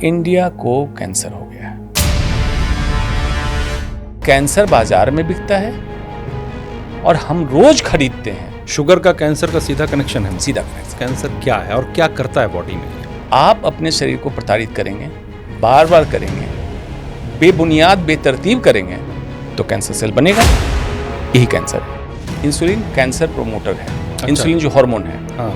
India को cancer हो गया है। कैंसर बाजार में बिकता है और हम रोज खरीदते हैं। शुगर का कैंसर का सीधा कनेक्शन है। सीधा कनेक्शन। कैंसर क्या है और क्या करता है बॉडी में? आप अपने शरीर को प्रताड़ित करेंगे, बार बार करेंगे, बेबुनियाद बेतरतीब करेंगे तो कैंसर सेल बनेगा। यही कैंसर है। इंसुलिन कैंसर प्रोमोटर है। अच्छा। इंसुलिन जो हार्मोन है, हाँ,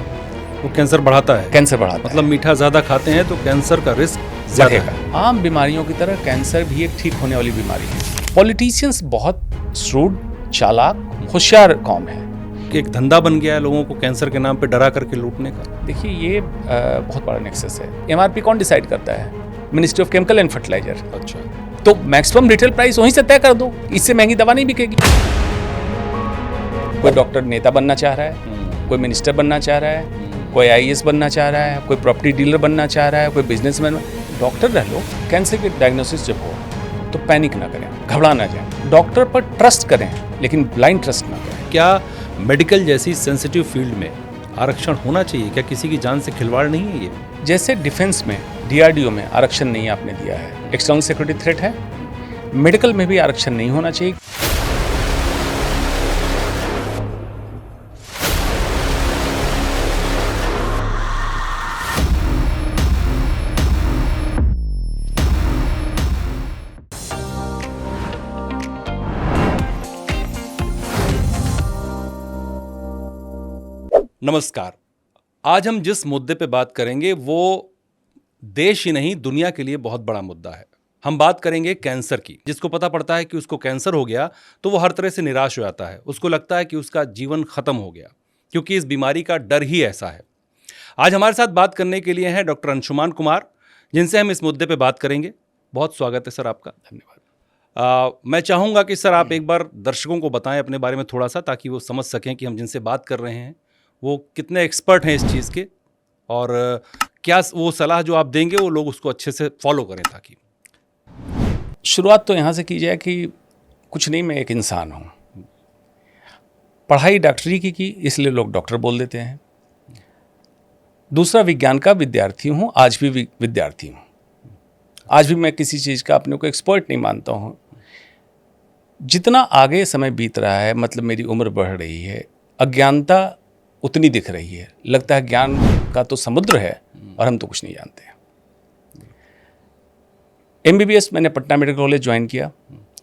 वो कैंसर बढ़ाता है। कैंसर बढ़ाता मतलब मीठा ज्यादा खाते हैं तो कैंसर का रिस्क ज्यादा है। बढ़ेगा। आम बीमारियों की तरह कैंसर भी एक ठीक होने वाली बीमारी है। पॉलिटिशियंस बहुत श्रूड, चालाक, होशियार कौम है कि एक धंधा बन गया है लोगों को कैंसर के नाम पे डरा करके लूटने का। देखिए, ये बहुत बड़ा नेक्सस है। एमआरपी कौन डिसाइड करता है? Ministry of chemical and fertiliser. अच्छा, तो मैक्सिमम रिटेल प्राइस वहीं से तय कर दो, इससे महंगी दवा नहीं बिकेगी। कोई डॉक्टर नेता बनना चाह रहा है, कोई मिनिस्टर बनना चाह रहा है, कोई आईएएस बनना चाह रहा है, कोई प्रॉपर्टी डीलर बनना चाह रहा है, कोई बिजनेसमैन। डॉक्टर रह लो। कैंसर की डायग्नोसिस जब हो तो पैनिक ना करें, घबरा ना जाएं। डॉक्टर पर ट्रस्ट करें, लेकिन ब्लाइंड ट्रस्ट ना करें। क्या मेडिकल जैसी सेंसिटिव फील्ड में आरक्षण होना चाहिए? क्या किसी की जान से खिलवाड़ नहीं है ये? जैसे डिफेंस में, डीआरडीओ में आरक्षण नहीं आपने दिया है, एक्सटर्नल सिक्योरिटी थ्रेट है। मेडिकल में भी आरक्षण नहीं होना चाहिए। नमस्कार। आज हम जिस मुद्दे पे बात करेंगे वो देश ही नहीं दुनिया के लिए बहुत बड़ा मुद्दा है। हम बात करेंगे कैंसर की। जिसको पता पड़ता है कि उसको कैंसर हो गया तो वो हर तरह से निराश हो जाता है। उसको लगता है कि उसका जीवन खत्म हो गया, क्योंकि इस बीमारी का डर ही ऐसा है। आज हमारे साथ बात करने के लिए हैं डॉक्टर अंशुमान कुमार, जिनसे हम इस मुद्दे पे बात करेंगे। बहुत स्वागत है सर आपका। धन्यवाद। मैं चाहूँगा कि सर आप एक बार दर्शकों को बताएं अपने बारे में थोड़ा सा, ताकि वो समझ सकें कि हम जिनसे बात कर रहे हैं वो कितने एक्सपर्ट हैं इस चीज़ के, और क्या वो सलाह जो आप देंगे वो लोग उसको अच्छे से फॉलो करें। ताकि शुरुआत तो यहाँ से की जाए कि कुछ नहीं, मैं एक इंसान हूँ। पढ़ाई डॉक्टरी की इसलिए लोग डॉक्टर बोल देते हैं। दूसरा, विज्ञान का विद्यार्थी हूँ, आज भी विद्यार्थी हूँ। आज भी मैं किसी चीज़ का अपने को एक्सपर्ट नहीं मानता हूँ। जितना आगे समय बीत रहा है, मतलब मेरी उम्र बढ़ रही है, अज्ञानता उतनी दिख रही है। लगता है ज्ञान का तो समुद्र है और हम तो कुछ नहीं जानते। एमबीबीएस मैंने पटना मेडिकल कॉलेज ज्वाइन किया।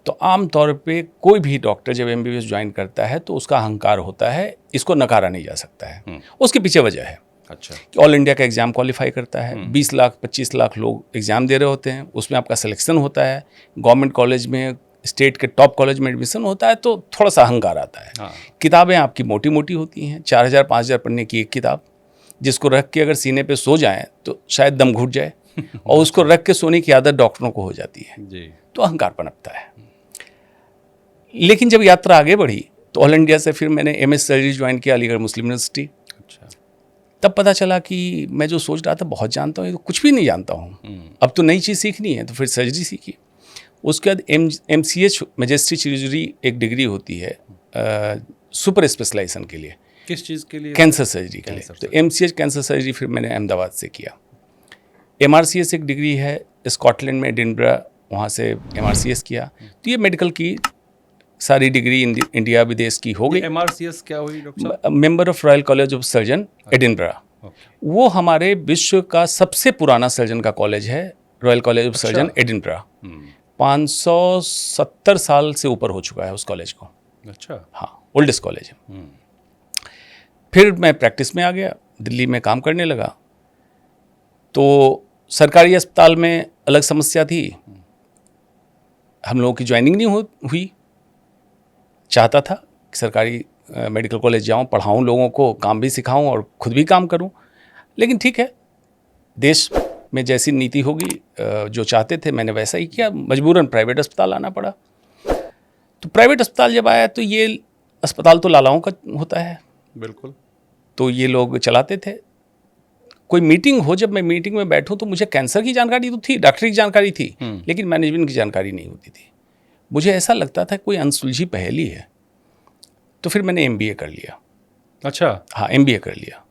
तो आम तौर पे कोई भी डॉक्टर जब एमबीबीएस ज्वाइन करता है तो उसका अहंकार होता है, इसको नकारा नहीं जा सकता है। उसके पीछे वजह है अच्छा कि ऑल इंडिया का एग्जाम क्वालिफाई करता है। 20 लाख 25 लाख लोग एग्जाम दे रहे होते हैं, उसमें आपका सिलेक्शन होता है। गवर्नमेंट कॉलेज में, स्टेट के टॉप कॉलेज में एडमिशन होता है, तो थोड़ा सा अहंकार आता है। हाँ। किताबें आपकी मोटी मोटी होती हैं, 4000 5000 पढ़ने की एक किताब, जिसको रख के अगर सीने पे सो जाए तो शायद दम घुट जाए। और उसको रख के सोने की आदत डॉक्टरों को हो जाती है जी। तो अहंकार पनपता है। लेकिन जब यात्रा आगे बढ़ी तो ऑल इंडिया से फिर मैंने एमएस सर्जरी ज्वाइन किया अलीगढ़ मुस्लिम यूनिवर्सिटी। अच्छा। तब पता चला कि मैं जो सोच रहा था बहुत जानता हूँ, ये तो कुछ भी नहीं जानता हूँ। अब तो नई चीज़ सीखनी है, तो फिर सर्जरी सीखी। उसके बाद MCH मैजेस्ट्री सर्जरी एक डिग्री होती है सुपर स्पेशलाइजेशन के लिए। किस चीज़ के लिए? कैंसर सर्जरी के लिए। तो MCH कैंसर सर्जरी फिर मैंने अहमदाबाद से किया। MRCS एक डिग्री है स्कॉटलैंड में, एडिनबरा, वहाँ से MRCS किया। तो ये मेडिकल की सारी डिग्री इंडिया विदेश की हो गई। MRCS क्या हुई डॉक्टर साहब? Member of royal college of surgeon, Edinburgh. वो हमारे विश्व का सबसे पुराना सर्जन का कॉलेज है, royal college of surgeon Edinburgh. 570 साल से ऊपर हो चुका है उस कॉलेज को। अच्छा। हाँ, ओल्डेस्ट कॉलेज है। फिर मैं प्रैक्टिस में आ गया, दिल्ली में काम करने लगा। तो सरकारी अस्पताल में अलग समस्या थी, हम लोगों की ज्वाइनिंग नहीं हुई। चाहता था कि सरकारी मेडिकल कॉलेज जाऊं, पढ़ाऊं लोगों को, काम भी सिखाऊं और खुद भी काम करूं। लेकिन ठीक है, देश में जैसी नीति होगी, जो चाहते थे मैंने वैसा ही किया। मजबूरन प्राइवेट अस्पताल आना पड़ा। तो प्राइवेट अस्पताल जब आया तो ये अस्पताल तो लालाओं का होता है, बिल्कुल। तो ये लोग चलाते थे। कोई मीटिंग हो, जब मैं मीटिंग में बैठूं तो मुझे कैंसर की जानकारी तो थी, डॉक्टरी की जानकारी थी, लेकिन मैनेजमेंट की जानकारी नहीं होती थी। मुझे ऐसा लगता था कोई अनसुलझी पहेली है। तो फिर मैंने MBA कर लिया। अच्छा। हाँ, MBA कर लिया।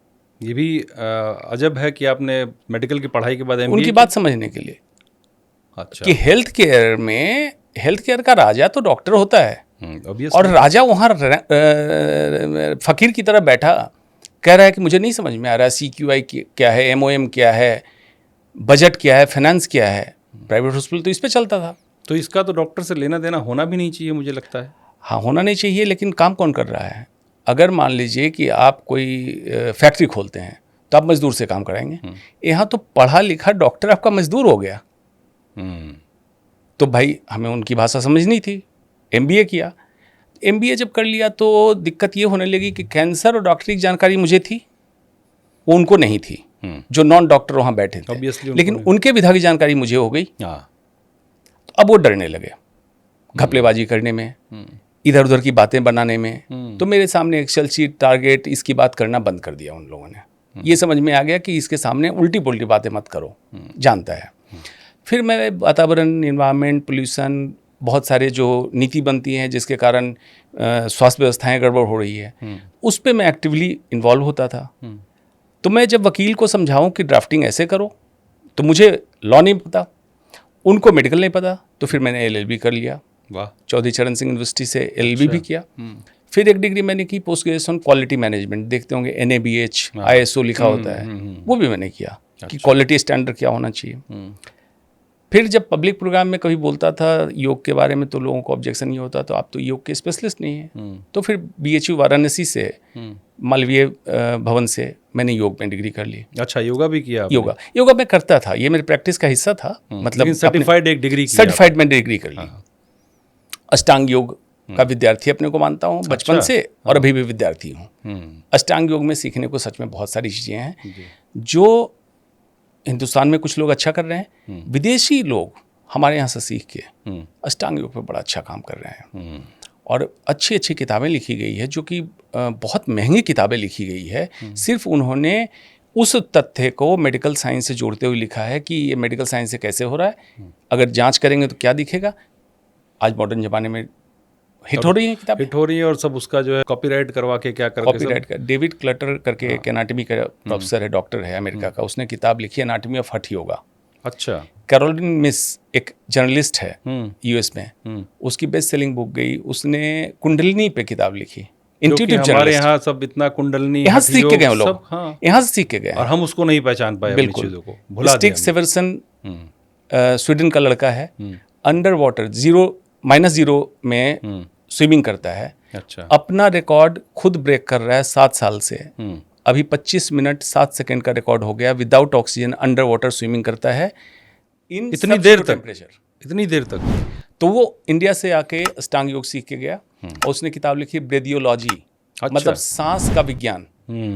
ये भी अजब है कि आपने मेडिकल की पढ़ाई के बाद MBA उनकी बात समझने के लिए अच्छा। कि हेल्थ केयर का राजा तो डॉक्टर होता है, obviously। और राजा वहाँ फकीर की तरह बैठा कह रहा है कि मुझे नहीं समझ में आ रहा CQI क्या है, MOM क्या है, बजट क्या है, फाइनेंस क्या है। प्राइवेट हॉस्पिटल तो इस पे चलता था। तो इसका तो डॉक्टर से लेना देना होना भी नहीं चाहिए, मुझे लगता है। हाँ, होना नहीं चाहिए, लेकिन काम कौन कर रहा है? अगर मान लीजिए कि आप कोई फैक्ट्री खोलते हैं तो आप मजदूर से काम कराएंगे। यहाँ तो पढ़ा लिखा डॉक्टर आपका मजदूर हो गया। तो भाई हमें उनकी भाषा समझनी थी, MBA किया। MBA जब कर लिया तो दिक्कत ये होने लगी कि कैंसर और डॉक्टरी की जानकारी मुझे थी, वो उनको नहीं थी, जो नॉन डॉक्टर वहाँ बैठे थे। Obviously लेकिन उनके विधा की जानकारी मुझे हो गई। हाँ। तो अब वो डरने लगे घपलेबाजी करने में, इधर उधर की बातें बनाने में। तो मेरे सामने एक्सेल शीट, टारगेट, इसकी बात करना बंद कर दिया उन लोगों ने। ये समझ में आ गया कि इसके सामने उल्टी पुल्टी बातें मत करो, जानता है। फिर मैं वातावरण, इन्वायरमेंट, पोल्यूशन, बहुत सारे जो नीति बनती हैं जिसके कारण स्वास्थ्य व्यवस्थाएं गड़बड़ हो रही है, उस पर मैं एक्टिवली इन्वॉल्व होता था। तो मैं जब वकील को समझाऊं कि ड्राफ्टिंग ऐसे करो, तो मुझे लॉ नहीं पता, उनको मेडिकल नहीं पता, तो फिर मैंने LLB कर लिया। वाह। चौधरी चरण सिंह यूनिवर्सिटी से LLB भी किया। फिर एक डिग्री मैंने की पोस्ट ग्रेजुएशन क्वालिटी मैनेजमेंट, देखते होंगे NABH, ISO लिखा होता है, वो भी मैंने किया कि क्वालिटी स्टैंडर्ड क्या होना चाहिए। फिर जब पब्लिक प्रोग्राम में कभी बोलता था योग के बारे में तो लोगों को ऑब्जेक्शन ये होता, तो आप तो योग के स्पेशलिस्ट नहीं हैं। तो फिर BHU वाराणसी से, मालवीय भवन से मैंने योग में डिग्री कर ली। अच्छा, योगा भी किया आपने? योगा मैं करता था, ये मेरे प्रैक्टिस का हिस्सा था। मतलब सर्टिफाइड एक डिग्री की? सर्टिफाइड मैंने डिग्री कर ली। अष्टांग योग का विद्यार्थी अपने को मानता हूँ बचपन से, और अभी भी विद्यार्थी हूँ। अष्टांग योग में सीखने को सच में बहुत सारी चीज़ें हैं जो हिंदुस्तान में कुछ लोग अच्छा कर रहे हैं, विदेशी लोग हमारे यहाँ से सीख के अष्टांग योग पे बड़ा अच्छा काम कर रहे हैं। और अच्छी अच्छी किताबें लिखी गई है, जो कि बहुत महंगी किताबें लिखी गई है। सिर्फ उन्होंने उस तथ्य को मेडिकल साइंस से जोड़ते हुए लिखा है कि ये मेडिकल साइंस से कैसे हो रहा है, अगर जांच करेंगे तो क्या दिखेगा। आज मॉडर्न ज़माने में हिट हो रही है किताबें, हिट हो रही है, और सब उसका जो है कॉपीराइट करवा के क्या करके कॉपीराइट का। डेविड क्लटर करके एक एनाटॉमी का प्रोफेसर है, डॉक्टर है अमेरिका का, उसने किताब लिखी है एनाटॉमी ऑफ हठ योगा। अच्छा। कैरोलिन मिस एक जर्नलिस्ट है US में, उसकी बेस्ट सेलिंग बुक गई। उसने कुंडलिनी पे किताब लिखी, इंट्यूटिव हमारे जर्नलिस्ट। यहाँ सब इतना कुंडलनी यहाँ से सीख के गए लोग, हाँ। यहाँ से सीख के गए, और हम उसको नहीं पहचान पाए, अपनी चीज़ों को भुला दिया। स्टिक सेवर्सन स्वीडन का लड़का है, अंडर वाटर -0 में स्विमिंग करता है। अच्छा। अपना रिकॉर्ड खुद ब्रेक कर रहा है 7 साल से। अभी 25 मिनट 7 सेकंड का रिकॉर्ड हो गया, without oxygen under water swimming करता है इतनी देर तक, इतनी देर तक। तो वो इंडिया से आके अष्टांग योग सीख के गया, और उसने किताब लिखी ब्रेदियोलॉजी। अच्छा। मतलब सांस का विज्ञान।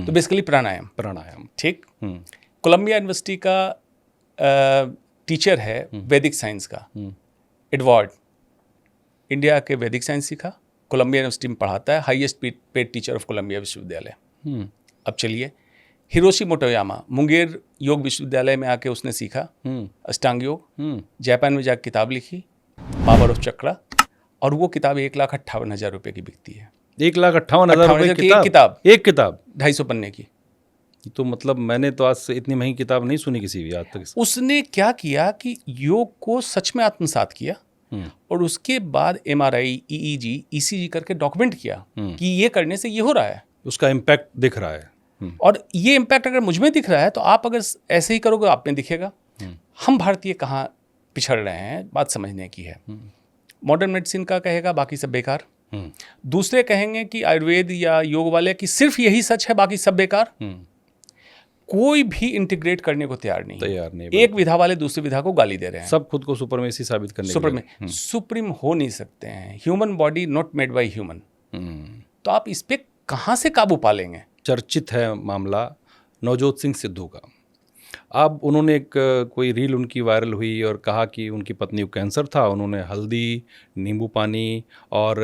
तो बेसिकली प्राणायाम। ठीक। कोलंबिया यूनिवर्सिटी का टीचर है वैदिक साइंस का, एडवर्ड। इंडिया के वैदिक साइंस सीखा, कोलंबिया यूनिवर्सिटी में पढ़ाता है, highest paid teacher of Columbia विश्वविद्यालय। अब चलिए, हिरोशी मोटोयामा मुंगेर योग विश्वविद्यालय में आके उसने सीखा अष्टांग योग। जापान में जाकर किताब लिखी, पावर ऑफ चक्रा, और वो किताब 1,58,000 रुपये की बिकती है। 1,58,000 रुपये की किताब? एक किताब 250 पन्ने की। तो मतलब मैंने तो आज से इतनी महंगी किताब नहीं सुनी किसी भी आज तक। उसने क्या किया कि योग को सच में आत्मसात किया, और उसके बाद MRI, EEG, ECG करके डॉक्यूमेंट किया कि ये करने से ये हो रहा है, उसका इम्पैक्ट दिख रहा है। और ये इम्पैक्ट अगर मुझ में दिख रहा है तो आप अगर ऐसे ही करोगे आप में दिखेगा। हम भारतीय कहाँ पिछड़ रहे हैं, बात समझने की है। मॉडर्न मेडिसिन का कहेगा बाकी सब बेकार, दूसरे कहेंगे कि आयुर्वेद या योग वाले कि सिर्फ यही सच है, बाकी सब बेकार। कोई भी इंटीग्रेट करने को तैयार नहीं। एक विधा वाले दूसरी विधा को गाली दे रहे हैं, सब खुद को सुपरमेसी साबित करने सुप्रीम हो नहीं सकते हैं। Human body not made by human. तो आप इस पे कहाँ से काबू पालेंगे? चर्चित है मामला नवजोत सिंह सिद्धू का। अब उन्होंने एक कोई रील उनकी वायरल हुई और कहा कि उनकी पत्नी को कैंसर था, उन्होंने हल्दी, नींबू पानी और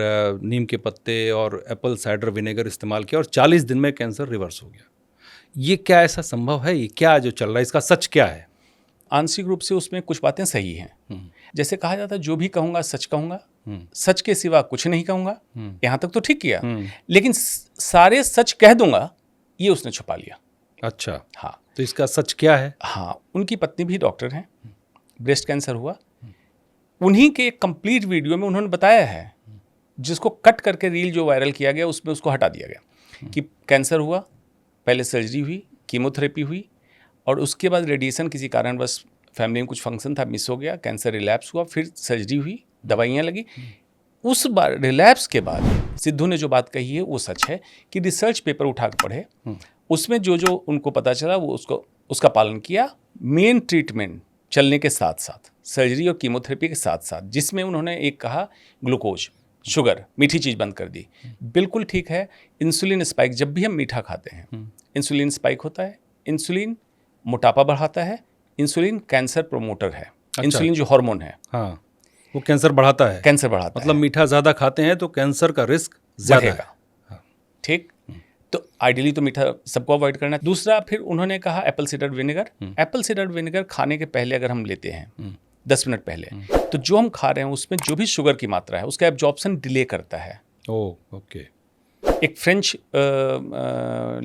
नीम के पत्ते और एप्पल साइडर विनेगर इस्तेमाल किया और 40 दिन में कैंसर रिवर्स हो गया। ये क्या ऐसा संभव है? ये क्या जो चल रहा है, इसका सच क्या है? आंशिक रूप से उसमें कुछ बातें सही हैं। जैसे कहा जाता है जो भी कहूँगा सच कहूँगा, सच के सिवा कुछ नहीं कहूँगा। यहाँ तक तो ठीक किया, लेकिन सारे सच कह दूंगा ये उसने छुपा लिया। अच्छा। हाँ। तो इसका सच क्या है? हाँ, उनकी पत्नी भी डॉक्टर हैं, ब्रेस्ट कैंसर हुआ, उन्हीं के एक कंप्लीट वीडियो में उन्होंने बताया है, जिसको कट करके रील जो वायरल किया गया उसमें उसको हटा दिया गया, कि कैंसर हुआ, पहले सर्जरी हुई, कीमोथेरेपी हुई, और उसके बाद रेडिएशन किसी कारणवश फैमिली में कुछ फंक्शन था, मिस हो गया, कैंसर रिलैप्स हुआ, फिर सर्जरी हुई, दवाइयाँ लगी। उस बार रिलैप्स के बाद सिद्धू ने जो बात कही है वो सच है कि रिसर्च पेपर उठा के पढ़े, उसमें जो जो उनको पता चला वो उसका पालन किया। मेन ट्रीटमेंट चलने के साथ साथ, सर्जरी और कीमोथेरेपी के साथ साथ, जिसमें उन्होंने एक कहा ग्लूकोज, शुगर, मीठी चीज़ बंद कर दी। बिल्कुल ठीक है। इंसुलिन स्पाइक, जब भी हम मीठा खाते हैं इंसुलिन स्पाइक होता है। इंसुलिन मोटापा बढ़ाता है, इंसुलिन कैंसर प्रोमोटर है। इंसुलिन जो हार्मोन है, हाँ, वो कैंसर बढ़ाता है। कैंसर बढ़ाता मतलब मीठा ज़्यादा खाते हैं तो कैंसर का रिस्क ज़्यादा है। ठीक, तो आइडियली तो मीठा सबको अवॉइड करना है। दूसरा, फिर उन्होंने कहा Apple cider vinegar. Apple cider vinegar खाने के पहले अगर हम लेते हैं 10 मिनट पहले, तो जो हम खा रहे हैं उसमें जो भी शुगर की मात्रा है उसका एब्जॉर्प्शन डिले करता है। ओके। एक फ्रेंच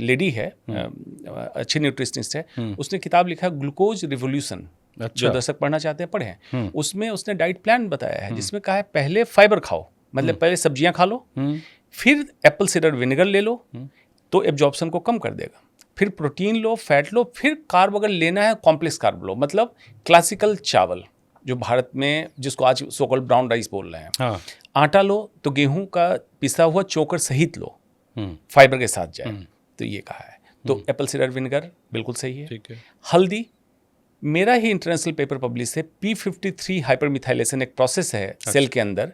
लेडी है, अच्छी न्यूट्रिशनिस्ट है, उसने किताब लिखा ग्लूकोज रिवोल्यूशन। जो दर्शक पढ़ना चाहते हैं पढ़ें। उसमें उसने डाइट प्लान बताया है, जिसमें कहा है पहले फाइबर खाओ, मतलब पहले सब्जियां खा लो, फिर एप्पल साइडर विनेगर ले लो, तो एब्जॉर्प्शन को कम कर देगा। फिर प्रोटीन लो, फैट लो, फिर कार्ब अगर लेना है कॉम्प्लेक्स कार्ब लो, मतलब क्लासिकल चावल जो भारत में जिसको आज सोकॉल्ड ब्राउन राइस बोल रहे हैं। हाँ। आटा लो तो गेहूं का पिसा हुआ चोकर सहित लो, फाइबर के साथ जाए, तो ये कहा है। तो एप्पल साइडर विनेगर बिल्कुल सही है। ठीक है। हल्दी, मेरा ही इंटरनेशनल पेपर पब्लिश है, P53 हाइपरमिथाइलेशन एक प्रोसेस है सेल के अंदर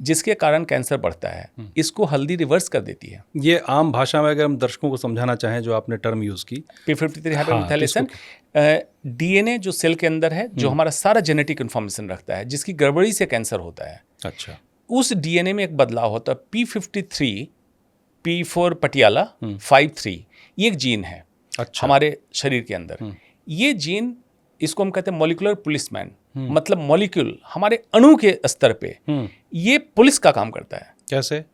जिसके कारण कैंसर बढ़ता है, इसको हल्दी रिवर्स कर देती है। ये आम भाषा में अगर हम दर्शकों को समझाना चाहें, जो आपने टर्म यूज़ की, P53 हाइपरमिथाइलेशन डीएनए जो सेल के अंदर है, जो हमारा सारा जेनेटिक इन्फॉर्मेशन रखता है, जिसकी गड़बड़ी से कैंसर होता है। अच्छा। उस डीएनए में एक बदलाव होता है, P53, P4 पटियाला 53, ये एक जीन है। अच्छा। हमारे शरीर के अंदर ये जीन, इसको हम कहते हैं मॉलिक्यूलर पुलिसमैन, मतलब मॉलिक्यूल हमारे अणु के स्तर पे ये पुलिस का काम करता है। कैसे?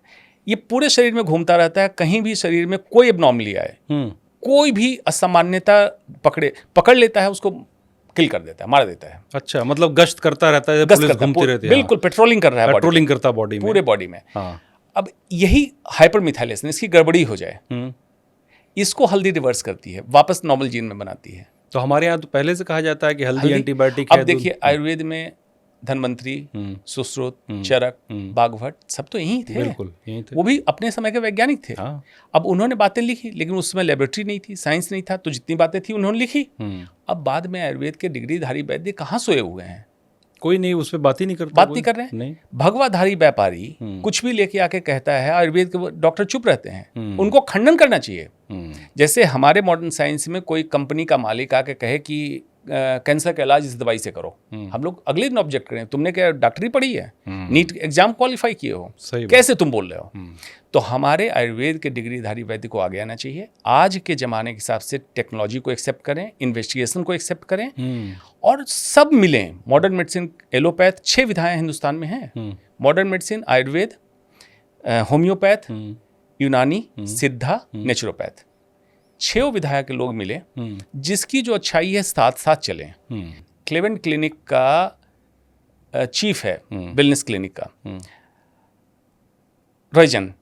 ये पूरे शरीर में घूमता रहता है, कहीं भी शरीर में कोई एबनॉर्मली आए, कोई भी असामान्यता पकड़ लेता है, उसको किल कर देता है, मार देता है। अच्छा, मतलब गश्त करता रहता है, पुलिस घूमती रहती है। बिल्कुल, पेट्रोलिंग कर रहा है, पेट्रोलिंग करता बॉडी में, पूरे बॉडी में। अब यही हाइपरमिथाइलेशन, इसकी गड़बड़ी हो जाए, इसको हल्दी रिवर्स करती है, वापस नॉर्मल जीन में बनाती है। तो हमारे यहाँ तो पहले से कहा जाता है कि हल्दी एंटीबायोटिक है। अब देखिए आयुर्वेद में धन्वंतरी, सुश्रुत, चरक, बागभट सब तो यही थे। बिल्कुल यही थे। वो भी अपने समय के वैज्ञानिक थे। हाँ। अब उन्होंने बातें लिखी, लेकिन उस समय लेबोरेटरी नहीं थी, साइंस नहीं था, तो जितनी बातें थी उन्होंने लिखी। अब बाद में आयुर्वेद के डिग्रीधारी वैद्य कहाँ सोए हुए हैं? कोई नहीं, उस पर बात ही नहीं करता, बात नहीं कर रहे हैं। नहीं। भगवाधारी व्यापारी कुछ भी लेके आके कहता है, आयुर्वेद के डॉक्टर चुप रहते हैं, उनको खंडन करना चाहिए। जैसे हमारे मॉडर्न साइंस में कोई कंपनी का मालिक आके कहे कि कैंसर का इलाज इस दवाई से करो, हम लोग अगले दिन ऑब्जेक्ट करें, तुमने क्या डॉक्टरी पढ़ी है, नीट एग्जाम क्वालिफाई किए हो, कैसे तुम बोल रहे हो? तो हमारे आयुर्वेद के डिग्रीधारी वैद्य को आगे आना चाहिए। आज के ज़माने के हिसाब से टेक्नोलॉजी को एक्सेप्ट करें, इन्वेस्टिगेशन को एक्सेप्ट करें, और सब मिलें। मॉडर्न मेडिसिन, एलोपैथ 6 विधाएं हिंदुस्तान में हैं। मॉडर्न मेडिसिन, आयुर्वेद, होम्योपैथ, यूनानी, सिद्धा, नेचुरोपैथ, 6 विधायक के लोग मिले, जिसकी जो अच्छाई है साथ साथ चलें। क्लेवेंट क्लिनिक का चीफ है, वेलनेस क्लिनिक का, रॉयजन,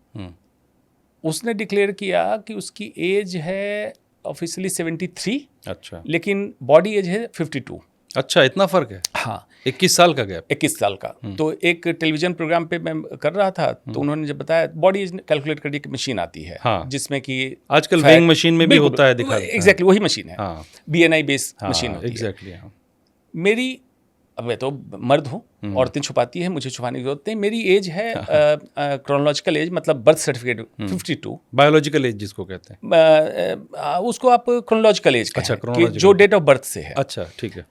उसने डिक्लेयर किया कि उसकी एज है ऑफिशियली 73। अच्छा। लेकिन बॉडी एज है 52। अच्छा, इतना फर्क है? हाँ, 21 साल का गैप। 21 साल का। तो एक टेलीविजन प्रोग्राम पे मैं कर रहा था, तो उन्होंने जब बताया बॉडी एज कैलकुलेट करने की मशीन आती है। हाँ। जिसमें कि आजकल वेइंग मशीन में भी होता है, दिखा। एग्जैक्टली वही मशीन है। हाँ। BNI बेस्ड मशीन होती है। एग्जैक्टली। हाँ। मेरी, अब मैं तो मर्द हूँ, औरतें छुपाती है, मुझे छुपाने की जरूरत नहीं। मेरी एज है क्रोनोलॉजिकल एज, मतलब बर्थ सर्टिफिकेट 52। बायोलॉजिकल एज जिसको कहते हैं, उसको आप क्रोनोलॉजिकल एज अच्छा, कि जो डेट ऑफ बर्थ से है। अच्छा, ठीक है।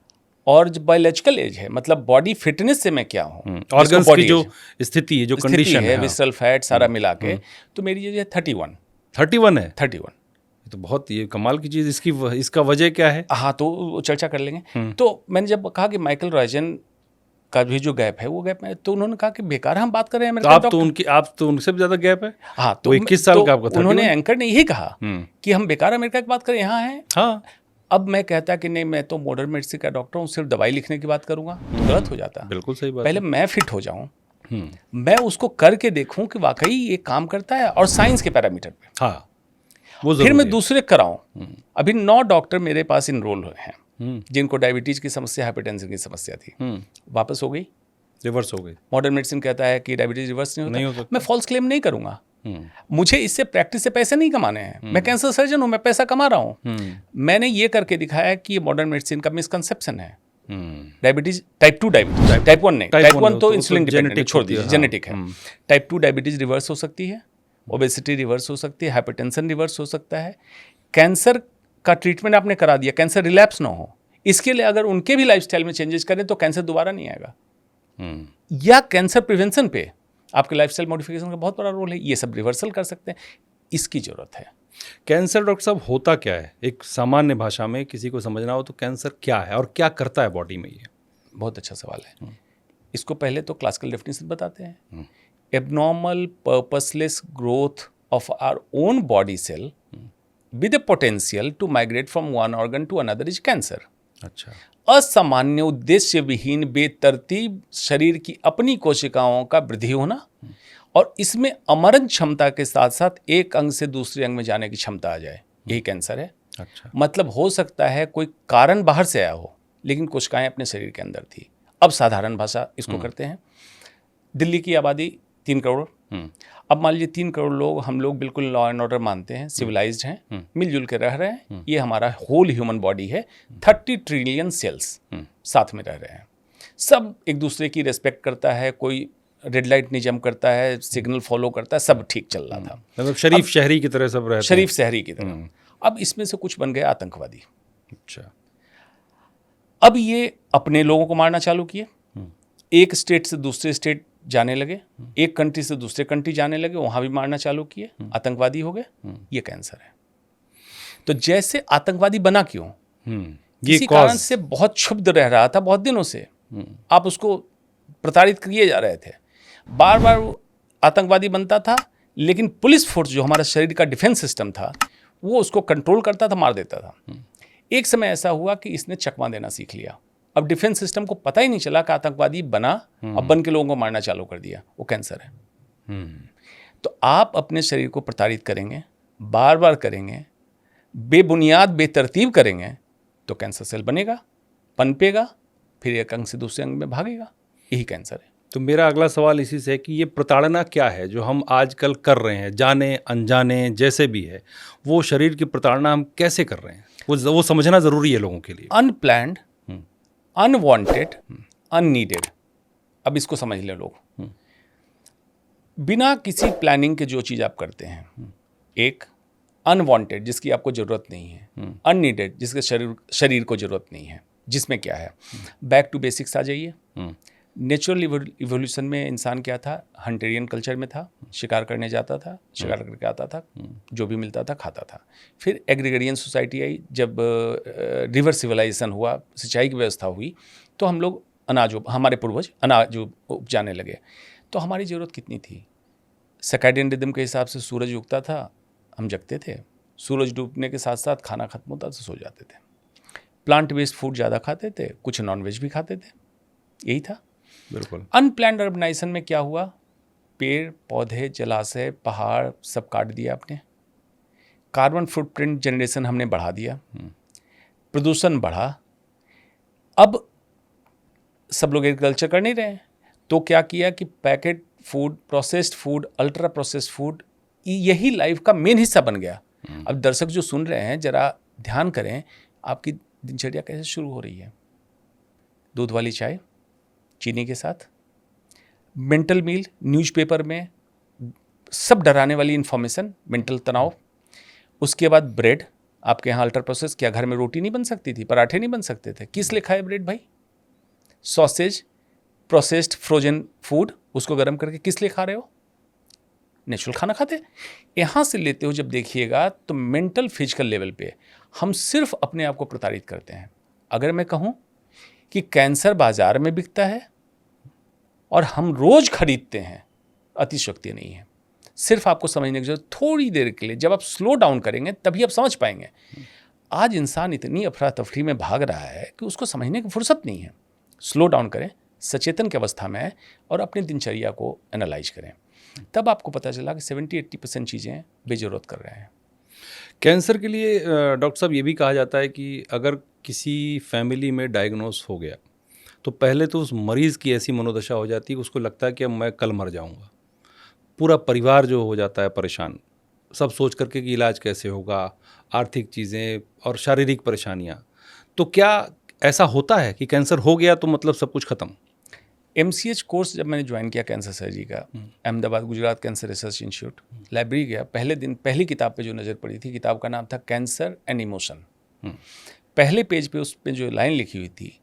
और जो बायोलॉजिकल एज है, मतलब बॉडी फिटनेस से मैं क्या हूँ, ऑर्गन्स की जो स्थिति है, जो कंडीशन है, विसरल फैट सारा मिला के, तो मेरी एज है 31। 31 है? 31। तो बहुत ये कमाल की चीज़। इसका वजह क्या है? हाँ, तो चर्चा कर लेंगे। तो मैंने जब कहा कि माइकल रॉयजन का भी जो गैप है वो गैप है, तो उन्होंने कहा कि बेकार हम बात कर रहे हैं। तो आप तो उनसे भी ज़्यादा गैप है। हाँ, तो 21 साल का आपका। उन्होंने, एंकर ने यही कहा कि हम बेकार अमेरिका की बात करें, यहाँ है। हाँ, अब मैं कहता कि नहीं, मैं तो मॉडर्न मेडिसिन का डॉक्टर हूँ, सिर्फ दवाई लिखने की बात करूंगा, तो गलत हो जाता। बिल्कुल सही बात पहले मैं फिट हो जाऊं, मैं उसको करके देखूं कि वाकई ये काम करता है, और साइंस के पैरामीटर पे। हाँ, वो फिर मैं जरूरी है। दूसरे कराऊं। अभी 9 डॉक्टर मेरे पास इनरोल हैं जिनको डायबिटीज की समस्या, हाइपरटेंशन की समस्या थी, वापस हो गई, रिवर्स हो गई। मॉडर्न मेडिसिन कहता है कि डायबिटीज रिवर्स नहीं हो होता। सकता। मैं फॉल्स क्लेम नहीं करूंगा। मुझे इससे प्रैक्टिस से पैसे नहीं कमाने हैं। मैं कैंसर सर्जन हूं, मैं पैसा कमा रहा हूं। मैंने ये करके दिखाया कि ये मॉडर्न मेडिसिन का मिसकंसेप्शन है। डायबिटीज टाइप 2 डायबिटीज, टाइप 1 नहीं, टाइप 1 तो इंसुलिन डिपेंडेंट, छोड़ दीजिए, जेनेटिक है। टाइप 2 डायबिटीज रिवर्स हो सकती है, ओबेसिटी रिवर्स हो सकती है, हाइपरटेंशन रिवर्स हो सकता है। कैंसर का ट्रीटमेंट आपने करा दिया, कैंसर रिलैप्स ना हो, इसके लिए अगर उनके भी लाइफस्टाइल में चेंजेस करें तो कैंसर दोबारा नहीं आएगा। या कैंसर प्रिवेंशन पे आपके लाइफस्टाइल मॉडिफिकेशन का बहुत बड़ा रोल है, ये सब रिवर्सल कर सकते हैं, इसकी जरूरत है। कैंसर डॉक्टर साहब होता क्या है, एक सामान्य भाषा में किसी को समझना हो तो कैंसर क्या है और क्या करता है बॉडी में? ये बहुत अच्छा सवाल है। इसको पहले तो क्लासिकल डेफिनेशन बताते हैं। Abnormal purposeless growth of our own body cell with a potential to migrate from one organ to another is cancer. अच्छा। असामान्य उद्देश्य विहीन बेतरतीब शरीर की अपनी कोशिकाओं का वृद्धि होना, और इसमें अमरण क्षमता के साथ साथ एक अंग से दूसरे अंग में जाने की क्षमता आ जाए, यही कैंसर है। अच्छा। मतलब हो सकता है कोई कारण बाहर से आया हो, लेकिन कोशिकाएं अपने शरीर के अंदर थी। अब साधारण भाषा इसको करते हैं। दिल्ली की आबादी 3 करोड़। अब मान लीजिए 3 करोड़ लोग, हम लोग बिल्कुल लॉ एंड ऑर्डर मानते हैं, सिविलाइज्ड हैं, मिलजुल के रह रहे हैं। ये हमारा होल ह्यूमन बॉडी है, 30 ट्रिलियन सेल्स साथ में रह रहे हैं। सब एक दूसरे की रेस्पेक्ट करता है, कोई रेड लाइट नहीं जंप करता है, सिग्नल फॉलो करता है, सब ठीक चल रहा था। मतलब शरीफ शहरी की तरह सब रहते हैं। शरीफ शहरी की तरह। अब इसमें से कुछ बन गए आतंकवादी। अच्छा। अब ये अपने लोगों को मारना चालू किए, एक स्टेट से दूसरे स्टेट जाने लगे, एक कंट्री से दूसरे कंट्री जाने लगे, वहां भी मारना चालू किए, आतंकवादी हो गए। ये कैंसर है। तो जैसे आतंकवादी बना क्यों? किसी कारण से बहुत क्षुब्ध रह रहा था बहुत दिनों से, आप उसको प्रताड़ित किए जा रहे थे, बार बार आतंकवादी बनता था, लेकिन पुलिस फोर्स जो हमारा शरीर का डिफेंस सिस्टम था वो उसको कंट्रोल करता था, मार देता था। एक समय ऐसा हुआ कि इसने चकमा देना सीख लिया। अब डिफेंस सिस्टम को पता ही नहीं चला कि आतंकवादी बना, अब बन के लोगों को मारना चालू कर दिया, वो कैंसर है। तो आप अपने शरीर को प्रताड़ित करेंगे, बार बार करेंगे, बेबुनियाद बेतरतीब करेंगे, तो कैंसर सेल बनेगा, पनपेगा, फिर एक अंग से दूसरे अंग में भागेगा, यही कैंसर है। तो मेरा अगला सवाल इसी से है कि ये प्रताड़ना क्या है जो हम आजकल कर रहे हैं, जाने अनजाने जैसे भी है, वो शरीर की प्रताड़ना हम कैसे कर रहे हैं, वो समझना ज़रूरी है लोगों के लिए। Unplanned, unwanted, unneeded. अब इसको समझ लें लोग। बिना किसी प्लानिंग के जो चीज़ आप करते हैं, एक अनवांटेड जिसकी आपको ज़रूरत नहीं है, अननीडेड जिसके शरीर को ज़रूरत नहीं है, जिसमें क्या है, बैक टू बेसिक्स आ जाइए। नेचुरल इवोल्यूशन में इंसान क्या था, हंटेरियन कल्चर में था, शिकार करने जाता था, शिकार करके आता था, जो भी मिलता था खाता था। फिर एग्रीगेरियन सोसाइटी आई, जब रिवर सिविलाइजेशन हुआ, सिंचाई की व्यवस्था हुई, तो हम लोग हमारे पूर्वज अनाज उपजाने लगे। तो हमारी ज़रूरत कितनी थी, सर्कैडियन रिदम के हिसाब से सूरज उगता था, हम जगते थे, सूरज डूबने के साथ साथ खाना खत्म होता तो सो जाते थे। प्लांट बेस्ड फूड ज़्यादा खाते थे, कुछ नॉनवेज भी खाते थे, यही था। बिल्कुल। अनप्लैन्ड अर्बनाइजेशन में क्या हुआ, पेड़ पौधे जलाशय पहाड़ सब काट दिया आपने, कार्बन फुटप्रिंट जनरेशन हमने बढ़ा दिया, प्रदूषण बढ़ा। अब सब लोग एग्रीकल्चर कर नहीं रहे हैं, तो क्या किया कि packet food, processed food, ultra processed food, यही लाइफ का मेन हिस्सा बन गया। अब दर्शक जो सुन रहे हैं जरा ध्यान करें, आपकी दिनचर्या कैसे शुरू हो रही है। दूध वाली चाय चीनी के साथ, मेंटल मील, न्यूज़पेपर में सब डराने वाली इन्फॉर्मेशन, मेंटल तनाव। उसके बाद ब्रेड, आपके यहाँ अल्ट्रा प्रोसेस, क्या घर में रोटी नहीं बन सकती थी, पराठे नहीं बन सकते थे, किस लिए खाए ब्रेड भाई। सॉसेज, प्रोसेस्ड फ्रोजन फूड, उसको गर्म करके किस लिए खा रहे हो, नेचुरल खाना खाते। यहाँ से लेते हो जब देखिएगा तो मेंटल फिजिकल लेवल पे हम सिर्फ अपने आप को प्रताड़ित करते हैं। अगर मैं कहूँ कि कैंसर बाजार में बिकता है और हम रोज खरीदते हैं, अतिशयोक्ति नहीं है। सिर्फ आपको समझने की जरूरत थोड़ी देर के लिए, जब आप स्लो डाउन करेंगे तभी आप समझ पाएंगे। आज इंसान इतनी अफरा तफरी में भाग रहा है कि उसको समझने की फुर्सत नहीं है। स्लो डाउन करें, सचेतन की अवस्था में है और अपनी दिनचर्या को एनालाइज करें, तब आपको पता चला कि 70-80% चीज़ें बेजरूरत कर रहे हैं। कैंसर के लिए डॉक्टर साहब ये भी कहा जाता है कि अगर किसी फैमिली में डायग्नोस हो गया तो पहले तो उस मरीज़ की ऐसी मनोदशा हो जाती है कि उसको लगता है कि अब मैं कल मर जाऊंगा। पूरा परिवार जो हो जाता है परेशान, सब सोच करके कि इलाज कैसे होगा, आर्थिक चीज़ें और शारीरिक परेशानियां। तो क्या ऐसा होता है कि कैंसर हो गया तो मतलब सब कुछ ख़त्म? MCH कोर्स जब मैंने ज्वाइन किया कैंसर सर्जरी का, Ahmedabad Gujarat cancer research institute, library गया, पहले दिन पहली किताब पे जो नज़र पड़ी थी, किताब का नाम था कैंसर एंड इमोशन। पहले पेज पे उस पे जो लाइन लिखी हुई थी,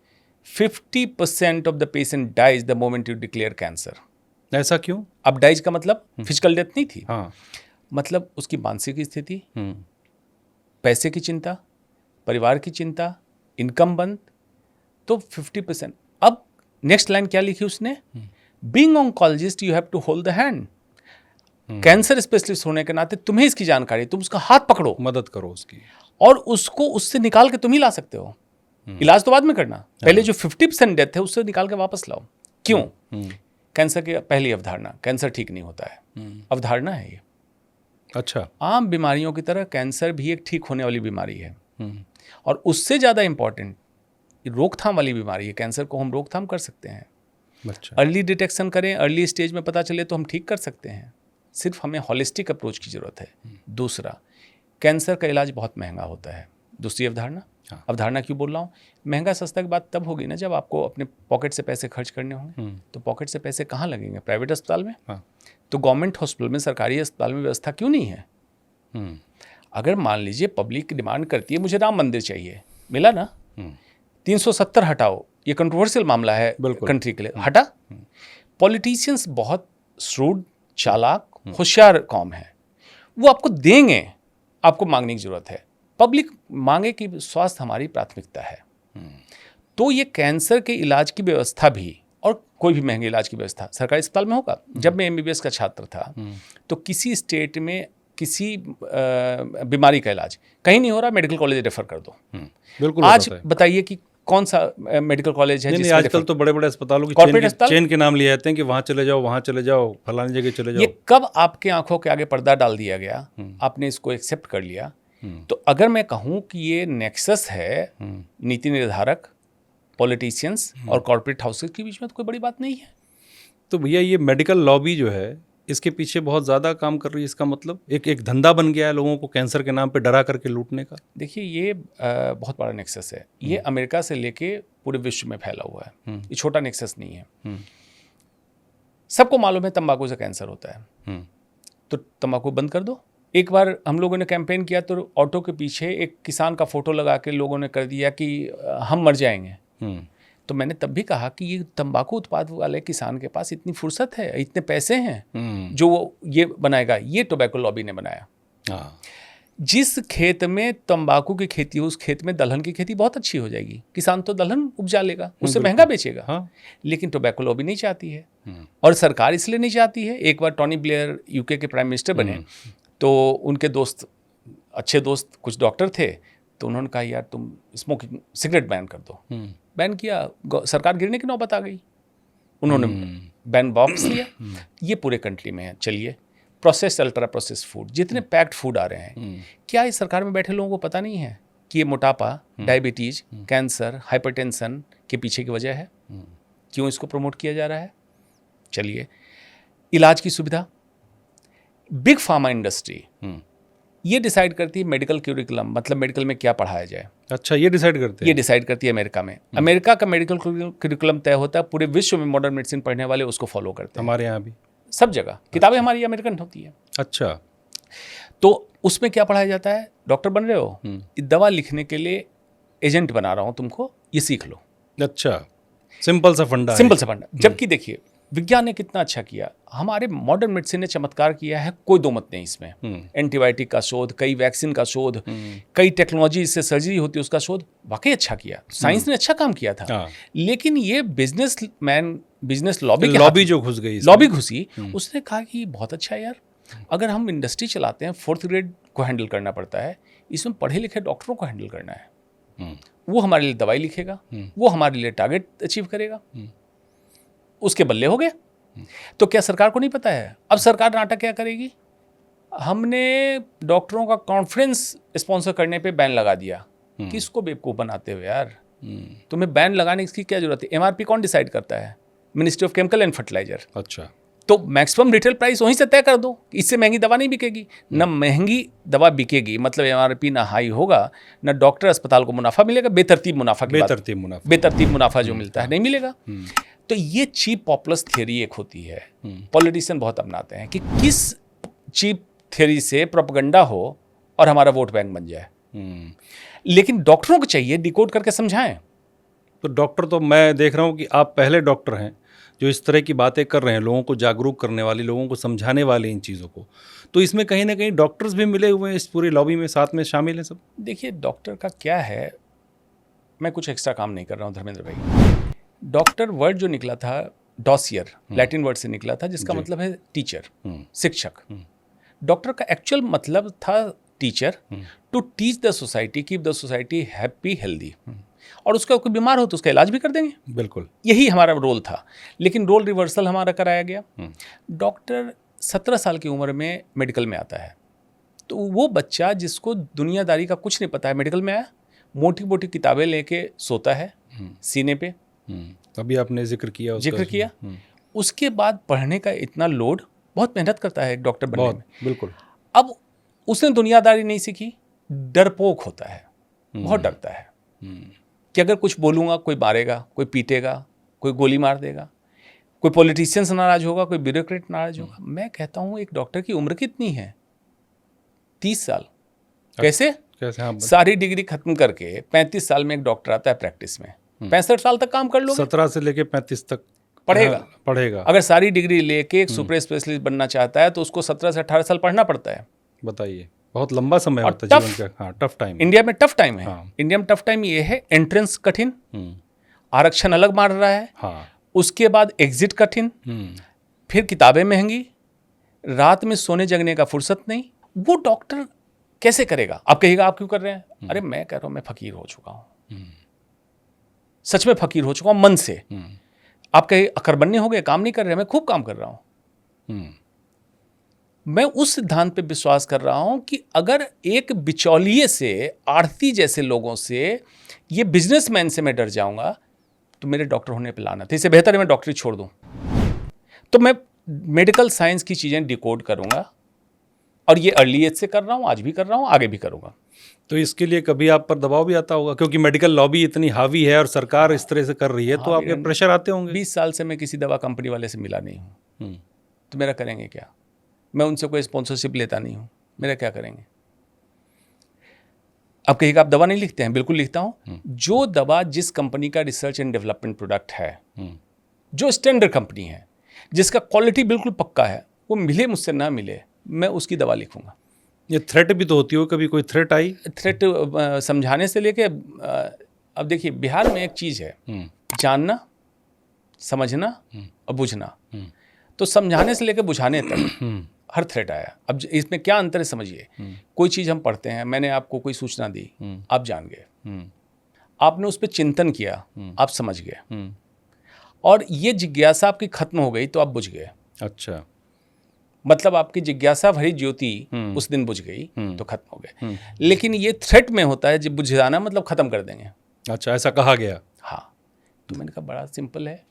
50% of the patient dies the moment you declare cancer. ऐसा क्यों? अब डाइज का मतलब फिजिकल डेथ नहीं थी, हाँ। मतलब उसकी मानसिक स्थिति, पैसे की चिंता, परिवार की चिंता, इनकम बंद, तो 50%। अब नेक्स्ट लाइन क्या लिखी उसने, being oncologist you have to hold the hand. Cancer specialist होने के नाते तुम्हें इसकी जानकारी, तुम उसका हाथ पकड़ो, मदद करो उसकी, और उसको उससे निकाल के तुम ही ला सकते हो। इलाज तो बाद में करना, पहले जो 50% डेथ है उससे निकाल के वापस लाओ। क्यों? कैंसर की पहली अवधारणा, कैंसर ठीक नहीं होता है, अवधारणा है ये। अच्छा। आम बीमारियों की तरह कैंसर भी एक ठीक होने वाली बीमारी है, और उससे ज़्यादा इंपॉर्टेंट रोकथाम वाली बीमारी है। कैंसर को हम रोकथाम कर सकते हैं। अच्छा। अर्ली डिटेक्शन करें, अर्ली स्टेज में पता चले तो हम ठीक कर सकते हैं। सिर्फ हमें हॉलिस्टिक अप्रोच की ज़रूरत है। दूसरा, कैंसर का इलाज बहुत महंगा होता है। दूसरी अवधारणा, अवधारणा क्यों बोल रहा हूँ, महंगा सस्ता की बात तब होगी ना जब आपको अपने पॉकेट से पैसे खर्च करने होंगे। तो पॉकेट से पैसे कहाँ लगेंगे? प्राइवेट अस्पताल में। तो गवर्नमेंट हॉस्पिटल में, सरकारी अस्पताल में व्यवस्था क्यों नहीं है? अगर मान लीजिए पब्लिक की डिमांड करती है मुझे राम मंदिर चाहिए, मिला ना, 370 हटाओ, ये कंट्रोवर्शियल मामला है कंट्री के लिए, हटा। पॉलिटिशियंस बहुत श्रूड, चालाक, होशियार कौम है, वो आपको देंगे, आपको मांगने की जरूरत है। पब्लिक मांगे कि स्वास्थ्य हमारी प्राथमिकता है। तो ये कैंसर के इलाज की व्यवस्था भी, और कोई भी महंगे इलाज की व्यवस्था सरकारी अस्पताल में होगा। जब मैं MBBS का छात्र था तो किसी स्टेट में किसी बीमारी का इलाज कहीं नहीं हो रहा, मेडिकल कॉलेज रेफर कर दो। बिल्कुल। आज बताइए कि कौन सा मेडिकल कॉलेज है? नहीं, आजकल तो बड़े बड़े अस्पतालों की चेन के नाम लिए जाते हैं कि वहाँ चले जाओ, वहाँ चले जाओ, फलानी जगह चले जाओ। ये कब आपके आंखों के आगे पर्दा डाल दिया गया, आपने इसको एक्सेप्ट कर लिया। तो अगर मैं कहूँ कि ये नेक्सस है नीति निर्धारक, पॉलिटिशियंस और कॉर्पोरेट हाउसेस के बीच में, तो कोई बड़ी बात नहीं है। तो भैया ये मेडिकल लॉबी जो है इसके पीछे बहुत ज़्यादा काम कर रही है। इसका मतलब एक धंधा बन गया है लोगों को कैंसर के नाम पे डरा करके लूटने का। देखिए ये बहुत बड़ा नेक्सस है। ये अमेरिका से लेके पूरे विश्व में फैला हुआ है। ये छोटा नेक्सस नहीं है। सबको मालूम है तंबाकू से कैंसर होता है, तो तंबाकू बंद कर दो। एक बार हम लोगों ने कैंपेन किया तो ऑटो के पीछे एक किसान का फोटो लगा के लोगों ने कर दिया कि हम मर जाएंगे। तो मैंने तब भी कहा कि ये तंबाकू उत्पाद वाले किसान के पास इतनी फुर्सत है, इतने पैसे हैं जो वो ये बनाएगा। ये टोबैको लॉबी ने बनाया। जिस खेत में तंबाकू की खेती हो उस खेत में दलहन की खेती बहुत अच्छी हो जाएगी, किसान तो दलहन उपजा लेगा, उससे महंगा बेचेगा। लेकिन टोबैको लॉबी नहीं चाहती है, और सरकार इसलिए नहीं चाहती है। एक बार टोनी ब्लेयर UK के प्राइम मिनिस्टर बने तो उनके दोस्त, अच्छे दोस्त कुछ डॉक्टर थे, तो उन्होंने कहा यार तुम स्मोकिंग, सिगरेट बैन कर दो। बैन किया, सरकार गिरने की नौबत आ गई। उन्होंने बैन बॉक्स लिया। ये पूरे कंट्री में है। चलिए, प्रोसेस्ड अल्ट्रा प्रोसेस्ड फूड, जितने पैक्ड फूड आ रहे हैं, क्या इस सरकार में बैठे लोगों को पता नहीं है कि ये मोटापा, डायबिटीज, कैंसर, हाइपरटेंशन के पीछे की वजह है? क्यों इसको प्रमोट किया जा रहा है? चलिए, इलाज की सुविधा, बिग फार्मा इंडस्ट्री ये डिसाइड करती है मेडिकल क्यूरिकुलम, मतलब मेडिकल में क्या पढ़ाया जाए। अच्छा, ये डिसाइड करते हैं? ये डिसाइड करती है अमेरिका में। अमेरिका का मेडिकल क्यूरिकुलम तय होता है, पूरे विश्व में मॉडर्न मेडिसिन पढ़ने वाले उसको फॉलो करते हैं। हमारे यहाँ भी सब जगह किताबें हमारी अमेरिकन होती है। अच्छा, तो उसमें क्या पढ़ाया जाता है? डॉक्टर बन रहे हो, दवा लिखने के लिए एजेंट बना रहा हूँ तुमको, ये सीख लो। अच्छा, सिंपल सा फंडा। जबकि देखिए विज्ञान ने कितना अच्छा किया, हमारे मॉडर्न मेडिसिन ने चमत्कार किया है, कोई दो मत नहीं इसमें। एंटीबायोटिक का शोध, कई वैक्सीन का शोध, कई टेक्नोलॉजी से सर्जरी होती है उसका शोध, वाकई अच्छा किया। साइंस ने अच्छा काम किया था। लेकिन ये बिजनेस लॉबी जो घुस गई, लॉबी घुसी, उसने कहा कि बहुत अच्छा है यार, अगर हम इंडस्ट्री चलाते हैं, 4th ग्रेड को हैंडल करना पड़ता है, इसमें पढ़े लिखे डॉक्टरों को हैंडल करना है। वो हमारे लिए दवाई लिखेगा, वो हमारे लिए टारगेट अचीव करेगा, उसके बल्ले हो गए। तो क्या सरकार को नहीं पता है? अब सरकार नाटक क्या करेगी? हमने डॉक्टरों का कॉन्फ्रेंस स्पॉन्सर करने पे बैन लगा दिया। किसको बेवकूफ़ बनाते हो यार? तुम्हें बैन लगाने की क्या जरूरत है? एमआरपी कौन डिसाइड करता है? Ministry of chemical and fertiliser. अच्छा, तो मैक्सिमम रिटेल प्राइस वहीं से तय कर दो। इससे महंगी दवा नहीं बिकेगी, ना महंगी दवा बिकेगी, मतलब एमआरपी ना हाई होगा, ना डॉक्टर अस्पताल को मुनाफा मिलेगा। बेतरतीब मुनाफा की बात, बेतरतीब मुनाफा जो मिलता है नहीं मिलेगा। तो ये चीप पॉपुलस थियरी एक होती है, पॉलिटिशियन बहुत अपनाते हैं कि किस चीप थियरी से प्रोपेगेंडा हो और हमारा वोट बैंक बन जाए। लेकिन डॉक्टरों को चाहिए डिकोड करके समझाएं। तो डॉक्टर, तो मैं देख रहा हूँ कि आप पहले डॉक्टर हैं जो इस तरह की बातें कर रहे हैं, लोगों को जागरूक करने वाले, लोगों को समझाने वाले इन चीज़ों को। तो इसमें कहीं ना कहीं डॉक्टर्स भी मिले हुए हैं, इस पूरी लॉबी में साथ में शामिल हैं सब। देखिए, डॉक्टर का क्या है, मैं कुछ एक्स्ट्रा काम नहीं कर रहा हूँ धर्मेंद्र भाई। डॉक्टर वर्ड जो निकला था, डॉसियर, लैटिन वर्ड से निकला था, जिसका मतलब है टीचर, शिक्षक। डॉक्टर का एक्चुअल मतलब था teacher, to teach the society, keep the society happy healthy. और उसका कोई बीमार हो तो उसका इलाज भी कर देंगे। बिल्कुल, यही हमारा रोल था। लेकिन रोल रिवर्सल हमारा कराया गया। डॉक्टर 17 साल की उम्र में मेडिकल में आता है, तो वो बच्चा जिसको दुनियादारी का कुछ नहीं पता है, मेडिकल में आया, मोटी मोटी किताबें लेके सोता है सीने पे। अभी आपने जिक्र किया उसके बाद पढ़ने का इतना लोड, बहुत मेहनत करता है एक डॉक्टर बनने में। बिल्कुल। अब उसने दुनियादारी नहीं सीखी, डरपोक होता है, बहुत डरता है कि अगर कुछ बोलूँगा कोई मारेगा, कोई पीटेगा, कोई गोली मार देगा, कोई पॉलिटिशियन से नाराज होगा, कोई ब्यूरोक्रेट नाराज होगा। मैं कहता हूँ एक डॉक्टर की उम्र कितनी है? 30 साल। कैसे? हाँ, सारी डिग्री खत्म करके 35 साल में एक डॉक्टर आता है प्रैक्टिस में। 65 साल तक काम कर लो, 17 से लेके 35 तक पढ़ेगा। अगर सारी डिग्री लेके एक सुपर स्पेशलिस्ट बनना चाहता है तो उसको 17 से 18 साल पढ़ना पड़ता है। बताइए, बहुत लंबा समय होता है जीवन का। हाँ, टफ टाइम। इंडिया में टफ टाइम है। हाँ। इंडिया में टफ टाइम ये है, एंट्रेंस कठिन, आरक्षण अलग मार रहा है। हाँ। उसके बाद एग्जिट कठिन, फिर किताबें महंगी, रात में सोने जगने का फुर्सत नहीं। वो डॉक्टर कैसे करेगा? आप कहिएगा आप क्यों कर रहे हैं? अरे मैं कह रहा हूं, मैं फकीर हो चुका हूं, सच में फकीर हो चुका हूं मन से। आप कहे अकरबन्ने हो गए, काम नहीं कर रहे? मैं खूब काम कर रहा हूं। मैं उस सिद्धांत पे विश्वास कर रहा हूं कि अगर एक बिचौलिए से, आढ़ती जैसे लोगों से, ये बिजनेसमैन से मैं डर जाऊंगा तो मेरे डॉक्टर होने पे लानत है। इससे बेहतर है मैं डॉक्टरी छोड़ दूं। तो मैं मेडिकल साइंस की चीजें डिकोड करूंगा, और ये अर्ली एज से कर रहा हूं, आज भी कर रहा हूं, आगे भी करूंगा। तो इसके लिए कभी आप पर दबाव भी आता होगा, क्योंकि मेडिकल लॉबी इतनी हावी है और सरकार इस तरह से कर रही है, तो आपके प्रेशर आते होंगे। 20 साल से मैं किसी दवा कंपनी वाले से मिला नहीं हूं, तो मेरा करेंगे क्या? मैं उनसे कोई स्पॉन्सरशिप लेता नहीं हूं, मेरा क्या करेंगे? अब कहिएगा आप दवा नहीं लिखते हैं? बिल्कुल लिखता हूं। जो दवा जिस कंपनी का रिसर्च एंड डेवलपमेंट प्रोडक्ट है, जो स्टैंडर्ड कंपनी है, जिसका क्वालिटी बिल्कुल पक्का है, वो मिले मुझसे ना मिले, मैं उसकी दवा लिखूंगा। ये थ्रेट भी तो होती हो, कभी कोई थ्रेट आई? थ्रेट समझाने से लेके, अब देखिए बिहार में एक चीज़ है, जानना, समझना और बुझना। तो समझाने से लेके बुझाने तक हर थ्रेट आया। अब इसमें क्या अंतर है समझिए। कोई चीज़ हम पढ़ते हैं, मैंने आपको कोई सूचना दी, आप जान गए, आपने उस पर चिंतन किया, आप समझ गए, और ये जिज्ञासा आपकी खत्म हो गई तो आप बुझ गए। अच्छा, मतलब आपकी जिज्ञासा भरी ज्योति उस दिन बुझ गई तो खत्म हो गए। लेकिन ये थ्रेट में होता है, जब बुझाना मतलब खत्म कर देंगे। अच्छा, ऐसा कहा गया? हाँ। तो मैंने कहा बड़ा सिंपल है,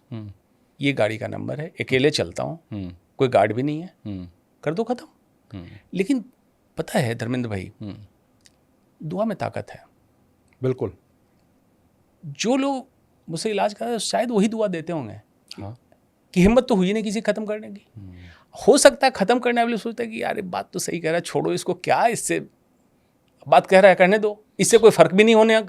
ये गाड़ी का नंबर है, अकेले चलता हूँ, कोई गार्ड भी नहीं है, कर दो खत्म। लेकिन पता है धर्मेंद्र भाई, दुआ में ताकत है। बिल्कुल। जो लोग मुझसे इलाज कर रहे हैं शायद वही दुआ देते होंगे। हाँ। कि हिम्मत तो हुई नहीं किसी खत्म करने की। हो सकता है खत्म करने वाले सोचते हैं कि यार बात तो सही कह रहा है, छोड़ो इसको, क्या इससे बात कह रहा है करने दो, इससे कोई फर्क भी नहीं होने।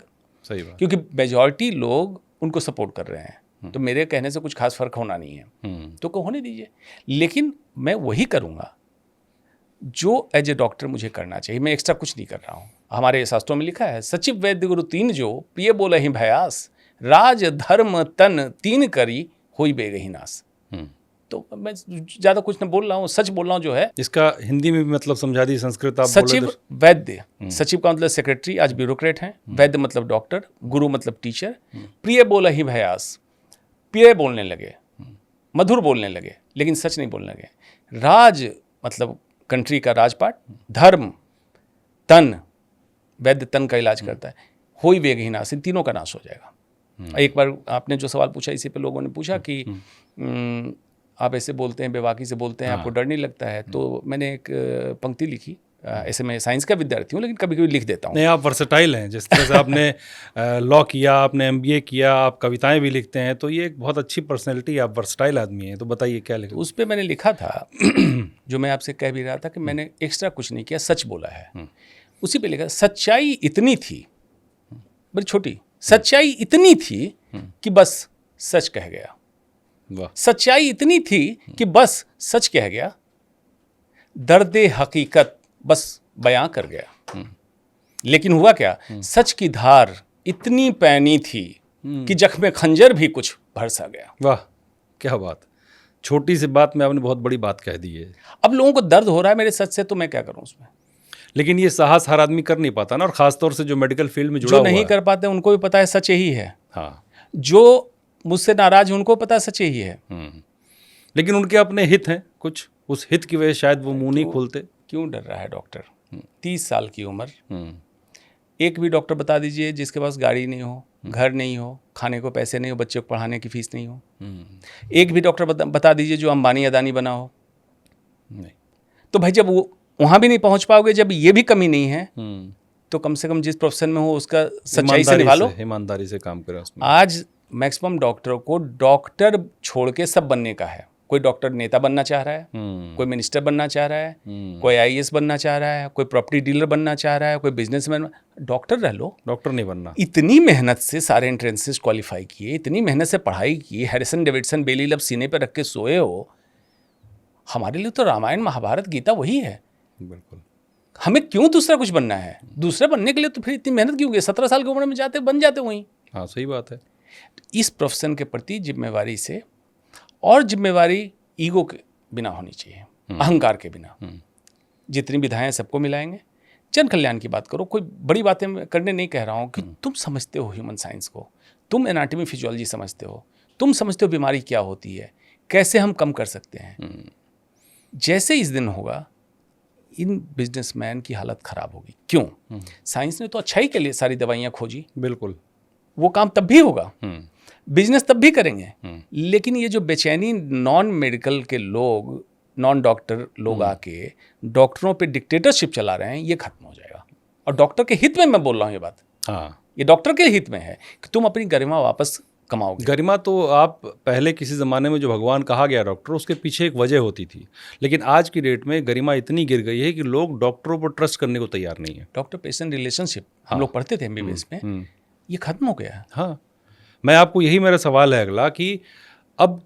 सही बात। क्योंकि मेजॉरिटी लोग उनको सपोर्ट कर रहे हैं, तो मेरे कहने से कुछ खास फर्क होना नहीं है, तो होने दीजिए। लेकिन मैं वही करूँगा जो एज ए डॉक्टर मुझे करना चाहिए। मैं एक्स्ट्रा कुछ नहीं कर रहा हूँ। हमारे शास्त्रों में लिखा है, सचिव वैद्य गुरु तीन जो, प्रिय बोले ही भयास, राज धर्म तन तीन करी होई बेगही नास। तो मैं ज़्यादा कुछ नहीं बोल रहा हूँ, सच बोल रहा हूँ जो है। इसका हिंदी में भी मतलब समझा दी, संस्कृत आप बोले सचिव तो। वैद्य, सचिव का मतलब सेक्रेटरी, आज ब्यूरोक्रेट हैं। वैद्य मतलब डॉक्टर, गुरु मतलब टीचर। प्रिय बोला ही भयास, प्रिय बोलने लगे, मधुर बोलने लगे, लेकिन सच नहीं बोलने लगे। राज मतलब कंट्री का राजपाट, धर्म तन, वैद्य तन का इलाज करता है, होई वेगहीन नाश, इन तीनों का नाश हो जाएगा। एक बार आपने जो सवाल पूछा, इसी पे लोगों ने पूछा कि आप ऐसे बोलते हैं, बेवाकी से बोलते हैं, आपको डर नहीं लगता है? तो मैंने एक पंक्ति लिखी। ऐसे मैं साइंस का विद्यार्थी हूँ, लेकिन कभी कभी लिख देता हूँ। नहीं, आप वर्सेटाइल हैं, जिस तरह से आपने लॉ किया, आपने MBA किया, आप कविताएं भी लिखते हैं, तो ये एक बहुत अच्छी पर्सनैलिटी, आप वर्सेटाइल आदमी हैं। तो बताइए क्या लिखा? उस पर मैंने लिखा था जो मैं आपसे कह भी रहा था कि मैंने एक्स्ट्रा कुछ नहीं किया, सच बोला है। उसी पे लिखा, सच्चाई इतनी थी, बड़ी छोटी, सच्चाई इतनी थी कि बस सच कह गया। वाह। सच्चाई इतनी थी कि बस सच कह गया, दर्दे हकीकत बस बयां कर गया। लेकिन हुआ क्या, सच की धार इतनी पैनी थी कि जख्म खंजर भी कुछ भर सा गया। वाह, क्या बात। छोटी सी बात में आपने बहुत बड़ी बात कह दी है। अब लोगों को दर्द हो रहा है मेरे सच से, तो मैं क्या करूं उसमें? लेकिन ये साहस हर आदमी कर नहीं पाता ना, और खासतौर से जो मेडिकल फील्ड में जुड़ा जो हुआ नहीं है। कर पाते उनको भी पता है सच यही है। हाँ। जो मुझसे नाराज है उनको पता है सच यही है। लेकिन उनके अपने हित हैं कुछ, उस हित की वजह शायद वो मुंह नहीं खोलते। क्यों डर रहा है डॉक्टर? 30 साल की उम्र, एक भी डॉक्टर बता दीजिए जिसके पास गाड़ी नहीं हो, घर नहीं हो, खाने को पैसे नहीं हो, बच्चे को पढ़ाने की फीस नहीं हो। एक भी डॉक्टर बता दीजिए जो अंबानी अदानी बना हो। नहीं। तो भाई जब वो वहां भी नहीं पहुंच पाओगे, जब ये भी कमी नहीं है, तो कम से कम जिस प्रोफेशन में हो उसका सच्चाई से निभा लो, ईमानदारी से काम करें उसमें। आज मैक्सिमम डॉक्टरों को डॉक्टर छोड़ के सब बनने का है। कोई डॉक्टर नेता बनना चाह रहा है, कोई मिनिस्टर बनना चाह रहा है, कोई IAS बनना चाह रहा है, कोई प्रॉपर्टी डीलर बनना चाह रहा है, कोई बिजनेसमैन। डॉक्टर रह लो, डॉक्टर नहीं बनना। इतनी मेहनत से सारे एंट्रेंसेस क्वालिफाई किए, इतनी मेहनत से पढ़ाई की, हैरिसन डेविडसन बेली लब सीने पर रख के सोए हो। हमारे लिए तो रामायण महाभारत गीता वही है। बिल्कुल। हमें क्यों दूसरा कुछ बनना है? दूसरा बनने के लिए तो फिर इतनी मेहनत क्यों की? 17 साल की उम्र में जाते बन जाते वहीं। हाँ, सही बात है। इस प्रोफेशन के प्रति जिम्मेवारी से, और जिम्मेवारी ईगो के बिना होनी चाहिए, अहंकार के बिना। जितनी विधाएं सबको मिलाएंगे, जन कल्याण की बात करो। कोई बड़ी बातें करने नहीं कह रहा हूं कि तुम समझते हो ह्यूमन साइंस को, तुम एनाटॉमी फिजियोलॉजी समझते हो, तुम समझते हो बीमारी क्या होती है, कैसे हम कम कर सकते हैं। जैसे इस दिन होगा, इन बिजनेसमैन की हालत खराब होगी। क्यों? साइंस ने तो अच्छाई के लिए सारी दवाइयां खोजी। बिल्कुल। वो काम तब भी होगा, बिजनेस तब भी करेंगे, लेकिन ये जो बेचैनी नॉन मेडिकल के लोग, नॉन डॉक्टर लोग आके डॉक्टरों पे डिक्टेटरशिप चला रहे हैं, ये खत्म हो जाएगा। और डॉक्टर के हित में मैं बोल रहा हूँ ये बात। हाँ, ये डॉक्टर के हित में है कि तुम अपनी गरिमा वापस कमाओगे। गरिमा तो आप पहले किसी ज़माने में जो भगवान कहा गया डॉक्टर, उसके पीछे एक वजह होती थी। लेकिन आज की डेट में गरिमा इतनी गिर गई है कि लोग डॉक्टरों पर ट्रस्ट करने को तैयार नहीं है। डॉक्टर पेशेंट रिलेशनशिप हम लोग पढ़ते थे MBBS में, ये खत्म हो गया है। हाँ, मैं आपको यही मेरा सवाल है अगला कि अब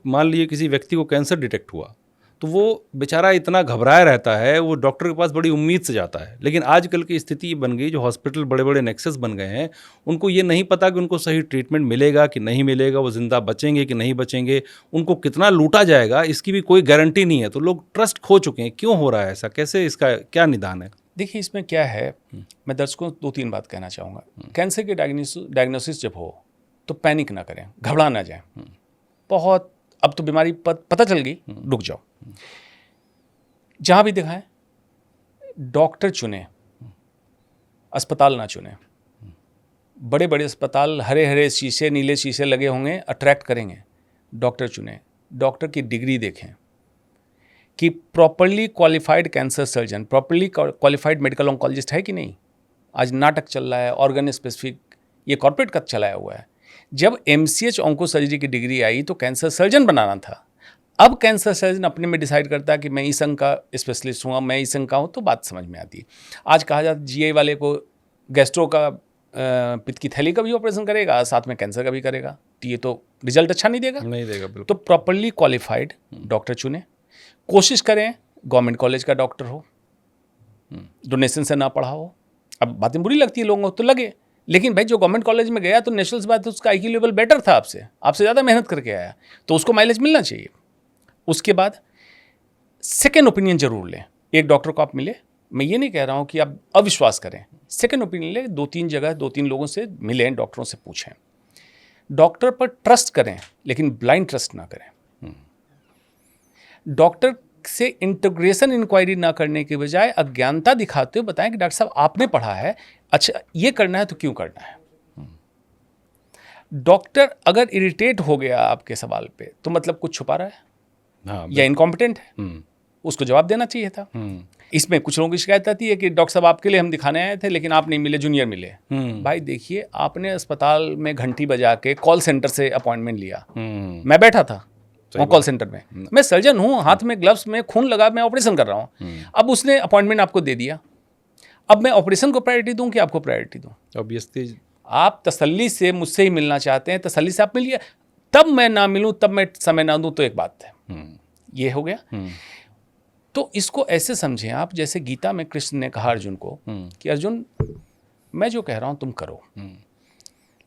मान लीजिए किसी व्यक्ति को कैंसर डिटेक्ट हुआ, तो वो बेचारा इतना घबराया रहता है, वो डॉक्टर के पास बड़ी उम्मीद से जाता है। लेकिन आजकल की स्थिति बन गई, जो हॉस्पिटल बड़े बड़े नेक्सस बन गए हैं, उनको ये नहीं पता कि उनको सही ट्रीटमेंट मिलेगा कि नहीं मिलेगा, वो जिंदा बचेंगे कि नहीं बचेंगे, उनको कितना लूटा जाएगा, इसकी भी कोई गारंटी नहीं है। तो लोग ट्रस्ट खो चुके हैं। क्यों हो रहा है ऐसा? कैसे, इसका क्या निदान है? देखिए, इसमें क्या है, मैं दर्शकों को 2-3 बात कहना चाहूँगा। कैंसर के डायग्नोसिस जब हो तो पैनिक ना करें, घबरा ना जाएं। बहुत अब तो बीमारी पता चल गई, रुक जाओ। जहाँ भी दिखाएं, डॉक्टर चुने, अस्पताल ना चुने। बड़े बड़े अस्पताल हरे हरे शीशे, नीले शीशे लगे होंगे, अट्रैक्ट करेंगे। डॉक्टर चुने, डॉक्टर की डिग्री देखें कि properly qualified cancer surgeon, properly qualified medical oncologist है कि नहीं। आज नाटक चल रहा है, ऑर्गन स्पेसिफिक, ये कॉर्पोरेट का चलाया हुआ है। जब MCH ऑन्को सर्जरी की डिग्री आई तो कैंसर सर्जन बनाना था। अब कैंसर सर्जन अपने में डिसाइड करता है कि मैं इस अंग का स्पेशलिस्ट हूँ, मैं इस अंग का हूँ, तो बात समझ में आती है। आज कहा जाता है GI वाले को गैस्ट्रो का, पित्त की थैली का भी ऑपरेशन करेगा, साथ में कैंसर का भी करेगा, तो ये तो रिजल्ट अच्छा नहीं देगा। बिल्कुल। तो प्रॉपरली क्वालिफाइड डॉक्टर चुने, कोशिश करें गवर्नमेंट कॉलेज का डॉक्टर हो, डोनेशन से ना पढ़ा हो। अब बातें बुरी लगती है लोगों को, तो लगे, लेकिन भाई जो गवर्नमेंट कॉलेज में गया तो नेशनल बात, उसका IQ लेवल बेटर था, आपसे ज़्यादा मेहनत करके आया, तो उसको माइलेज मिलना चाहिए। उसके बाद सेकेंड ओपिनियन जरूर लें। एक डॉक्टर को आप मिले, मैं ये नहीं कह रहा हूँ कि आप अविश्वास करें, सेकेंड ओपिनियन लें, 2-3 जगह 2-3 लोगों से मिलें, डॉक्टरों से पूछें। डॉक्टर पर ट्रस्ट करें, लेकिन ब्लाइंड ट्रस्ट ना करें। डॉक्टर से इंटीग्रेशन इंक्वायरी ना करने के बजाय अज्ञानता दिखाते हुए बताएं कि डॉक्टर साहब आपने पढ़ा है, अच्छा ये करना है तो क्यों करना है। डॉक्टर अगर इरिटेट हो गया आपके सवाल पे तो मतलब कुछ छुपा रहा है, हाँ, या इनकॉम्पिटेंट है, उसको जवाब देना चाहिए था। इसमें कुछ लोगों की शिकायत आती है कि डॉक्टर साहब आपके लिए हम दिखाने आए थे लेकिन आप नहीं मिले, जूनियर मिले। भाई देखिए, आपने अस्पताल में घंटी बजा के कॉल सेंटर से अपॉइंटमेंट लिया, मैं बैठा था वो कॉल सेंटर में, मैं सर्जन हूँ, हाथ में ग्लव्स में खून लगा, मैं ऑपरेशन कर रहा हूँ। अब उसने अपॉइंटमेंट आपको दे दिया, अब मैं ऑपरेशन को प्रायोरिटी दूं कि आपको प्रायोरिटी दूं? ऑब्वियसली आप तसल्ली से मुझसे ही मिलना चाहते हैं, तसल्ली से आप मिलिए, तब मैं ना मिलूं, तब मैं समय ना दूं तो एक बात है। ये हो गया। तो इसको ऐसे समझें आप, जैसे गीता में कृष्ण ने कहा अर्जुन को कि अर्जुन मैं जो कह रहा हूं तुम करो,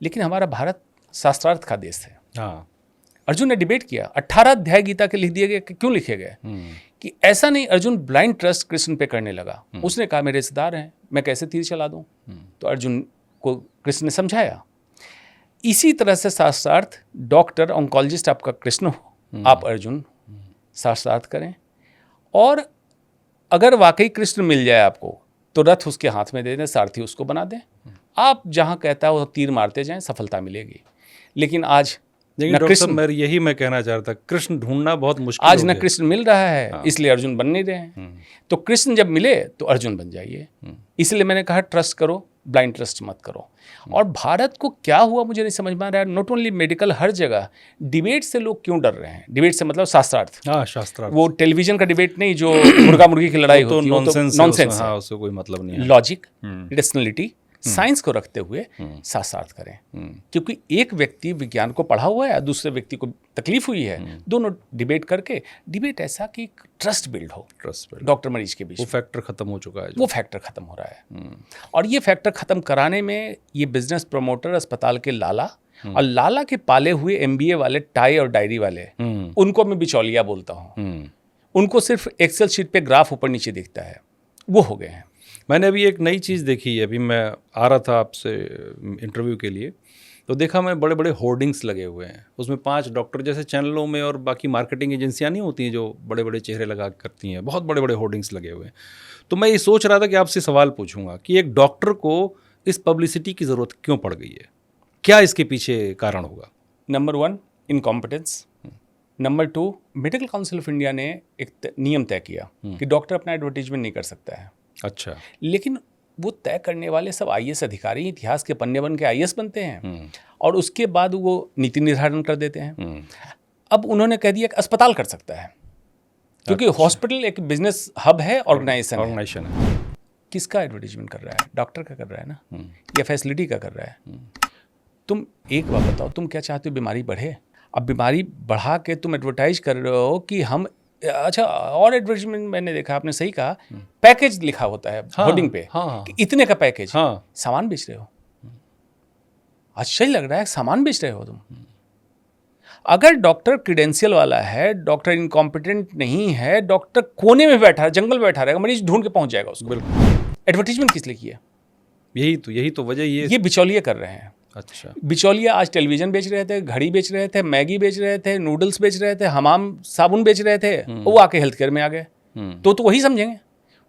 लेकिन हमारा भारत शास्त्रार्थ का देश है। हाँ, अर्जुन ने डिबेट किया, 18 अध्याय गीता के लिख दिए गए। क्यों लिखे गए? कि ऐसा नहीं अर्जुन ब्लाइंड ट्रस्ट कृष्ण पे करने लगा। उसने कहा मेरे रिश्तेदार हैं, मैं कैसे तीर चला दूं? तो अर्जुन को कृष्ण ने समझाया। इसी तरह से शास्त्रार्थ, डॉक्टर ऑन्कोलॉजिस्ट आपका कृष्ण हो, आप अर्जुन शास्त्रार्थ करें, और अगर वाकई कृष्ण मिल जाए आपको तो रथ उसके हाथ में दे दें, सारथी उसको बना दें, आप जहां कहता है वो तीर मारते जाएं, सफलता मिलेगी। लेकिन आज लेकिन डॉक्टर साहब यही मैं कहना चाह रहा था, कृष्ण ढूंढना बहुत मुश्किल आज हो न गया। कृष्ण मिल रहा है, इसलिए अर्जुन बन नहीं रहे हैं। तो कृष्ण जब मिले तो अर्जुन बन जाइए। इसलिए मैंने कहा ट्रस्ट करो, ब्लाइंड ट्रस्ट मत करो। और भारत को क्या हुआ मुझे नहीं समझ में आ रहा है, नॉट ओनली मेडिकल, हर जगह डिबेट से लोग क्यों डर रहे हैं? डिबेट से मतलब शास्त्रार्थ, हाँ, शास्त्रार्थ, वो टेलीविजन का डिबेट नहीं जो मुर्गा मुर्गी की लड़ाई होती है, वो तो नॉनसेंस है। हाँ, उससे कोई मतलब नहीं है। लॉजिक, रेशनलिटी, साइंस को रखते हुए शास्त्रार्थ करें। क्योंकि एक व्यक्ति विज्ञान को पढ़ा हुआ है, दूसरे व्यक्ति को तकलीफ हुई है, दोनों डिबेट करके, डिबेट ऐसा कि ट्रस्ट बिल्ड हो, ट्रस्ट डॉक्टर मरीज के बीच। वो फैक्टर खत्म हो चुका है, वो फैक्टर खत्म हो रहा है। और ये फैक्टर खत्म कराने में ये बिजनेस प्रमोटर, अस्पताल के लाला, और लाला के पाले हुए MBA वाले, टाई और डायरी वाले, उनको मैं बिचौलिया बोलता हूँ। उनको सिर्फ एक्सेल शीट पे ग्राफ ऊपर नीचे दिखता है, वो हो गए हैं। मैंने अभी एक नई चीज़ देखी है, अभी मैं आ रहा था आपसे इंटरव्यू के लिए, तो देखा मैं बड़े बड़े होर्डिंग्स लगे हुए हैं, उसमें 5 डॉक्टर, जैसे चैनलों में और बाकी मार्केटिंग एजेंसियां नहीं होती हैं जो बड़े बड़े चेहरे लगा करती हैं, बहुत बड़े बड़े होर्डिंग्स लगे हुए हैं। तो मैं ये सोच रहा था कि आपसे सवाल पूछूंगा कि एक डॉक्टर को इस पब्लिसिटी की ज़रूरत क्यों पड़ गई है, क्या इसके पीछे कारण होगा? Number 1 incompetence. Number 2 medical council of India ने एक नियम तय किया कि डॉक्टर अपना एडवर्टीजमेंट नहीं कर सकता है। अच्छा, लेकिन वो तय करने वाले सब IAS अधिकारी, इतिहास के पन्ने बन के IAS बनते हैं, और उसके बाद वो नीति निर्धारण कर देते हैं। अब उन्होंने कह दिया कि अस्पताल कर सकता है, क्योंकि हॉस्पिटल एक बिजनेस हब है, ऑर्गेनाइजेशन है। किसका एडवर्टीजमेंट कर रहा है? डॉक्टर का कर रहा है ना, या फैसिलिटी का कर रहा है? तुम एक बात बताओ, तुम क्या चाहते हो बीमारी बढ़े? अब बीमारी बढ़ा के तुम एडवर्टाइज कर रहे हो कि हम, अच्छा, और एडवर्टाइजमेंट मैंने देखा, आपने सही कहा, पैकेज लिखा होता है होर्डिंग पे, कि इतने का पैकेज। सामान बेच रहे हो। अच्छा ही लग रहा है, सामान बेच रहे हो तुम। अगर डॉक्टर क्रीडेंशियल वाला है, डॉक्टर इनकॉम्पिटेंट नहीं है, डॉक्टर कोने में बैठा है, जंगल में बैठा रहेगा, मरीज ढूंढ के पहुंच जाएगा उसको। बिल्कुल। एडवर्टाइजमेंट किस लिए किया? यही तो वजह ये बिचौलिए कर रहे हैं। अच्छा, बिचौलिया आज टेलीविजन बेच रहे थे, घड़ी बेच रहे थे, मैगी बेच रहे थे, नूडल्स बेच रहे थे, हमाम साबुन बेच रहे थे, वो आके हेल्थ केयर में आ गए। तो वही समझेंगे।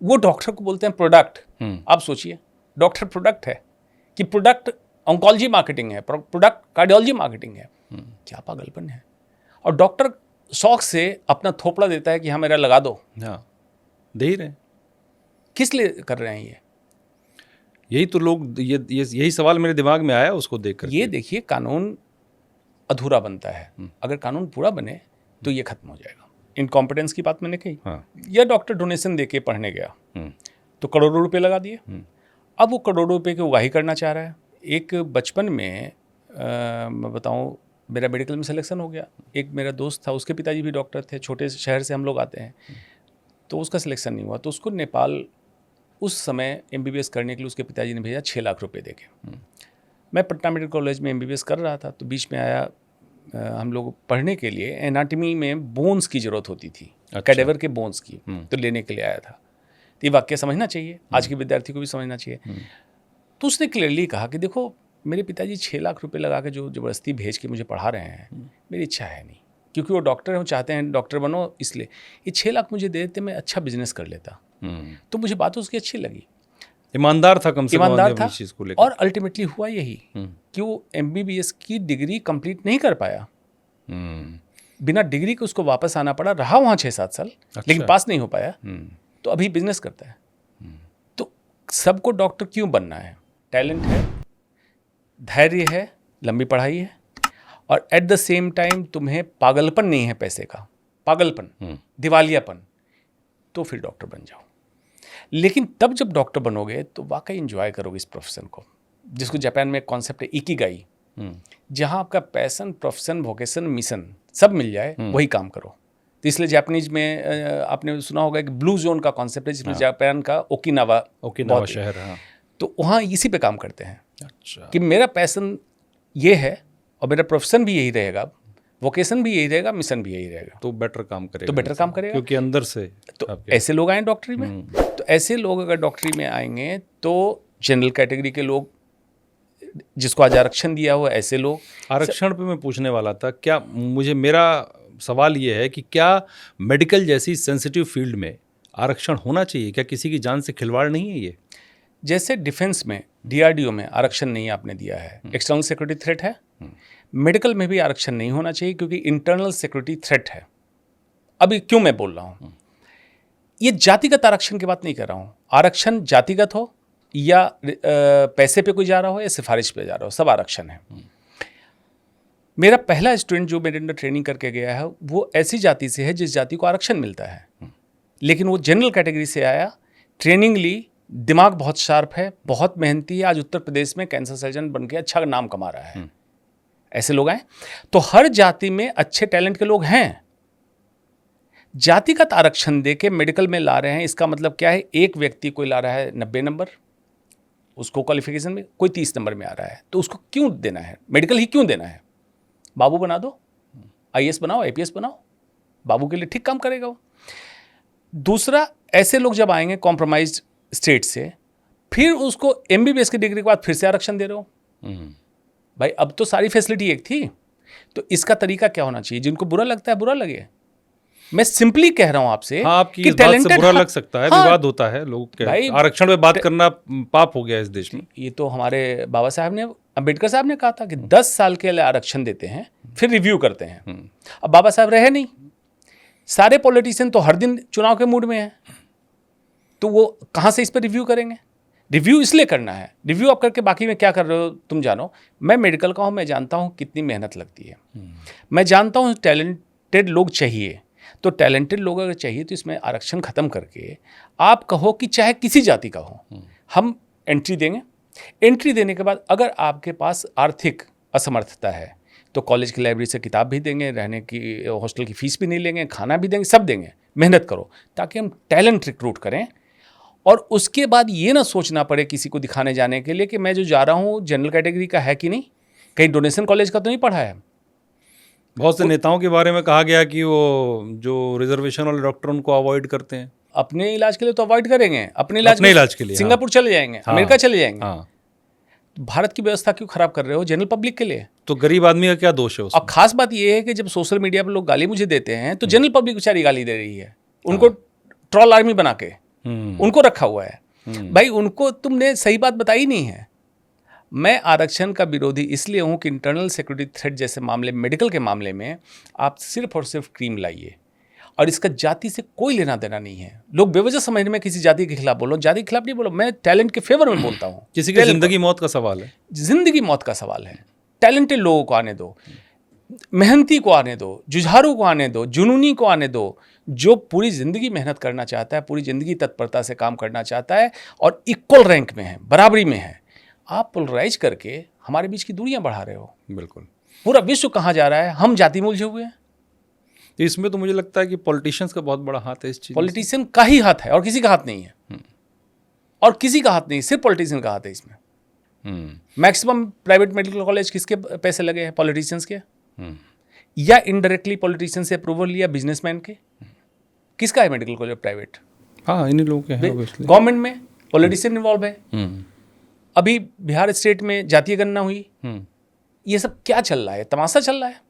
वो डॉक्टर को बोलते हैं प्रोडक्ट। आप सोचिए, डॉक्टर प्रोडक्ट है कि प्रोडक्ट ऑन्कोलॉजी मार्केटिंग है, प्रोडक्ट कार्डियोलॉजी मार्केटिंग है। क्या पागलपन है। और डॉक्टर शौक से अपना थोपड़ा देता है कि हाँ मेरा लगा दो। हाँ, दे ही रहे। किस लिए कर रहे हैं ये? यही तो लोग, यही सवाल मेरे दिमाग में आया उसको देखकर। ये देखिए, कानून अधूरा बनता है, अगर कानून पूरा बने तो ये खत्म हो जाएगा। इनकॉम्पिटेंस की बात मैंने कही। या डॉक्टर डोनेशन देके पढ़ने गया तो करोड़ों रुपए लगा दिए। अब वो करोड़ों रुपए की उगाही करना चाह रहा है। एक बचपन में मैं बताऊं, मेरा मेडिकल में सिलेक्शन हो गया। एक मेरा दोस्त था, उसके पिताजी भी डॉक्टर थे, छोटे शहर से हम लोग आते हैं, तो उसका सिलेक्शन नहीं हुआ, तो उसको नेपाल उस समय MBBS करने के लिए उसके पिताजी ने भेजा 6 लाख रुपए देके। मैं पटना मेडिकल कॉलेज में MBBS कर रहा था, तो बीच में आया हम लोग पढ़ने के लिए एनाटॉमी में बोन्स की ज़रूरत होती थी, अच्छा। कैडेवर के बोन्स की, तो लेने के लिए आया था। तो ये वाक्य समझना चाहिए, आज के विद्यार्थी को भी समझना चाहिए। तो उसने क्लियरली कहा कि देखो मेरे पिताजी 6 लाख रुपए लगा के जो ज़बरदस्ती भेज के मुझे पढ़ा रहे हैं, मेरी इच्छा है नहीं, क्योंकि वो डॉक्टर हैं, वो चाहते हैं डॉक्टर बनो, इसलिए ये 6 लाख मुझे दे देते, मैं अच्छा बिजनेस कर लेता। तो मुझे बात उसकी अच्छी लगी, ईमानदार था कम से कम ईमानदार अपनी था, चीज को लेकर। और अल्टीमेटली हुआ यही कि वो MBBS की डिग्री कंप्लीट नहीं कर पाया, बिना डिग्री के उसको वापस आना पड़ा, रहा वहाँ 6-7 साल, लेकिन पास नहीं हो पाया, तो अभी बिजनेस करता है। तो सबको डॉक्टर क्यों बनना है? टैलेंट है, धैर्य है, लंबी पढ़ाई है, और एट द सेम टाइम तुम्हें पागलपन नहीं है पैसे का, पागलपन, दिवालियापन, तो फिर डॉक्टर बन जाओ। लेकिन तब जब डॉक्टर बनोगे तो वाकई एंजॉय करोगे इस प्रोफेशन को, जिसको जापान में एक कॉन्सेप्ट है इकिगाई, जहां आपका पैशन, प्रोफेशन, वोकेशन, मिशन सब मिल जाए, वही काम करो। तो इसलिए जापानीज में आपने सुना होगा कि ब्लू जोन का कॉन्सेप्ट है, जिसमें जापान का ओकिनावा शहर, हाँ। तो वहाँ इसी पे काम करते हैं। अच्छा। कि मेरा पैशन ये है और मेरा प्रोफेशन भी यही रहेगा, वोकेशन भी यही रहेगा, मिशन भी यही रहेगा, तो बेटर काम करेगा, तो बेटर काम करेगा, क्योंकि अंदर से तो ऐसे लोग आए डॉक्टरी में। तो ऐसे लोग अगर डॉक्टरी में आएंगे तो जनरल कैटेगरी के लोग, जिसको आज आरक्षण दिया हुआ, ऐसे लोग। आरक्षण पे मैं पूछने वाला था, क्या मेरा सवाल ये है कि क्या मेडिकल जैसी सेंसिटिव फील्ड में आरक्षण होना चाहिए? क्या किसी की जान से खिलवाड़ नहीं है ये? जैसे डिफेंस में, DRDO में आरक्षण नहीं आपने दिया है, एक्सटर्नल सिक्योरिटी थ्रेट है, मेडिकल में भी आरक्षण नहीं होना चाहिए, क्योंकि इंटरनल सिक्योरिटी थ्रेट है। अभी क्यों मैं बोल रहा हूँ, ये जातिगत आरक्षण की बात नहीं कर रहा हूँ। आरक्षण जातिगत हो या पैसे पे कोई जा रहा हो या सिफारिश पे जा रहा हो, सब आरक्षण है। मेरा पहला स्टूडेंट जो मेरे अंदर ट्रेनिंग करके गया है, वो ऐसी जाति से है जिस जाति को आरक्षण मिलता है, लेकिन वो जनरल कैटेगरी से आया, ट्रेनिंग ली, दिमाग बहुत शार्प है, बहुत मेहनती है, आज उत्तर प्रदेश में कैंसर सर्जन बन के अच्छा नाम कमा रहा है। ऐसे लोग आए। तो हर जाति में अच्छे टैलेंट के लोग हैं। जातिगत आरक्षण देके मेडिकल में ला रहे हैं, इसका मतलब क्या है? एक व्यक्ति कोई ला रहा है 90 नंबर, उसको क्वालिफिकेशन में कोई 30 नंबर में आ रहा है, तो उसको क्यों देना है? मेडिकल ही क्यों देना है? बाबू बना दो, IAS बनाओ, IPS बनाओ, बाबू के लिए ठीक काम करेगा वो। दूसरा, ऐसे लोग जब आएंगे कॉम्प्रोमाइज्ड स्टेट से, फिर उसको MBBS की डिग्री के बाद फिर से आरक्षण दे रहे हो। भाई अब तो सारी फैसिलिटी एक थी, तो इसका तरीका क्या होना चाहिए? जिनको बुरा लगता है बुरा लगे, मैं सिंपली कह रहा हूं आपसे। हाँ, आपकी इस बात से बुरा लग सकता है, विवाद होता है, लोग भाई आरक्षण पे बात करना पाप हो गया इस देश में। ये तो हमारे बाबा साहब ने, अम्बेडकर साहब ने कहा था कि 10 साल के लिए आरक्षण देते हैं, फिर रिव्यू करते हैं। अब बाबा साहब रहे नहीं, सारे पॉलिटिशियन तो हर दिन चुनाव के मूड में हैं, तो वो कहाँ से इस पर रिव्यू करेंगे? रिव्यू इसलिए करना है, रिव्यू आप करके बाकी में क्या कर रहे हो तुम जानो। मैं मेडिकल का हूँ, मैं जानता हूँ कितनी मेहनत लगती है, मैं जानता हूँ टैलेंटेड लोग चाहिए। तो टैलेंटेड लोग अगर चाहिए तो इसमें आरक्षण खत्म करके आप कहो कि चाहे किसी जाति का हो, हम एंट्री देंगे। एंट्री देने के बाद अगर आपके पास आर्थिक असमर्थता है तो कॉलेज की लाइब्रेरी से किताब भी देंगे, रहने की हॉस्टल की फीस भी नहीं लेंगे, खाना भी देंगे, सब देंगे। मेहनत करो ताकि हम टैलेंट रिक्रूट करें, और उसके बाद ये ना सोचना पड़े किसी को दिखाने जाने के लिए कि मैं जो जा रहा हूँ जनरल कैटेगरी का है कि नहीं, कहीं डोनेशन कॉलेज का तो नहीं पढ़ा है। बहुत से नेताओं के बारे में कहा गया कि वो जो रिजर्वेशन वाले डॉक्टर उनको अवॉइड करते हैं। अपने इलाज के लिए तो अवॉइड करेंगे, अपने इलाज के लिए सिंगापुर चले जाएंगे, अमेरिका चले जाएंगे। भारत की व्यवस्था क्यों खराब कर रहे हो जनरल पब्लिक के लिए? तो गरीब आदमी का क्या दोष है उसमें? अब खास बात यह है कि जब सोशल मीडिया पर लोग गाली मुझे देते हैं तो जनरल पब्लिक बेचारी गाली दे रही है, उनको ट्रोल आर्मी बना के उनको रखा हुआ है। भाई उनको तुमने सही बात बताई नहीं है। मैं आरक्षण का विरोधी इसलिए हूं कि इंटरनल सिक्योरिटी थ्रेट जैसे मामले, मेडिकल के मामले में आप सिर्फ और सिर्फ क्रीम लाइए, और इसका जाति से कोई लेना देना नहीं है। लोग बेवजह समझने में किसी जाति के खिलाफ बोलो, जाति के खिलाफ नहीं बोलो, मैं टैलेंट के फेवर में बोलता हूँ। किसी की जिंदगी मौत का सवाल है, जिंदगी मौत का सवाल है। टैलेंटेड लोगों को आने दो, मेहनती को आने दो, जुझारू को आने दो, जुनूनी को आने दो, जो पूरी ज़िंदगी मेहनत करना चाहता है, पूरी ज़िंदगी तत्परता से काम करना चाहता है और इक्वल रैंक में है, बराबरी में है। आप पोलराइज करके हमारे बीच की दूरियां बढ़ा रहे हो। बिल्कुल। पूरा विश्व कहाँ जा रहा है, हम जाति में उलझे हुए हैं। इसमें तो मुझे लगता है कि पॉलिटिशियंस का बहुत बड़ा हाथ है इस चीज़। पॉलिटिशियन का ही हाथ है और किसी का हाथ नहीं है, और किसी का हाथ नहीं, सिर्फ पॉलिटिशियन का हाथ है इसमें। मैक्सिमम प्राइवेट मेडिकल कॉलेज किसके पैसे लगे हैं? पॉलिटिशियंस के। या इनडायरेक्टली पॉलिटिशियन से अप्रूवल लिया, बिजनेसमैन के? किसका है मेडिकल कॉलेज प्राइवेट? हाँ, इन्हीं लोगों के हैं obviously। गवर्नमेंट में पॉलिटिशियन इन्वॉल्व है। अभी बिहार स्टेट में जातीय गणना हुई, ये सब क्या चल रहा है? तमाशा चल रहा है।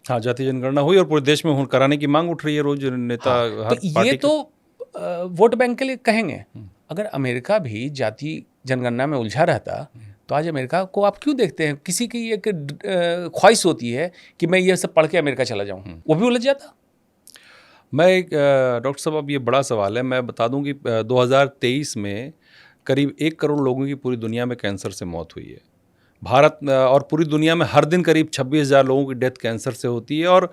हाँ, जातीय जनगणना हुई और पूरे देश में कराने की मांग उठ रही है रोज नेता। हर तो ये पार्टी तो वोट बैंक के लिए कहेंगे। अगर अमेरिका भी जातीय जनगणना में उलझा रहता तो आज अमेरिका को आप क्यों देखते हैं? किसी की एक ख्वाहिश होती है कि मैं ये सब पढ़ के अमेरिका चला जाऊं, वो भी उलझ जाता। मैं एक डॉक्टर साहब, अब ये बड़ा सवाल है। मैं बता दूं कि 2023 में करीब 1 करोड़ लोगों की पूरी दुनिया में कैंसर से मौत हुई है। भारत और पूरी दुनिया में हर दिन करीब 26,000 लोगों की डेथ कैंसर से होती है। और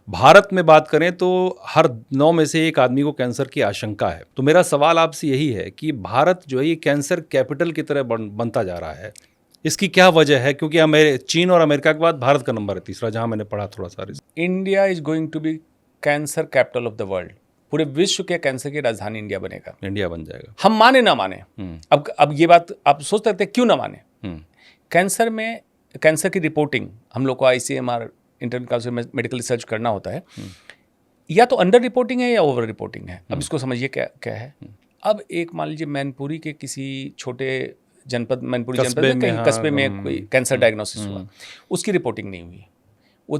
भारत में बात करें तो हर 9 में से 1 आदमी को कैंसर की आशंका है। तो मेरा सवाल आपसे यही है कि भारत जो है ये कैंसर कैपिटल की तरह बनता जा रहा है, इसकी क्या वजह है? क्योंकि चीन और अमेरिका के बाद भारत का नंबर है तीसरा, जहां मैंने पढ़ा थोड़ा सा। India is going to be cancer capital of the world. पूरे विश्व के कैंसर की राजधानी इंडिया बनेगा। इंडिया बन जाएगा, हम माने ना माने। अब ये बात आप सोच सकते हैं क्यों ना माने। कैंसर में कैंसर की रिपोर्टिंग हम लोग को ICMR, इंटरनेशनल काउंसिल में मेडिकल रिसर्च करना होता है। या तो अंडर रिपोर्टिंग है या ओवर रिपोर्टिंग है। अब इसको समझिए क्या क्या है। अब एक मान लीजिए मैनपुरी के किसी छोटे जनपद, मैनपुरी जनपद में कहीं कस्बे में कोई कैंसर डायग्नोसिस हुआ, उसकी रिपोर्टिंग नहीं हुई, वो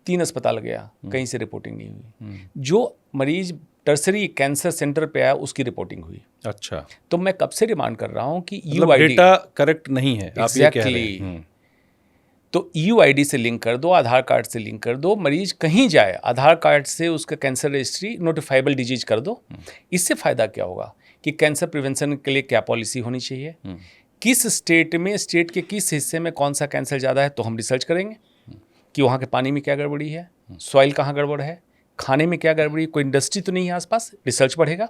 3 अस्पताल गया, कहीं से रिपोर्टिंग नहीं हुई। जो मरीज टर्सरी कैंसर सेंटर पे आया उसकी रिपोर्टिंग हुई। अच्छा, तो मैं कब से डिमांड कर रहा हूं कि मतलब UID डेटा करेक्ट नहीं है, आप ये कह रहे हैं। तो UID से लिंक कर दो, आधार कार्ड से लिंक कर दो, मरीज कहीं जाए आधार कार्ड से उसका कैंसर रजिस्ट्री नोटिफाइबल डिजीज कर दो। इससे फायदा क्या होगा कि कैंसर प्रिवेंशन के लिए क्या पॉलिसी होनी चाहिए, किस स्टेट में, स्टेट के किस हिस्से में कौन सा कैंसर ज़्यादा है, तो हम रिसर्च करेंगे कि वहाँ के पानी में क्या गड़बड़ी है, सॉइल कहाँ गड़बड़ है, खाने में क्या गड़बड़ी, कोई इंडस्ट्री तो नहीं है आसपास, रिसर्च बढ़ेगा।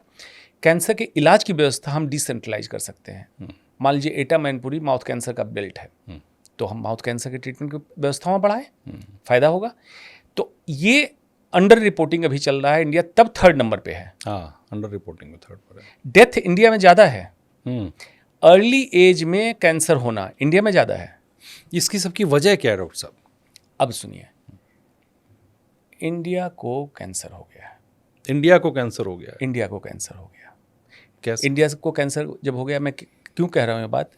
कैंसर के इलाज की व्यवस्था हम डिसेंट्रलाइज कर सकते हैं। मान लीजिए एटा मैनपुरी माउथ कैंसर का बेल्ट है, तो हम माउथ कैंसर के ट्रीटमेंट की व्यवस्थाओं बढ़ाएं, फायदा होगा। तो ये अंडर रिपोर्टिंग अभी चल रहा है। इंडिया तब 3rd नंबर पे है। हाँ, अंडर रिपोर्टिंग में 3rd पर है। डेथ इंडिया में ज़्यादा है। अर्ली एज में कैंसर होना इंडिया में ज़्यादा है। इसकी सबकी वजह क्या है डॉक्टर साहब? अब सुनिए, इंडिया को कैंसर हो गया है। इंडिया को कैंसर हो गया है? इंडिया को कैंसर हो गया। कैसे? इंडिया को कैंसर जब हो गया, मैं क्यों कह रहा हूँ ये बात,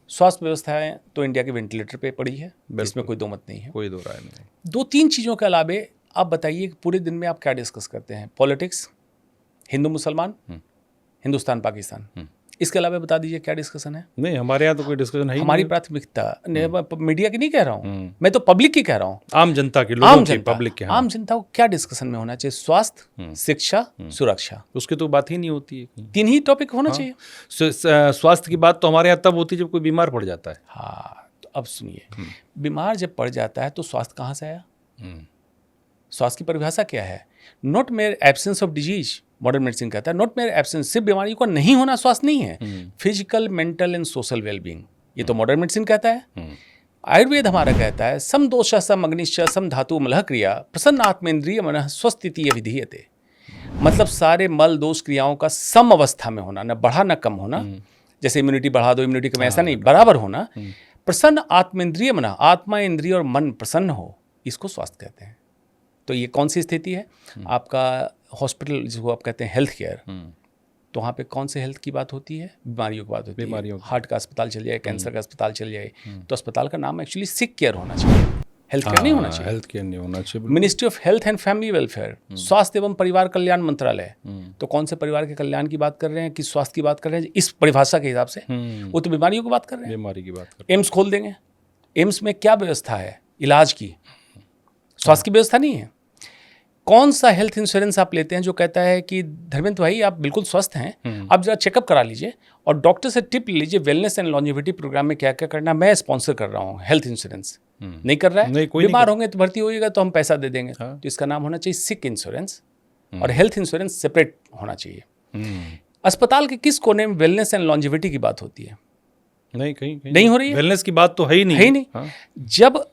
स्वास्थ्य व्यवस्थाएं तो इंडिया के वेंटिलेटर पे पड़ी है, इसमें कोई दो मत नहीं है, कोई दो राय नहीं। 2-3 चीज़ों के अलावे आप बताइए कि पूरे दिन में आप क्या डिस्कस करते हैं? पॉलिटिक्स, हिंदू मुसलमान, हिंदुस्तान पाकिस्तान, इसके अलावा बता दीजिए क्या डिस्कशन है? नहीं, हमारे यहाँ तो कोई डिस्कशन है ही हमारी नहीं। प्राथमिकता मीडिया की नहीं कह रहा हूँ, मैं तो पब्लिक की कह रहा हूँ, आम जनता की, लोगों की, पब्लिक के। आम जनता को क्या डिस्कशन में होना चाहिए? स्वास्थ्य, शिक्षा, सुरक्षा, उसकी तो बात ही नहीं होती है। 3 ही टॉपिक होना चाहिए। स्वास्थ्य की बात तो हमारे यहाँ तब होती है जब कोई बीमार पड़ जाता है। हाँ, तो अब सुनिए, बीमार जब पड़ जाता है तो स्वास्थ्य कहाँ से आया? स्वास्थ्य की परिभाषा क्या है? Not mayor absence of disease, modern medicine कहता है, नॉट मेयर एब्सेंस, सिर्फ बीमारी को नहीं होना स्वास्थ्य नहीं है, physical, mental and social wellbeing, ये तो मॉडर्न मेडिसिन कहता है। आयुर्वेद हमारा कहता है सम दोष सम अग्निश्च सम धातु मलह क्रिया प्रसन्न आत्मेंद्रिय मनः स्वस्थिति विधीयते। मतलब सारे मल दोष क्रियाओं का सम अवस्था में होना, न बढ़ा न कम होना। जैसे इम्यूनिटी बढ़ा दो, इम्यूनिटी कम, ऐसा नहीं, बराबर होना। प्रसन्न आत्मेंद्रिय मनः, आत्मा, इंद्रिय और मन प्रसन्न हो, इसको स्वास्थ्य कहते हैं। तो ये कौन सी स्थिति है? आपका हॉस्पिटल जिसको आप कहते हैं हेल्थ केयर, तो वहाँ पे कौन से हेल्थ की बात होती है? बीमारियों की बात होती है। हार्ट का अस्पताल चल जाए, कैंसर का अस्पताल चल जाए, तो अस्पताल का नाम एक्चुअली सिक केयर होना चाहिए, हेल्थ केयर नहीं होना चाहिए। हेल्थ केयर नहीं होना चाहिए। Ministry of health and family welfare, स्वास्थ्य एवं परिवार कल्याण मंत्रालय, तो कौन से परिवार के कल्याण की बात कर रहे हैं, किस स्वास्थ्य की बात कर रहे हैं? इस परिभाषा के हिसाब से वो तो बीमारियों की बात कर रहे हैं, बीमारी की बात कर रहे हैं। एम्स खोल देंगे, एम्स में क्या व्यवस्था है इलाज की? स्वास्थ्य की व्यवस्था नहीं है। कौन सा हेल्थ इंश्योरेंस आप लेते हैं जो कहता है कि धर्मेंद्र भाई आप बिल्कुल स्वस्थ हैं, आप जरा चेकअप करा लीजिए और डॉक्टर से टिप ले लीजिए, वेलनेस एंड लॉन्जेविटी प्रोग्राम में क्या क्या करना, मैं स्पॉन्सर कर रहा हूँ हेल्थ इंश्योरेंस। नहीं कर रहा है, नहीं, कोई बीमार होंगे तो भर्ती होइएगा तो हम पैसा दे देंगे। तो इसका नाम होना चाहिए सिक इंश्योरेंस, और हेल्थ इंश्योरेंस सेपरेट होना चाहिए। अस्पताल के किस कोने में वेलनेस एंड लॉन्जेविटी की बात होती है? नहीं, कहीं नहीं हो रही है। वेलनेस की बात तो है ही नहीं, है ही नहीं। जब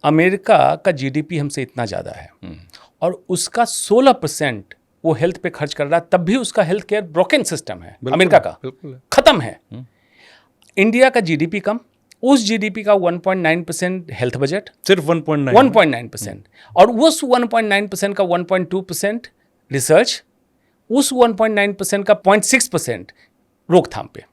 अमेरिका का GDP हमसे इतना ज़्यादा है और उसका 16% वो हेल्थ पे खर्च कर रहा है, तब भी उसका हेल्थ केयर ब्रोकन सिस्टम है। अमेरिका का खत्म है। इंडिया का GDP कम, उस जीडीपी का 1.9% हेल्थ बजट, सिर्फ 1.9? 1.9%, और उस 1.9% का 1.2% रिसर्च, उस 1.9% का 0.6% रोकथाम पे,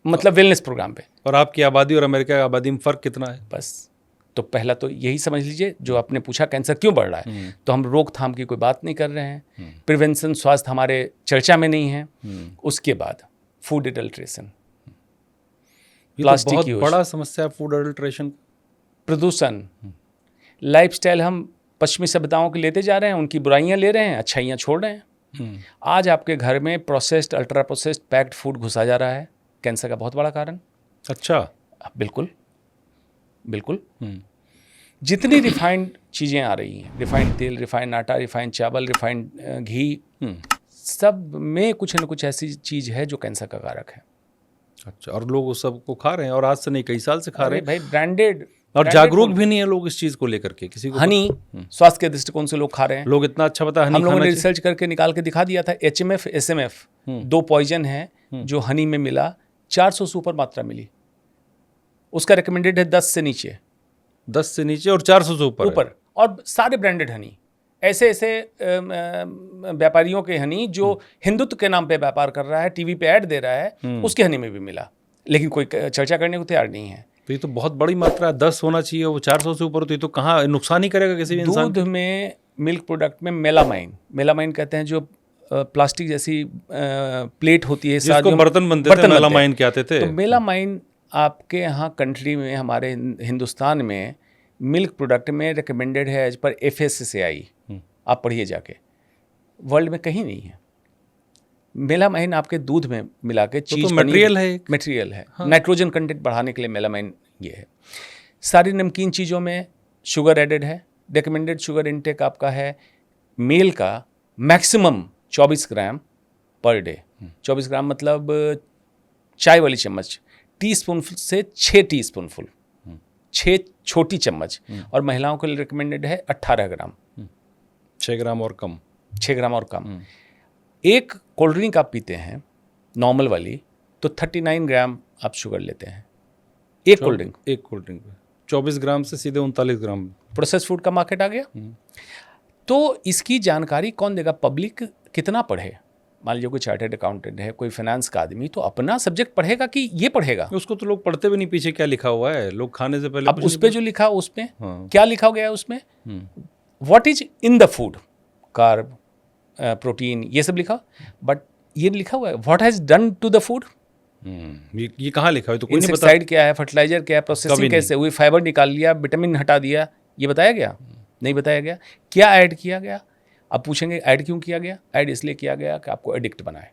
मतलब वेलनेस प्रोग्राम पे। और आपकी आबादी और अमेरिका की आबादी में फर्क कितना है? बस, तो पहला तो यही समझ लीजिए, जो आपने पूछा कैंसर क्यों बढ़ रहा है, तो हम रोकथाम की कोई बात नहीं कर रहे हैं, प्रिवेंशन, स्वास्थ्य हमारे चर्चा में नहीं है। उसके बाद फूड एडल्ट्रेशन, प्लास्टिक बहुत यूज, बड़ा समस्या है फूड एडल्ट्रेशन, प्रदूषण, लाइफस्टाइल हम पश्चिमी सभ्यताओं के लेते जा रहे हैं, उनकी बुराइयां ले रहे हैं, अच्छाइयां छोड़ रहे हैं। आज आपके घर में processed, ultra processed, packed food घुसा जा रहा है, कैंसर का बहुत बड़ा कारण। अच्छा, बिल्कुल बिल्कुल। जितनी रिफाइंड चीज़ें आ रही हैं, रिफाइंड तेल, रिफाइंड आटा, रिफाइंड चावल, रिफाइंड घी, सब में कुछ न कुछ ऐसी चीज़ है जो कैंसर का कारक है। अच्छा, और लोग उस सबको खा रहे हैं, और आज से नहीं कई साल से खा रहे हैं भाई, ब्रांडेड, और जागरूक भी नहीं है लोग इस चीज़ को लेकर के। किसी को हनी स्वास्थ्य के दृष्टिकोण से लोग खा रहे हैं। लोग इतना अच्छा पता हनी हम लोगों खाना ने चाहिए। रिसर्च करके निकाल के दिखा दिया था, HMF, SMF, 2 पॉइजन है जो हनी में मिला, 400 से ऊपर मात्रा मिली। उसका रिकमेंडेड है 10 से नीचे, 10 से नीचे और 400 से ऊपर है। और सारे ब्रांडेड हनी, ऐसे ऐसे व्यापारियों के हनी जो हिंदुत्व के नाम पे व्यापार कर रहा है, टीवी पे ऐड दे रहा है, उसके हनी में भी मिला, लेकिन कोई चर्चा करने को तैयार नहीं है। तो ये तो बहुत बड़ी मात्रा है, 10 होना चाहिए, वो 400 से ऊपर, तो ये तो कहाँ नुकसान ही करेगा किसी भी इंसान दूध में, मिल्क प्रोडक्ट में मेलामाइन कहते हैं, जो प्लास्टिक जैसी प्लेट होती है, जिसको बर्तन बनते थे, मेलामाइन कहते थे। तो मेलामाइन आपके यहाँ कंट्री में, हमारे हिंदुस्तान में मिल्क प्रोडक्ट में रिकमेंडेड है एज पर FSSAI, आप पढ़िए जाके, वर्ल्ड में कहीं नहीं है। मेलामाइन आपके दूध में मिला के चीज, तो मटेरियल है, मटेरियल है, नाइट्रोजन कंटेंट बढ़ाने के लिए मेलामाइन ये है। सारी नमकीन चीज़ों में शुगर एडेड है। रिकमेंडेड शुगर इनटेक आपका है मेल का मैक्सिमम 24 ग्राम पर डे। 24 ग्राम मतलब चाय वाली चम्मच, टीस्पून से 6 टीस्पूनफुल, 6 छोटी चम्मच। और महिलाओं के लिए रिकमेंडेड है 18 ग्राम, 6 ग्राम और कम, 6 ग्राम और कम। एक कोल्ड ड्रिंक आप पीते हैं नॉर्मल वाली, तो 39 ग्राम आप शुगर लेते हैं एक कोल्ड ड्रिंक। एक कोल्ड ड्रिंक 24 ग्राम से सीधे 39 ग्राम। प्रोसेस फूड का मार्केट आ गया। तो इसकी जानकारी कौन देगा? पब्लिक कितना पढ़े? मान लीजिए कोई चार्टर्ड अकाउंटेंट है, कोई फाइनेंस का आदमी, तो अपना सब्जेक्ट पढ़ेगा कि ये पढ़ेगा? उसको तो लोग पढ़ते भी नहीं, पीछे क्या लिखा हुआ है, लोग खाने से पहले अब उस पे जो लिखा, उसमें हाँ। क्या लिखा गया है? उसमें what is in the food, carb, protein, ये सब लिखा, बट ये लिखा हुआ है what has done to the food. ये कहाँ लिखा है? तो कोई नहीं पता। इंसेक्टिसाइड क्या है, फर्टिलाइजर क्या है, प्रोसेसिंग कैसे हुई, फाइबर निकाल लिया, विटामिन हटा दिया, ये बताया गया? नहीं बताया गया। क्या ऐड किया गया? अब पूछेंगे ऐड क्यों किया गया? ऐड इसलिए किया गया कि आपको एडिक्ट बनाए।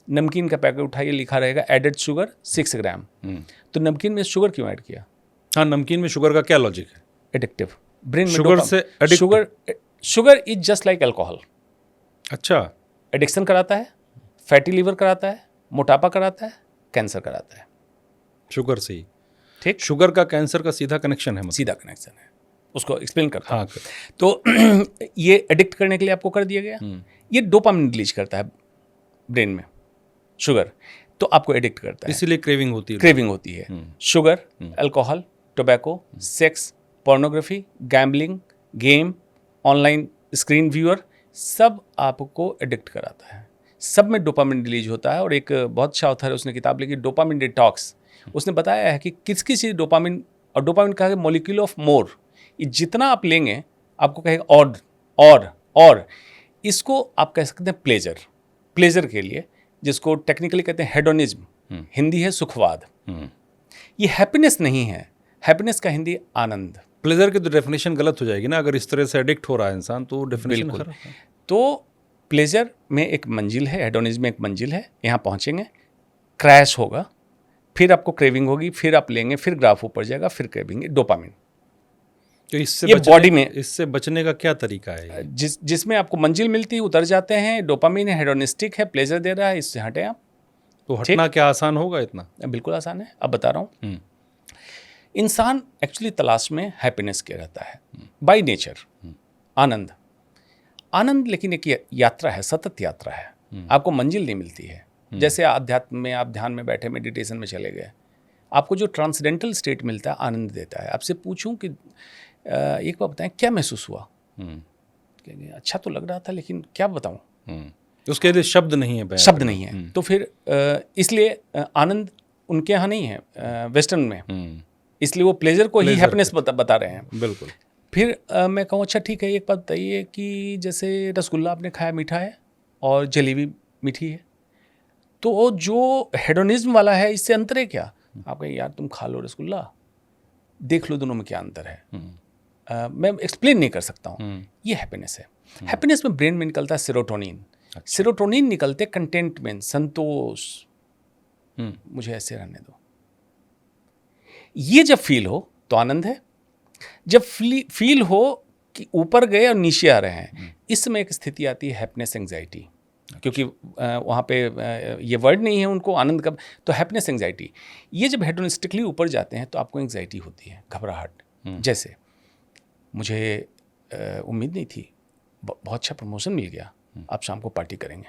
नमकीन का पैकेट उठाइए, लिखा रहेगा एडेड शुगर 6 ग्राम, तो नमकीन में शुगर क्यों ऐड किया? हाँ, नमकीन में शुगर का क्या लॉजिक है? एडिक्टिव, ब्रेन में शुगर से sugar is just like alcohol. अच्छा, एडिक्शन कराता है, फैटी लीवर कराता है, मोटापा कराता है, कैंसर कराता है, शुगर से ही। ठीक, शुगर का कैंसर का सीधा कनेक्शन है, मतलब। सीधा कनेक्शन है। उसको एक्सप्लेन करता हाँ, हूं। तो ये एडिक्ट करने के लिए आपको कर दिया गया। ये डोपामिन रिलीज करता है ब्रेन में, शुगर, तो आपको एडिक्ट करता है, इसीलिए क्रेविंग होती है। Sugar, alcohol, tobacco, sex, pornography, gambling, game, online screen viewer, सब आपको एडिक्ट कराता है। सब में डोपामिन रिलीज होता है। और एक बहुत अच्छा ऑथर है, उसने किताब लिखी डोपामिन डिटॉक्स। उसने बताया है कि किस किस चीज़ डोपामिन, और डोपामिन कहा मॉलिक्यूल ऑफ मोर, ये जितना आप लेंगे आपको कहेगा और इसको आप कह सकते हैं प्लेजर के लिए, जिसको टेक्निकली कहते हैं हेडोनिज्म, हिंदी है सुखवाद। ये हैप्पीनेस नहीं है, हैप्पीनेस का हिंदी आनंद। प्लेजर की तो डेफिनेशन गलत हो जाएगी ना, अगर इस तरह से एडिक्ट हो रहा है इंसान, तो डेफिनेशन बिल्कुल। तो प्लेजर में एक मंजिल है, हेडोनिज्म में एक मंजिल है, यहाँ पहुँचेंगे, क्रैश होगा, फिर आपको क्रेविंग होगी, फिर आप लेंगे, फिर ग्राफ ऊपर जाएगा, फिर क्रेविंग, डोपामिन। तो इससे बॉडी में, इससे बचने का क्या तरीका है? जिसमें आपको मंजिल मिलती है, उतर जाते हैं, डोपामिन है, हेडोनिस्टिक है, प्लेजर दे रहा है, इससे हटें आप। तो हटना क्या आसान होगा इतना? बिल्कुल आसान है, अब बता रहा हूँ। इंसान एक्चुअली तलाश में हैप्पीनेस के रहता है बाय नेचर, आनंद लेकिन एक यात्रा है, सतत यात्रा है, आपको मंजिल नहीं मिलती है। जैसे आध्यात्म में आप ध्यान में बैठे, मेडिटेशन में चले गए, आपको जो ट्रांसडेंटल स्टेट मिलता है आनंद देता है। आपसे पूछूं कि एक बार बताएं क्या महसूस हुआ, कहेंगे अच्छा तो लग रहा था लेकिन क्या बताऊं, उसके लिए शब्द नहीं है, शब्द नहीं है। तो फिर इसलिए आनंद उनके यहाँ नहीं है वेस्टर्न में, इसलिए वो प्लेजर को ही हैप्पीनेस बता रहे हैं। बिल्कुल। फिर मैं कहूँ अच्छा ठीक है, एक बात बताइए कि जैसे रसगुल्ला आपने खाया मीठा है और जलेबी मीठी है, तो वो जो हेडोनिज्म वाला है इससे अंतर है क्या? आप कहें यार तुम खा लो रसगुल्ला, देख लो दोनों में क्या अंतर है। मैं एक्सप्लेन नहीं कर सकता हूँ। ये हैप्पीनेस है। हैप्पीनेस में ब्रेन में निकलता है सेरोटोनिन। सेरोटोनिन निकलते कंटेंटमेंट, संतोष, मुझे ऐसे रहने दो। ये जब फील हो तो आनंद है। जब फील हो कि ऊपर गए और नीचे आ रहे हैं, इस समय एक स्थिति आती है हैप्पीनेस एंग्जाइटी, क्योंकि वहाँ पे ये वर्ड नहीं है उनको आनंद कब, तो हैप्पीनेस एंग्जाइटी। ये जब हेडोनिस्टिकली ऊपर जाते हैं तो आपको एंग्जाइटी होती है, घबराहट। जैसे मुझे उम्मीद नहीं थी, बहुत अच्छा प्रमोशन मिल गया, आप शाम को पार्टी करेंगे,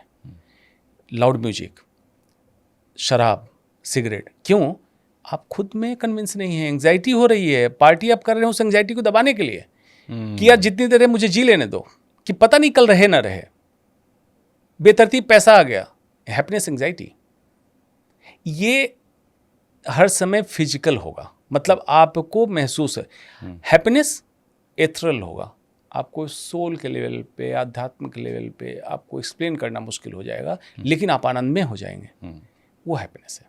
लाउड म्यूजिक, शराब, सिगरेट। क्यों? आप खुद में कन्विंस नहीं है, एंग्जाइटी हो रही है, पार्टी आप कर रहे हो उस एंग्जाइटी को दबाने के लिए कि यार जितनी देर है मुझे जी लेने दो, कि पता नहीं कल रहे ना रहे, बेतरतीब पैसा आ गया, हैप्पीनेस एंग्जाइटी। ये हर समय फिजिकल होगा, मतलब आपको महसूस है। हैप्पीनेस एथरल होगा, आपको सोल के लेवल पे, आध्यात्मिक लेवल पे आपको एक्सप्लेन करना मुश्किल हो जाएगा, लेकिन आप आनंद में हो जाएंगे, वो हैप्पीनेस है।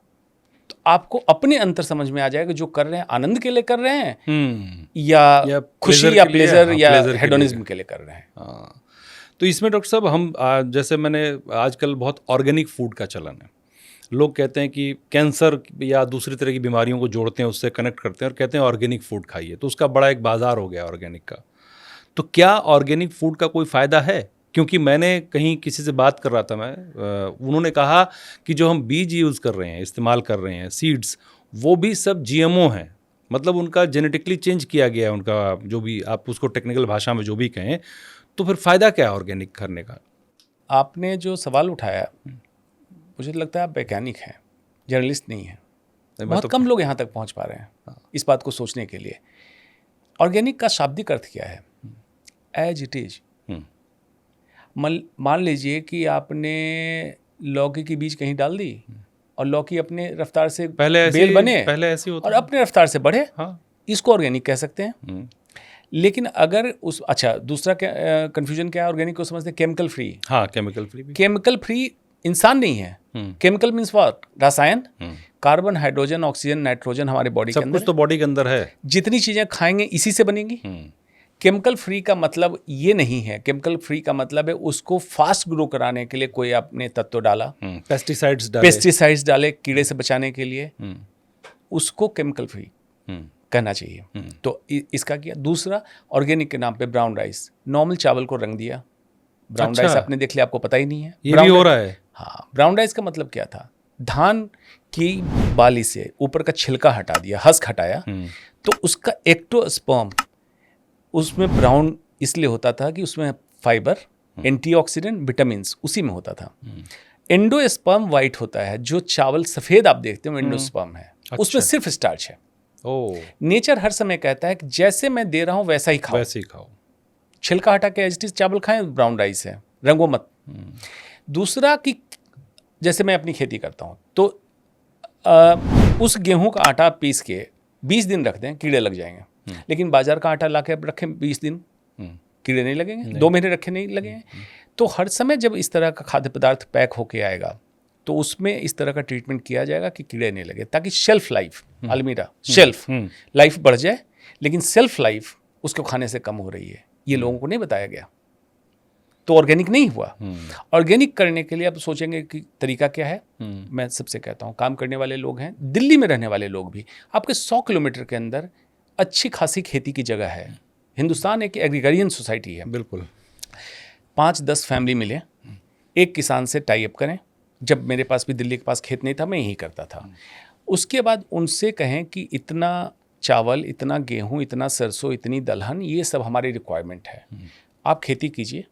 तो आपको अपने अंतर समझ में आ जाएगा, जो कर रहे हैं आनंद के लिए कर रहे हैं या खुशी या प्लेजर या हेडोनिज्म के लिए कर रहे हैं। तो इसमें डॉक्टर साहब हम जैसे मैंने आजकल बहुत ऑर्गेनिक फूड का चलन है, लोग कहते हैं कि कैंसर या दूसरी तरह की बीमारियों को जोड़ते हैं, उससे कनेक्ट करते हैं और कहते हैं ऑर्गेनिक फूड खाइए, तो उसका बड़ा एक बाजार हो गया ऑर्गेनिक का। तो क्या ऑर्गेनिक फूड का कोई फ़ायदा है? क्योंकि मैंने कहीं किसी से बात कर रहा था मैं, उन्होंने कहा कि जो हम बीज यूज़ कर रहे हैं, इस्तेमाल कर रहे हैं, सीड्स, वो भी सब जीएमओ हैं, मतलब उनका जेनेटिकली चेंज किया गया है, उनका जो भी आप उसको टेक्निकल भाषा में जो भी कहें। तो फिर फ़ायदा क्या है ऑर्गेनिक करने का? आपने जो सवाल उठाया, मुझे लगता है आप वैज्ञानिक हैं, जर्नलिस्ट नहीं हैं। बहुत कम लोग यहाँ तक पहुँच पा रहे हैं इस बात को सोचने के लिए। ऑर्गेनिक का शाब्दिक अर्थ क्या है? As it is. मान लीजिए कि आपने लौकी की बीज कहीं डाल दी और लौकी अपने रफ्तार से बेल बने, पहले ऐसे होता और अपने रफ्तार से बढ़े, इसको ऑर्गेनिक कह सकते हैं। लेकिन अगर अच्छा, दूसरा कंफ्यूजन क्या है ऑर्गेनिक को समझते हैं? Chemical free. हाँ, केमिकल फ्री भी। केमिकल फ्री इंसान नहीं है। Chemical means what? रसायन। कार्बन, हाइड्रोजन, ऑक्सीजन, नाइट्रोजन हमारे बॉडी के अंदर, सब कुछ तो बॉडी के अंदर है। जितनी चीजें खाएंगे इसी से बनेंगी। केमिकल फ्री का मतलब ये नहीं है। केमिकल फ्री का मतलब है उसको फास्ट ग्रो कराने के लिए कोई आपने तत्व डाला, पेस्टिसाइड्स डाले कीड़े से बचाने के लिए, उसको केमिकल फ्री कहना चाहिए। तो इसका किया। दूसरा, ऑर्गेनिक के नाम पे ब्राउन राइस, नॉर्मल चावल को रंग दिया। ब्राउन राइस आपने देख लिया, आपको पता ही नहीं है ये भी हो रहा है। हाँ, ब्राउन राइस का मतलब क्या था? धान की बाली से ऊपर का छिलका हटा दिया, हस्क हटाया, तो उसका एक्टोस्पर्म उसमें ब्राउन इसलिए होता था कि उसमें फाइबर, एंटीऑक्सीडेंट, विटामिन्स उसी में होता था। एंडोस्पर्म वाइट होता है, जो चावल सफेद आप देखते हो एंडोस्पर्म है। अच्छा। उसमें सिर्फ स्टार्च है। नेचर हर समय कहता है कि जैसे मैं दे रहा हूं वैसा ही खाओ, वैसे ही खाओ। छिलका हटा के एज चावल खाएं, ब्राउन राइस है, रंगो मत। दूसरा कि जैसे मैं अपनी खेती करता हूं तो उस गेहूं का आटा पीस के 20 दिन रख दें, कीड़े लग जाएंगे। लेकिन बाजार का आटा ला के रखें 20 दिन, कीड़े नहीं लगेंगे। 2 महीने रखे नहीं लगेंगे। तो हर समय जब इस तरह का खाद्य पदार्थ पैक होके आएगा तो उसमें इस तरह का ट्रीटमेंट किया जाएगा कि कीड़े नहीं लगे, ताकि शेल्फ लाइफ, अलमीरा शेल्फ लाइफ बढ़ जाए। लेकिन सेल्फ लाइफ उसको खाने से कम हो रही है, ये लोगों को नहीं बताया गया, तो ऑर्गेनिक नहीं हुआ। ऑर्गेनिक करने के लिए अब सोचेंगे कि तरीका क्या है। मैं सबसे कहता हूँ, काम करने वाले लोग हैं, दिल्ली में रहने वाले लोग भी, आपके 100 किलोमीटर के अंदर अच्छी खासी खेती की जगह है। हिंदुस्तान एक एग्रीकल्चरल सोसाइटी है। बिल्कुल। 5-10 फैमिली मिले, एक किसान से टाई अप करें। जब मेरे पास भी दिल्ली के पास खेत नहीं था, मैं यही करता था। उसके बाद उनसे कहें कि इतना चावल, इतना गेहूं, इतना सरसों, इतनी दलहन, ये सब हमारी रिक्वायरमेंट है, आप खेती कीजिए।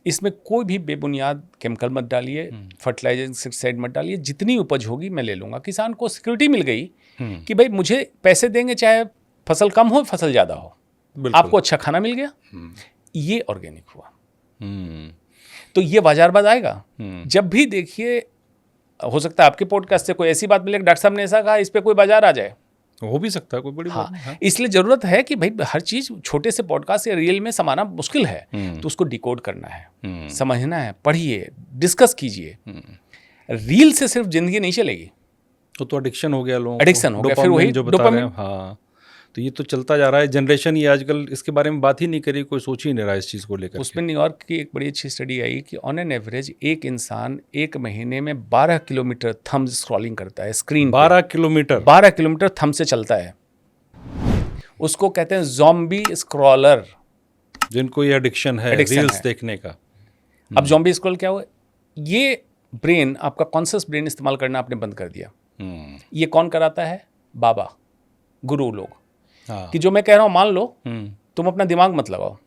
इसमें कोई भी बेबुनियाद केमिकल मत डालिए, फर्टिलाइजर इंसेक्टिसाइड मत डालिए, जितनी उपज होगी मैं ले लूँगा। किसान को सिक्योरिटी मिल गई कि भाई मुझे पैसे देंगे चाहे फसल कम हो फसल ज़्यादा हो, आपको अच्छा खाना मिल गया। ये ऑर्गेनिक हुआ। तो ये बाजारवाद आएगा। जब भी देखिए, हो सकता है आपके पॉडकास्ट से कोई ऐसी बात मिले कि डॉक्टर साहब ने ऐसा कहा, इस पे कोई बाजार आ जाए, हो भी सकता है, कोई बड़ी बात हाँ, नहीं। हाँ। इसलिए जरूरत है कि भाई हर चीज छोटे से पॉडकास्ट या रील में समाना मुश्किल है, तो उसको डिकोड करना है, समझना है, पढ़िए, डिस्कस कीजिए। रील से सिर्फ जिंदगी नहीं चलेगी, तो एडिक्शन हो गया लोगों को, एडिक्शन हो गया, फिर वही जो बता रहे हैं। डोपामिन। हाँ, तो ये तो चलता जा रहा है। जनरेशन ये आजकल इसके बारे में बात ही नहीं करी, कोई सोच ही नहीं रहा इस चीज़ को लेकर। उसमें न्यूयॉर्क की एक बड़ी अच्छी स्टडी आई कि ऑन एन एवरेज एक इंसान एक महीने में 12 किलोमीटर थंब स्क्रॉलिंग करता है स्क्रीन। 12 किलोमीटर 12 किलोमीटर थंब से चलता है। उसको कहते हैं ज़ॉम्बी स्क्रॉलर, जिनको ये एडिक्शन है रील्स देखने का। अब ज़ॉम्बी स्क्रॉल क्या हुआ? ये ब्रेन, आपका कॉन्शियस ब्रेन इस्तेमाल करना आपने बंद कर दिया। ये कौन कराता है? बाबा, गुरु लोग। हाँ। कि जो मैं कह रहा हूँ मान लो, तुम अपना दिमाग मत लगाओ।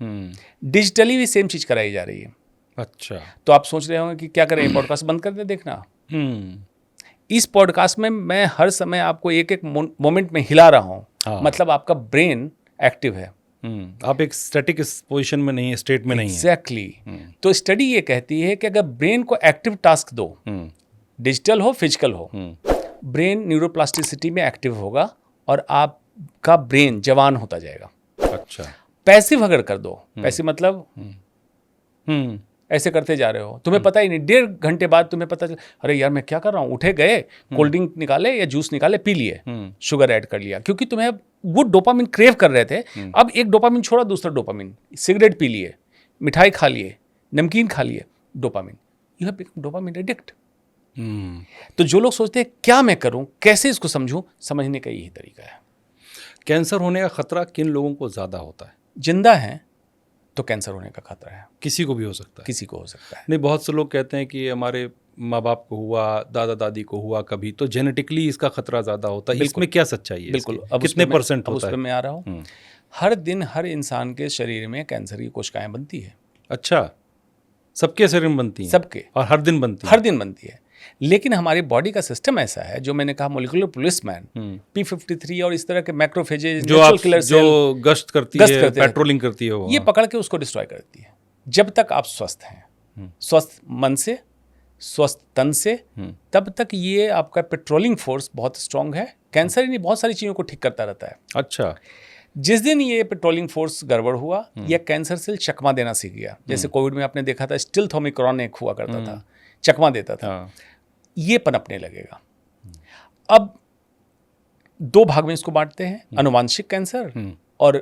डिजिटली भी सेम चीज कराई जा रही है। अच्छा। तो आप सोच रहे होंगे कि क्या करें, पॉडकास्ट बंद कर दे देखना। इस पॉडकास्ट में मैं हर समय आपको एक एक मोमेंट में हिला रहा हूँ। हाँ। मतलब आपका ब्रेन एक्टिव है। आप एक स्टैटिक पोजीशन में नहीं है, स्टेट में नहीं है। एग्जैक्टली। तो स्टडी ये कहती है कि अगर ब्रेन को एक्टिव टास्क दो, डिजिटल हो फिजिकल हो, ब्रेन न्यूरोप्लास्टिसिटी में एक्टिव होगा और आपका ब्रेन जवान होता जाएगा। अच्छा। पैसिव अगर कर दो, पैसिव मतलब ऐसे करते जा रहे हो, तुम्हें पता ही नहीं, 1.5 घंटे बाद तुम्हें पता चल, अरे यार मैं क्या कर रहा हूँ, उठे गए कोल्ड ड्रिंक निकाले या जूस निकाले पी लिए, शुगर ऐड कर लिया, क्योंकि तुम्हें वो डोपामिन क्रेव कर रहे थे। अब एक डोपामिन छोड़ा, दूसरा डोपामिन, सिगरेट पी लिए, मिठाई खा लिए, नमकीन खा लिए, dopamine, you have become dopamine addict. तो जो लोग सोचते हैं क्या मैं करूं, कैसे इसको समझूं, समझने का यही तरीका है। कैंसर होने का खतरा किन लोगों को ज्यादा होता है? जिंदा है तो कैंसर होने का खतरा है, किसी को भी हो सकता है। किसी को हो सकता है। नहीं, बहुत से लोग कहते हैं कि हमारे माँ बाप को हुआ, दादा दादी को हुआ कभी, तो जेनेटिकली इसका खतरा ज्यादा होता है। इसमें क्या सच्चाई है? बिल्कुल। अब कितने परसेंट होता है? मैं आ रहा हूँ। हर दिन हर इंसान के शरीर में कैंसर की कोशिकाएं बनती है। अच्छा, सबके शरीर में बनती हैं? सबके। और हर दिन बनती है? हर दिन बनती है। लेकिन हमारी बॉडी का सिस्टम ऐसा है, जो मैंने कहा मोलिकुलर पुलिसमैन, P53 और इस तरह के मैक्रोफेजेज जो गश्त करती है, पेट्रोलिंग करती है, ये पकड़ के उसको डिस्ट्रॉय करती है। जब तक आप स्वस्थ हैं, स्वस्थ मन से, स्वस्थ तन से, तब तक ये आपका पेट्रोलिंग फोर्स बहुत स्ट्रांग है। कैंसर ही नहीं, बहुत सारी चीज़ों को ठीक करता रहता है। अच्छा। जिस दिन ये पेट्रोलिंग फोर्स गड़बड़ हुआ, या कैंसर सेल चकमा देना सीख गया, जैसे कोविड में आपने देखा था स्टिल्थ ओमिक्रॉन एक हुआ करता था, चकमा देता था, ये पनपने लगेगा। अब 2 भाग में इसको बांटते हैं, अनुवांशिक कैंसर और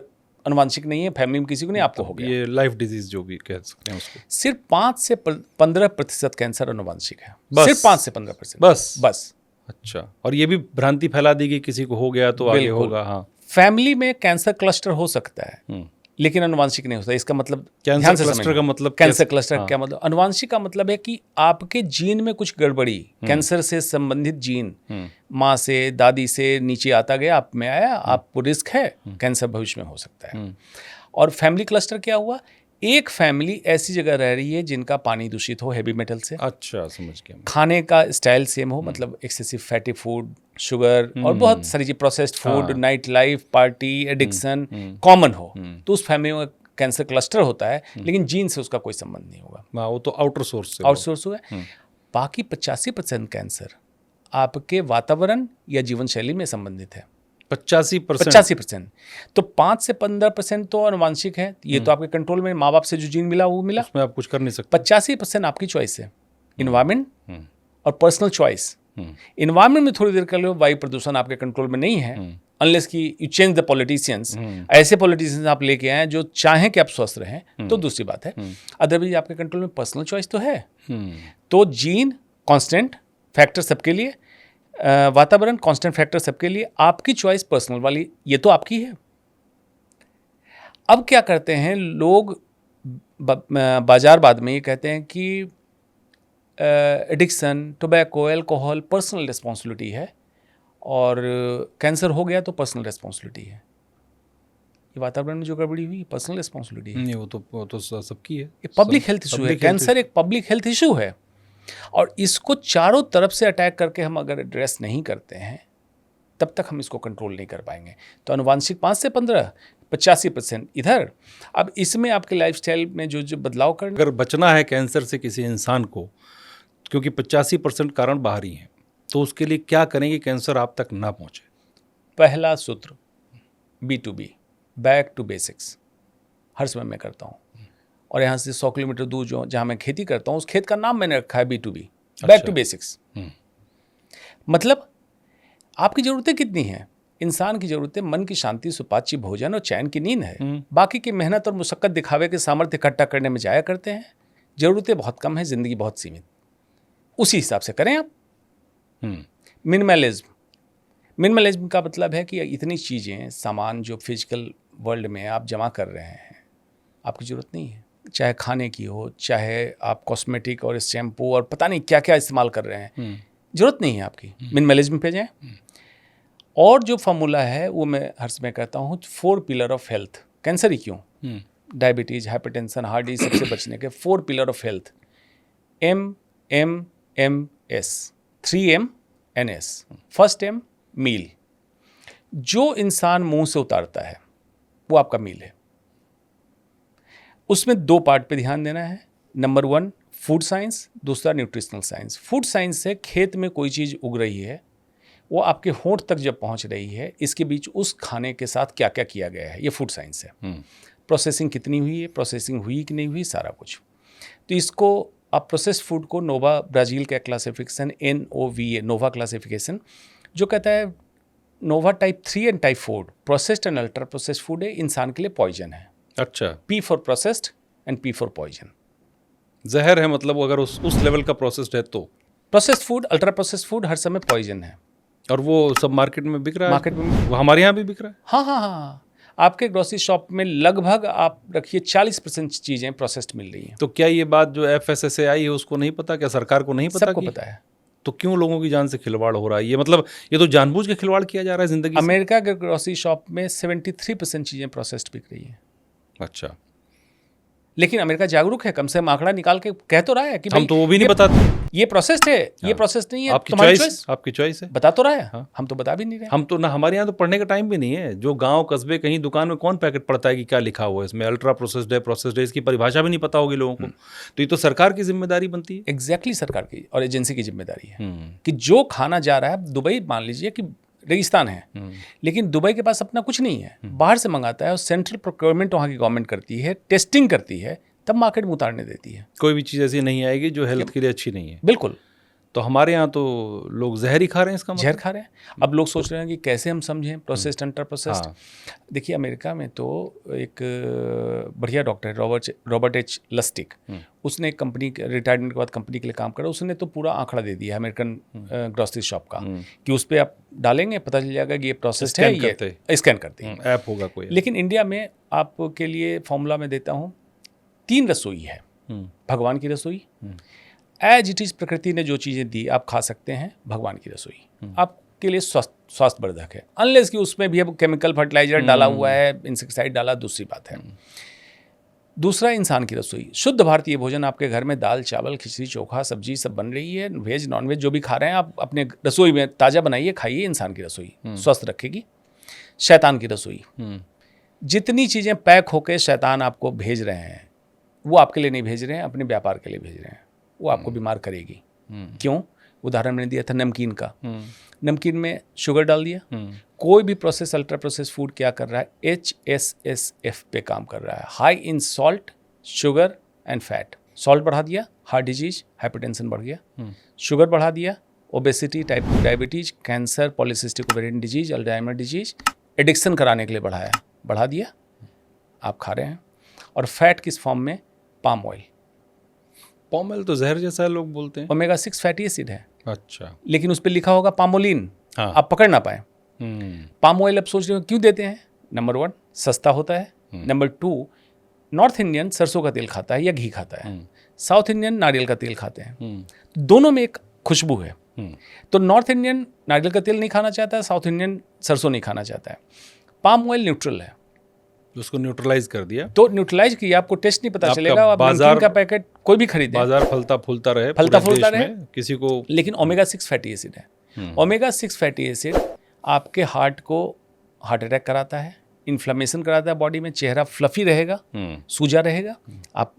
अनुवांशिक नहीं है, फैमिली में किसी को नहीं, आपको हो गया। ये लाइफ डिजीज जो भी कह सकते हैं उसको। सिर्फ 5 से 15% कैंसर अनुवांशिक है। बस? सिर्फ 5 से 15%। बस। अच्छा। और ये भी भ्रांति फैला दी कि किसी को हो गया तो आगे होगा। हाँ। फैमिली में कैंसर क्लस्टर हो सकता है, लेकिन अनुवांशिक नहीं होता। इसका मतलब कैंसर क्लस्टर का मतलब, कैंसर क्लस्टर क्या मतलब? अनुवांशिक का मतलब है कि आपके जीन में कुछ गड़बड़ी, कैंसर से संबंधित जीन माँ से, दादी से नीचे आता गया, आप में आया, आपको रिस्क है, कैंसर भविष्य में हो सकता है। और फैमिली क्लस्टर क्या हुआ? एक फैमिली ऐसी जगह रह रही है जिनका पानी दूषित हो हेवी मेटल से। अच्छा, समझ गया। खाने का स्टाइल सेम हो, मतलब एक्सेसिव फैटी फूड, शुगर और बहुत सारी चीज, processed food, night life, party, addiction common हो, तो उस फैमिली में कैंसर क्लस्टर होता है, लेकिन जीन से उसका कोई संबंध नहीं होगा। वो तो आउटर सोर्स हुआ। बाकी 85% कैंसर आपके वातावरण या जीवन शैली में संबंधित है। 85%। तो 5 से 15% तो अनुवांशिक है, ये तो आपके कंट्रोल में, माँ बाप से जो जीन मिला वो मिला, उसमें आप कुछ कर नहीं सकते। 85% आपकी चॉइस है, इन्वायरमेंट और पर्सनल चॉइस। इन्वायरमेंट में थोड़ी देर कर लो, वायु प्रदूषण आपके कंट्रोल में नहीं है, अनलेस कि यू चेंज द पॉलिटिशियंस। ऐसे पॉलिटिशियंस आप लेके आए जो चाहें कि आप स्वस्थ रहें, तो दूसरी बात है। अदरवाइज आपके कंट्रोल में पर्सनल चॉइस तो है। तो जीन कांस्टेंट फैक्टर सबके लिए, वातावरण कांस्टेंट फैक्टर सबके लिए, आपकी चॉइस पर्सनल वाली ये तो आपकी है। अब क्या करते हैं लोग, बाजारवाद में ये कहते हैं कि addiction, tobacco, alcohol personal responsibility है, और कैंसर हो गया तो पर्सनल रिस्पॉन्सिबिलिटी है। ये वातावरण में जो गड़बड़ी हुई पर्सनल रिस्पॉन्सिबिलिटी है, नहीं वो तो सबकी है। ये पब्लिक हेल्थ इशू है। कैंसर एक पब्लिक हेल्थ इशू है और इसको चारों तरफ से अटैक करके हम अगर एड्रेस नहीं करते हैं तब तक हम इसको कंट्रोल नहीं कर पाएंगे। तो अनुवांशिक 5 से 15, 85% इधर। अब इसमें आपके लाइफस्टाइल में जो बदलाव करना, अगर बचना है कैंसर से किसी इंसान को, क्योंकि 85% कारण बाहरी हैं, तो उसके लिए क्या करेंगे कैंसर आप तक ना पहुंचे? पहला सूत्र B2B, बैक टू बेसिक्स, हर समय मैं करता हूँ। और यहाँ से 100 किलोमीटर दूर जो जहाँ मैं खेती करता हूँ उस खेत का नाम मैंने रखा है B2B, बैक टू बेसिक्स। मतलब आपकी ज़रूरतें कितनी हैं? इंसान की ज़रूरतें मन की शांति, सुपाच्य भोजन और चैन की नींद है। बाकी की मेहनत और मुशक्कत दिखावे के सामर्थ्य इकट्ठा करने में जाया करते हैं। ज़रूरतें बहुत कम हैं, ज़िंदगी बहुत सीमित, उसी हिसाब से करें आप। मिनिमलिज्म का मतलब है कि इतनी चीज़ें, सामान जो फिजिकल वर्ल्ड में आप जमा कर रहे हैं आपकी ज़रूरत नहीं है, चाहे खाने की हो, चाहे आप कॉस्मेटिक और शैम्पू और पता नहीं क्या क्या इस्तेमाल कर रहे हैं, ज़रूरत नहीं है आपकी। मिनिमलिज्म पे जाएं। और जो फार्मूला है वो मैं हर समय कहता हूँ 4 पिलर ऑफ हेल्थ। कैंसर ही क्यों, डायबिटीज़, हाइपरटेंशन, हार्ट डिजीज सबसे बचने के 4 pillar of health, MMMS, 3MNS। First M मील, जो इंसान मुंह से उतारता है वो आपका मील है। उसमें 2 पार्ट पे ध्यान देना है। नंबर 1 फूड साइंस, दूसरा न्यूट्रिशनल साइंस। फूड साइंस से खेत में कोई चीज़ उग रही है, वो आपके होंठ तक जब पहुंच रही है, इसके बीच उस खाने के साथ क्या क्या किया गया है, ये फूड साइंस है। प्रोसेसिंग कितनी हुई है, प्रोसेसिंग हुई कि नहीं हुई, सारा कुछ। तो इसको आप प्रोसेस्ड फूड को नोवा, ब्राज़ील का क्लासिफिकेशन NOVA, नोवा क्लासिफिकेशन, जो कहता है Nova type 3 and type 4 processed and ultra processed food है, इंसान के लिए पॉइजन है। अच्छा, P for processed and P for poison, जहर है। मतलब अगर उस लेवल का प्रोसेस्ड है तो processed food, ultra processed food हर समय पॉइजन है। और वो सब मार्केट में बिक रहा है? मार्केट में, वो हमारे यहाँ भी बिक रहा है? हाँ। आपके ग्रोसरी शॉप में लगभग आप रखिए 40% चीज़ें प्रोसेस्ड मिल रही हैं। तो क्या ये बात जो FSSAI है उसको नहीं पता? क्या सरकार को नहीं पता? सबको पता है। तो क्यों लोगों की जान से खिलवाड़ हो रहा है? ये मतलब ये तो जानबूझ के खिलवाड़ किया जा रहा है जिंदगी से। अमेरिका के ग्रोसरी शॉप में 73% चीज़ें प्रोसेस्ड बिक रही हैं। अच्छा, लेकिन अमेरिका जागरूक है, कम से कम आंकड़ा निकाल के कह तो रहा है कि हम तो वो भी नहीं बताते। ये प्रोसेस्ड है, ये प्रोसेस्ड नहीं है, आपकी चॉइस, आपकी चॉइस है। बता तो रहा है। हम तो बता भी नहीं रहे। हम तो ना, हमारे यहाँ तो पढ़ने का टाइम भी नहीं है। जो गांव कस्बे कहीं दुकान में कौन पैकेट पढ़ता है कि क्या लिखा हुआ है इसमें, अल्ट्रा प्रोसेस्ड है, प्रोसेस्ड है, इसकी परिभाषा भी नहीं पता होगी लोगों को। तो ये तो सरकार की जिम्मेदारी बनती है। एग्जैक्टली, सरकार की और एजेंसी की जिम्मेदारी है कि जो खाना जा रहा है, दुबई मान लीजिए कि रेगिस्तान है, लेकिन दुबई के पास अपना कुछ नहीं है, बाहर से मंगाता है और सेंट्रल प्रोक्योरमेंट वहाँ की गवर्नमेंट करती है, टेस्टिंग करती है, तब मार्केट में उतारने देती है। कोई भी चीज़ ऐसी नहीं आएगी जो हेल्थ के लिए अच्छी नहीं है। बिल्कुल। तो हमारे यहाँ तो लोग जहर ही खा रहे हैं। इसका मतलब जहर खा रहे हैं। अब लोग सोच रहे हैं कि कैसे हम समझें प्रोसेस्ड, अल्ट्रा प्रोसेस्ड। देखिए अमेरिका में तो एक बढ़िया डॉक्टर है, रॉबर्ट एच लस्टिक, उसने एक कंपनी, रिटायरमेंट के बाद कंपनी के लिए काम करा। उसने तो पूरा आंकड़ा दे दिया अमेरिकन ग्रोसरी शॉप का कि उस पर आप डालेंगे पता चल जाएगा कि ये प्रोसेस्ड है, ये स्कैन करते हैं, ऐप होगा कोई। लेकिन इंडिया में आपके लिए फॉर्मूला में देता हूँ, 3 रसोई है। भगवान की रसोई, एज इट इज प्रकृति ने जो चीज़ें दी आप खा सकते हैं। भगवान की रसोई आपके लिए स्वास्थ्यवर्धक है, अनलेस कि उसमें भी अब केमिकल फर्टिलाइजर डाला हुआ है, इंसेक्टिसाइड डाला, दूसरी बात है। दूसरा इंसान की रसोई, शुद्ध भारतीय भोजन आपके घर में दाल चावल खिचड़ी चोखा सब्जी सब बन रही है, वेज नॉन वेज जो भी खा रहे हैं आप अपने रसोई में ताज़ा बनाइए खाइए। इंसान की रसोई स्वस्थ रखेगी। शैतान की रसोई, जितनी चीज़ें पैक होकर शैतान आपको भेज रहे हैं वो आपके लिए नहीं भेज रहे हैं, अपने व्यापार के लिए भेज रहे हैं, वो आपको बीमार करेगी। क्यों? उदाहरण मैंने दिया था नमकीन का। नमकीन में शुगर डाल दिया। कोई भी प्रोसेस, अल्ट्रा प्रोसेस फूड क्या कर रहा है, HSSF पे काम कर रहा है, high in salt, sugar and fat. Salt बढ़ा दिया, हार्ट डिजीज, हाइपरटेंशन बढ़ गया। शुगर बढ़ा दिया, obesity, type 2 diabetes, cancer, polycystic ovarian disease, Alzheimer disease. Addiction कराने के लिए बढ़ा दिया, आप खा रहे हैं। और फैट किस फॉर्म में? Palm oil. पाम ऑयल तो जहर जैसा है लोग बोलते हैं। ओमेगा 6 फैटी एसिड है। अच्छा। लेकिन उस पर लिखा होगा पामोलिन। हाँ। आप पकड़ ना पाए। पाम ऑयल अब सोच रहे हो क्यों देते हैं? नंबर 1 सस्ता होता है, नंबर 2 नॉर्थ इंडियन सरसों का तेल खाता है या घी खाता है, साउथ इंडियन नारियल का तेल खाते हैं। दोनों में एक खुशबू है। तो नॉर्थ इंडियन नारियल का तेल नहीं खाना चाहता है, साउथ इंडियन सरसों नहीं खाना चाहता है। पाम ऑयल न्यूट्रल है, उसको न्यूट्रलाइज कर दिया। तो न्यूट्रलाइज किया, आपको टेस्ट नहीं पता आपका चलेगा। आप नमकीन का पैकेट कोई भी खरीदे, बाजार फलता फूलता रहे, फलता पूरे फूलता देश रहे, में किसी को। लेकिन ओमेगा 6 फैटी एसिड है। ओमेगा 6 फैटी एसिड आपके हार्ट को हार्ट अटैक कराता है, इन्फ्लेमेशन कराता है बॉडी में, चेहरा फ्लफी रहेगा, सूजा रहेगा, आप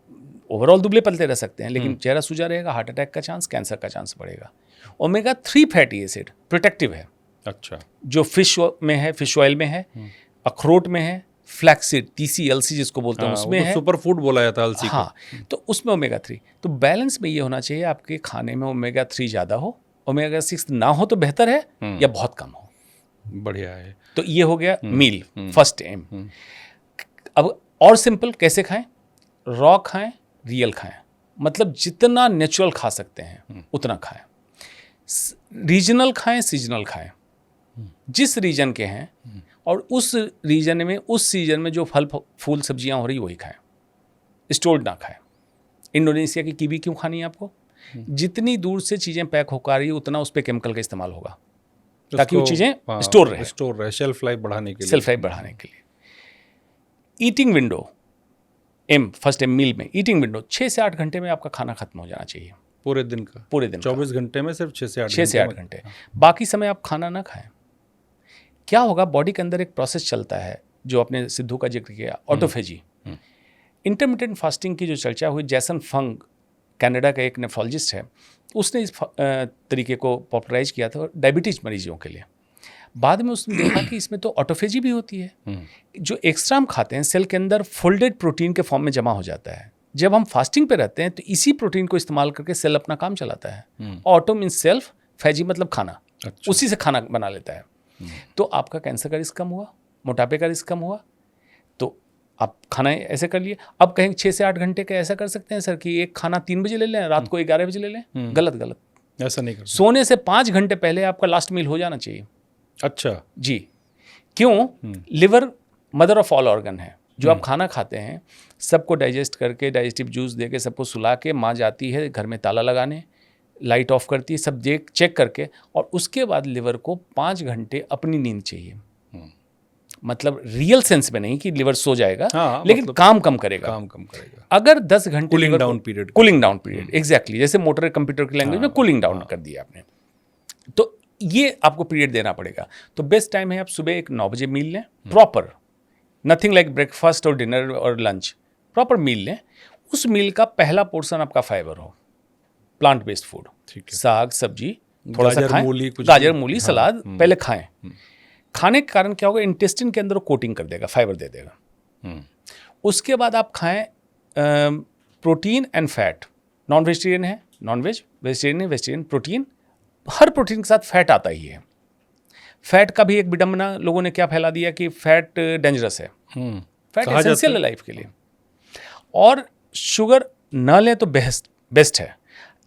ओवरऑल दुबले पतले रह सकते हैं, लेकिन चेहरा सूजा रहेगा, हार्ट अटैक का चांस, कैंसर का चांस बढ़ेगा। ओमेगा 3 फैटी एसिड प्रोटेक्टिव है। अच्छा। जो फिश में है, फिश ऑयल में है, अखरोट में है, फ्लैक्सीड TCLC जिसको बोलते हैं उसमें है, सुपर फूड बोला जाता है अलसी को। हाँ, तो उसमें ओमेगा 3। तो बैलेंस में ये होना चाहिए आपके खाने में ओमेगा 3 ज़्यादा हो, ओमेगा 6 ना हो तो बेहतर है, या बहुत कम हो। बढ़िया है। तो ये हो गया मील, फर्स्ट एम। अब और सिंपल कैसे खाएं? रॉ खाएं, रियल खाएं, मतलब जितना नेचुरल खा सकते हैं उतना खाएं। रीजनल खाएं, सीजनल खाएं, जिस रीजन के हैं और उस रीजन में उस सीजन में जो फल फूल सब्जियां हो रही वही खाएं, स्टोर्ड ना खाएं। इंडोनेशिया की कीवी क्यों खानी है आपको? जितनी दूर से चीज़ें पैक होकर आ रही है उतना उस पर केमिकल का इस्तेमाल होगा, ताकि वो चीज़ें स्टोर रहे, शेल्फ लाइफ बढ़ाने के लिए। सेल्फ लाइफ बढ़ाने के लिए। ईटिंग विंडो फर्स्ट एम मील में ईटिंग विंडो 6 से 8 घंटे में आपका खाना खत्म हो जाना चाहिए। पूरे दिन का? पूरे दिन 24 घंटे में सिर्फ 6 से 8 घंटे। बाकी समय आप खाना ना खाएं। क्या होगा, बॉडी के अंदर एक प्रोसेस चलता है जो आपने सिद्धू का जिक्र किया, ऑटोफेजी। इंटरमिटेंट फास्टिंग की जो चर्चा हुई, जैसन फंग कनाडा का एक नेफ्रोलॉजिस्ट है, उसने इस तरीके को पॉपुलराइज किया था डायबिटीज मरीजों के लिए। बाद में उसने देखा कि इसमें तो ऑटोफेजी भी होती है। जो एक्स्ट्रा हम खाते हैं सेल के अंदर फोल्डेड प्रोटीन के फॉर्म में जमा हो जाता है। जब हम फास्टिंग पे रहते हैं तो इसी प्रोटीन को इस्तेमाल करके सेल अपना काम चलाता है। ऑटो मीन्स सेल्फ, फेजी मतलब खाना। अच्छा। उसी से खाना बना लेता है। तो आपका कैंसर का रिस्क कम हुआ, मोटापे का रिस्क कम हुआ। तो आप खाना ऐसे कर लिए। अब कहें 6 से 8 घंटे का ऐसा कर सकते हैं सर कि एक खाना 3 बजे ले लें, रात को 11 बजे ले लें। गलत, ऐसा नहीं कर। सोने से 5 घंटे पहले आपका लास्ट मील हो जाना चाहिए। अच्छा जी, क्यों? Liver mother of all organ है। जो आप खाना खाते हैं सबको डाइजेस्ट करके, डाइजेस्टिव जूस देके सबको सुला के माँ जाती है घर में ताला लगाने, लाइट ऑफ करती है, सब देख चेक करके, और उसके बाद लिवर को 5 घंटे अपनी नींद चाहिए। मतलब रियल सेंस में नहीं कि लिवर सो जाएगा, लेकिन मतलब काम कम करेगा। अगर 10 घंटे कूलिंग डाउन पीरियड एग्जैक्टली, जैसे मोटर कंप्यूटर की लैंग्वेज में कूलिंग डाउन कर दिया आपने, तो ये आपको पीरियड देना पड़ेगा। तो बेस्ट टाइम है आप सुबह एक 9 बजे मील लें, प्रॉपर, नथिंग लाइक ब्रेकफास्ट और डिनर और लंच, प्रॉपर मील लें। उस मील का पहला पोर्शन आपका फाइबर हो, प्लांट बेस्ड फूड, साग सब्जी, थोड़ा सा खाएं, गाजर मूली सलाद पहले खाएं। खाने के कारण क्या होगा, इंटेस्टिन के अंदर कोटिंग कर देगा, फाइबर दे देगा। उसके बाद आप खाएं protein and fat. Non vegetarian है नॉन वेज, वेजिटेरियन है वेजिटेरियन। प्रोटीन, हर प्रोटीन के साथ फैट आता ही है। फैट का भी एक विडंबना लोगों ने क्या फैला दिया कि फैट डेंजरस है। फैट एसेंशियल है लाइफ के लिए। और शुगर ना लें तो बेस्ट है,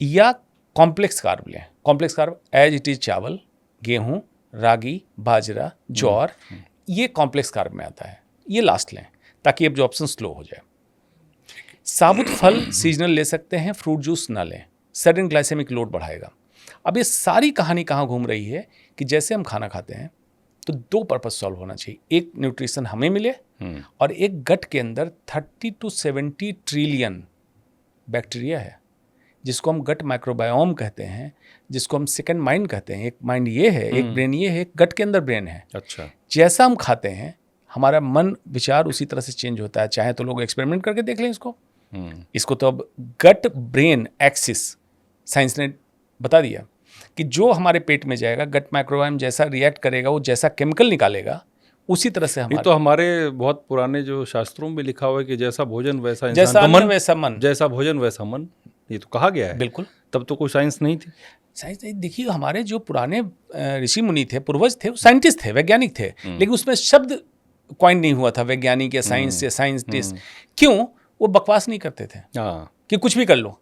या कॉम्प्लेक्स कार्ब लें। Complex carb as it is चावल, गेहूं, रागी, बाजरा, ज्वार, ये कॉम्प्लेक्स कार्ब में आता है। ये लास्ट लें ताकि एब्जॉर्प्शन स्लो हो जाए। साबुत फल सीजनल ले सकते हैं, फ्रूट जूस ना लें, सडन ग्लाइसेमिक लोड बढ़ाएगा। अब ये सारी कहानी कहाँ घूम रही है कि जैसे हम खाना खाते हैं तो 2 पर्पस सॉल्व होना चाहिए। एक, न्यूट्रिशन हमें मिले, और एक, गट के अंदर 30 to 70 ट्रिलियन बैक्टीरिया है, जिसको हम गट माइक्रोबायोम कहते हैं, जिसको हम सेकंड माइंड कहते हैं। एक माइंड ये है, एक ब्रेन ये है, एक गट के अंदर ब्रेन है। अच्छा। जैसा हम खाते हैं हमारा मन विचार उसी तरह से चेंज होता है। चाहे तो लोग एक्सपेरिमेंट करके देख लें इसको तो अब गट ब्रेन एक्सिस साइंस ने बता दिया कि जो हमारे पेट में जाएगा, गट माइक्रोबायोम जैसा रिएक्ट करेगा, वो जैसा केमिकल निकालेगा, उसी तरह से ये तो हमारे बहुत पुराने जो शास्त्रों में लिखा हुआ है कि जैसा भोजन वैसा इंसान, जैसा मन वैसा मन, जैसा भोजन वैसा मन, ये तो कहा गया है। बिल्कुल। तब तो कोई साइंस नहीं थी। साइंस नहीं, देखिए हमारे जो पुराने ऋषि मुनि थे, पूर्वज थे, साइंटिस्ट थे, वैज्ञानिक थे, लेकिन उसमें शब्द कॉइन नहीं हुआ था वैज्ञानिक या साइंस या साइंटिस्ट। क्यों? वो बकवास नहीं करते थे कि कुछ भी कर लो।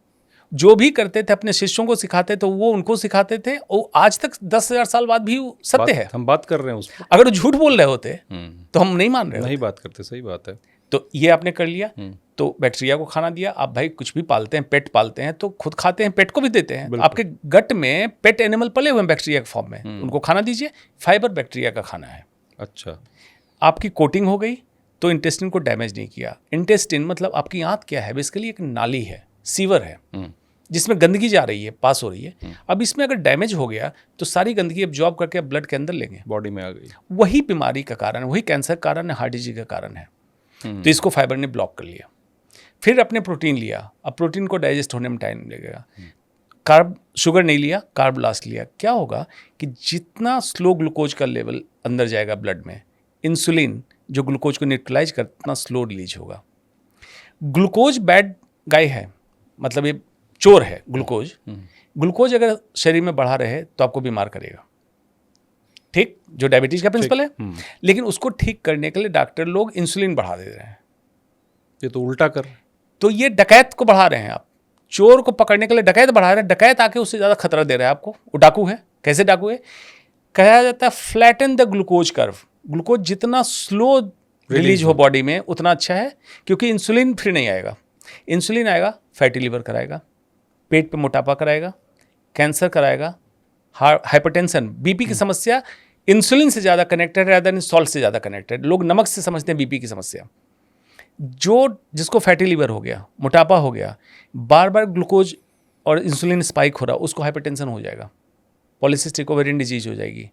जो भी करते थे अपने शिष्यों को सिखाते, तो वो उनको सिखाते थे, और आज तक 10,000 साल बाद भी सत्य है। हम बात कर रहे हैं उस पर। अगर वो झूठ बोल रहे होते तो हम नहीं मान रहे नहीं बात करते। सही बात है। तो ये आपने कर लिया, तो बैक्टीरिया को खाना दिया। आप भाई कुछ भी पालते हैं, पेट पालते हैं, तो खुद खाते हैं, पेट को भी देते हैं। आपके गट में पेट एनिमल पले हुए हैं बैक्टीरिया के फॉर्म में, उनको खाना दीजिए। फाइबर बैक्टीरिया का खाना है। अच्छा। आपकी कोटिंग हो गई, तो इंटेस्टिन को डैमेज नहीं किया। इंटेस्टिन मतलब आपकी आंत क्या है, बेसिकली एक नाली है, सीवर है, जिसमें गंदगी जा रही है, पास हो रही है। अब इसमें अगर डैमेज हो गया तो सारी गंदगी एब्जॉर्ब करके ब्लड के अंदर लेंगे, बॉडी में आ गई। वही बीमारी का कारण है, वही कैंसर का कारण है, हार्ट डिजीज का कारण है। तो इसको फाइबर ने ब्लॉक कर लिया। फिर अपने प्रोटीन लिया, अब प्रोटीन को डाइजेस्ट होने में टाइम लगेगा। कार्ब, शुगर नहीं लिया, कार्ब लास्ट लिया। क्या होगा कि जितना स्लो ग्लूकोज का लेवल अंदर जाएगा ब्लड में, इंसुलिन जो ग्लूकोज को न्यूट्रलाइज कर, उतना स्लो रिलीज होगा। ग्लूकोज बैड गाय है, मतलब ये चोर है ग्लूकोज। ग्लूकोज अगर शरीर में बढ़ा रहे तो आपको बीमार करेगा, ठीक, जो डायबिटीज का प्रिंसिपल है। लेकिन उसको ठीक करने के लिए डॉक्टर लोग इंसुलिन बढ़ा दे रहे हैं। ये तो उल्टा कर, तो ये डकैत को बढ़ा रहे हैं आप। चोर को पकड़ने के लिए डकैत बढ़ा रहे हैं, डकैत आके उससे ज़्यादा खतरा दे रहा है आपको। वो डाकू है। कैसे डाकू है? कहा जाता है flatten the glucose curve. Glucose जितना स्लो रिलीज हो बॉडी में उतना अच्छा है, क्योंकि इंसुलिन फिर नहीं आएगा। इंसुलिन आएगा, फैटी लिवर कराएगा, पेट पे मोटापा कराएगा, कैंसर कराएगा, हाइपरटेंशन, बीपी की समस्या इंसुलिन से ज़्यादा कनेक्टेड है rather than सॉल्ट से ज़्यादा कनेक्टेड। लोग नमक से समझते हैं बीपी की समस्या। जिसको फैटी लिवर हो गया, मोटापा हो गया, बार बार ग्लूकोज और इंसुलिन स्पाइक हो रहा, उसको हाइपरटेंशन हो जाएगा, पॉलीसिस्टिक ओवेरियन डिजीज हो जाएगी,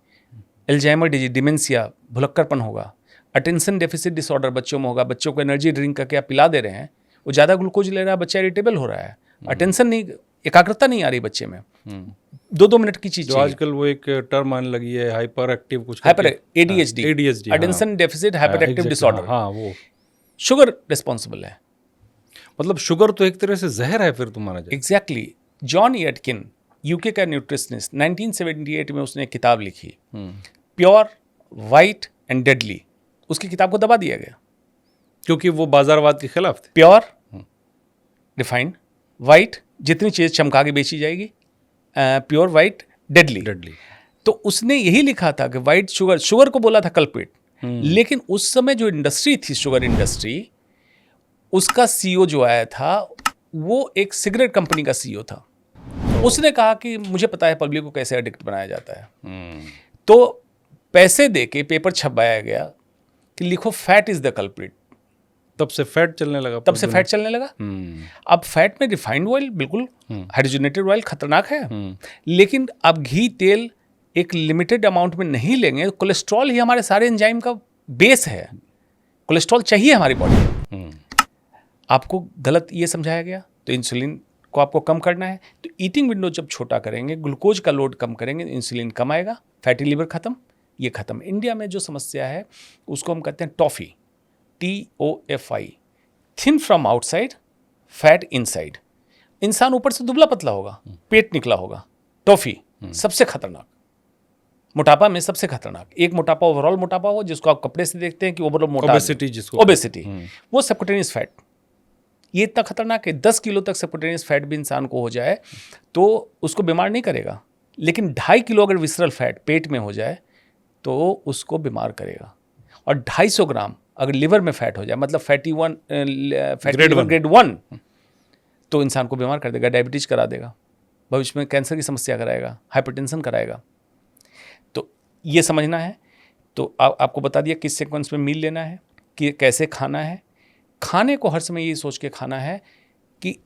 एल्जाइमर डिजीज, डिमेंशिया, भुलक्कड़पन होगा, अटेंशन डेफिसिट डिसऑर्डर बच्चों में होगा। बच्चों को एनर्जी ड्रिंक करके आप पिला दे रहे हैं, वो ज़्यादा ग्लूकोज ले रहा है, बच्चा इरिटेबल हो रहा है, अटेंशन नहीं, एकाग्रता नहीं आ रही बच्चे में, 2-2 मिनट की चीज जो आजकल वो एक टर्म आने लगी है, हाइपर एक्टिव कुछ, hyper ADHD, ADHD, attention deficit hyper active disorder. हाँ, वो शुगर रिस्पॉन्सिबल है। मतलब शुगर तो एक तरह से जहर है फिर तुम्हारा। एग्जैक्टली। जॉन एटकिन, यूके का न्यूट्रिशनिस्ट, 1978 में उसने एक किताब लिखी, प्योर, वाइट एंड डेडली। उसकी किताब को दबा दिया गया क्योंकि वो बाजारवाद के खिलाफ थे। प्योर, रिफाइंड, वाइट, जितनी चीज़ चमका के बेची जाएगी, प्योर, वाइट, डेडली। तो उसने यही लिखा था कि वाइट शुगर को बोला था कल्प्रिट। लेकिन उस समय जो इंडस्ट्री थी, शुगर इंडस्ट्री, उसका सीईओ जो आया था वो एक सिगरेट कंपनी का सीईओ था। उसने कहा कि मुझे पता है पब्लिक को कैसे एडिक्ट बनाया जाता है। तो पैसे देके पेपर छपवाया गया कि लिखो फैट इज द कल्प्रिट। तब से फैट चलने लगा। अब फैट में रिफाइंड ऑयल, बिल्कुल हाइड्रोजनेटेड ऑयल खतरनाक है। लेकिन अब घी, तेल एक लिमिटेड अमाउंट में नहीं लेंगे। कोलेस्ट्रॉल ही हमारे सारे एंजाइम का बेस है। कोलेस्ट्रॉल चाहिए हमारी बॉडी में। आपको गलत ये समझाया गया, तो इंसुलिन को आपको कम करना है, तो ईटिंग विंडो जब छोटा करेंगे, ग्लूकोज का लोड कम करेंगे, इंसुलिन कम आएगा, फैटी लिवर खत्म, ये खत्म। इंडिया में जो समस्या है उसको हम कहते हैं toffee, TOFI, thin from outside, fat inside. इंसान ऊपर से दुबला पतला होगा, पेट निकला होगा। टॉफी सबसे खतरनाक, मोटापा में सबसे खतरनाक। एक मोटापा ओवरऑल मोटापा हो, जिसको आप कपड़े से देखते हैं कि ओवरऑल मोटा, ओबेसिटी, वो सबक्यूटेनियस फैट। ये इतना खतरनाक है, 10 किलो तक सबक्यूटेनियस फैट भी इंसान को हो जाए तो उसको बीमार नहीं करेगा, लेकिन 2.5 किलो अगर विसरल फैट पेट में हो जाए तो उसको बीमार करेगा। और 250 ग्राम अगर लिवर में फैट हो जाए, मतलब फैटी लिवर ग्रेड 1, तो इंसान को बीमार कर देगा, डायबिटीज करा देगा, भविष्य में कैंसर की समस्या कराएगा, हाइपरटेंशन कराएगा। तो ये समझना है। तो आपको बता दिया किस सीक्वेंस में मील लेना है, कि कैसे खाना है। खाने को हर समय ये सोच के खाना है कि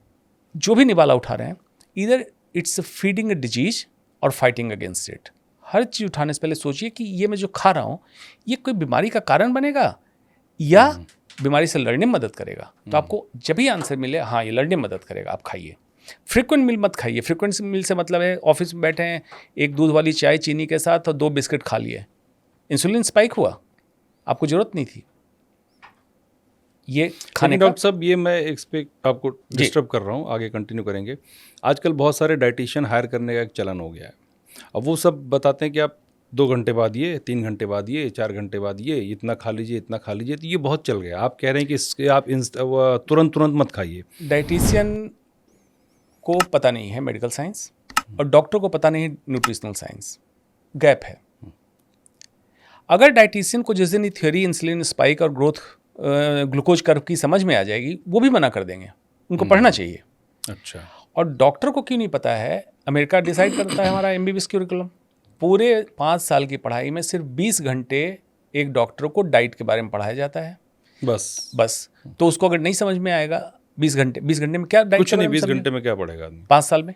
जो भी निवाला उठा रहे हैं, इधर इट्स फीडिंग अ डिजीज और फाइटिंग अगेंस्ट इट। हर चीज़ उठाने से पहले सोचिए कि ये मैं जो खा रहा हूँ ये कोई बीमारी का कारण बनेगा या बीमारी से लड़ने में मदद करेगा। तो आपको जब भी आंसर मिले, हाँ ये लड़ने में मदद करेगा, आप खाइए। फ्रीक्वेंट मील मत खाइए। फ्रीक्वेंट मील से मतलब है ऑफिस में बैठे हैं, एक दूध वाली चाय चीनी के साथ और 2 बिस्किट खा लिए, इंसुलिन स्पाइक हुआ, आपको जरूरत नहीं थी ये खाने का। डॉक्टर साहब, ये मैं आपको डिस्टर्ब कर रहा हूँ, आगे कंटिन्यू करेंगे। आजकल बहुत सारे डाइटिशियन हायर करने का एक चलन हो गया है। अब वो सब बताते हैं कि आप 2 घंटे बाद ये, 3 घंटे बाद ये, 4 घंटे बाद ये, इतना खा लीजिए, इतना खा लीजिए। तो ये बहुत चल गया। आप कह रहे हैं कि इसके आप तुरंत मत खाइए। डाइटिशियन को पता नहीं है मेडिकल साइंस और डॉक्टर को पता नहीं न्यूट्रिशनल साइंस, गैप है। अगर डाइटिशियन को जिस दिन ये थ्योरी इंसुलिन स्पाइक और ग्रोथ ग्लूकोज कर्व की समझ में आ जाएगी, वो भी मना कर देंगे, उनको पढ़ना चाहिए। अच्छा। और डॉक्टर को क्यों नहीं पता है? अमेरिका डिसाइड करता है हमारा MBBS क्यूरिकुलम। पूरे 5 साल की पढ़ाई में सिर्फ 20 घंटे एक डॉक्टर को डाइट के बारे में पढ़ाया जाता है। बस तो उसको अगर नहीं समझ में आएगा 20 घंटे में क्या कुछ नहीं, 20 घंटे में क्या पढ़ेगा आदमी? 5 साल में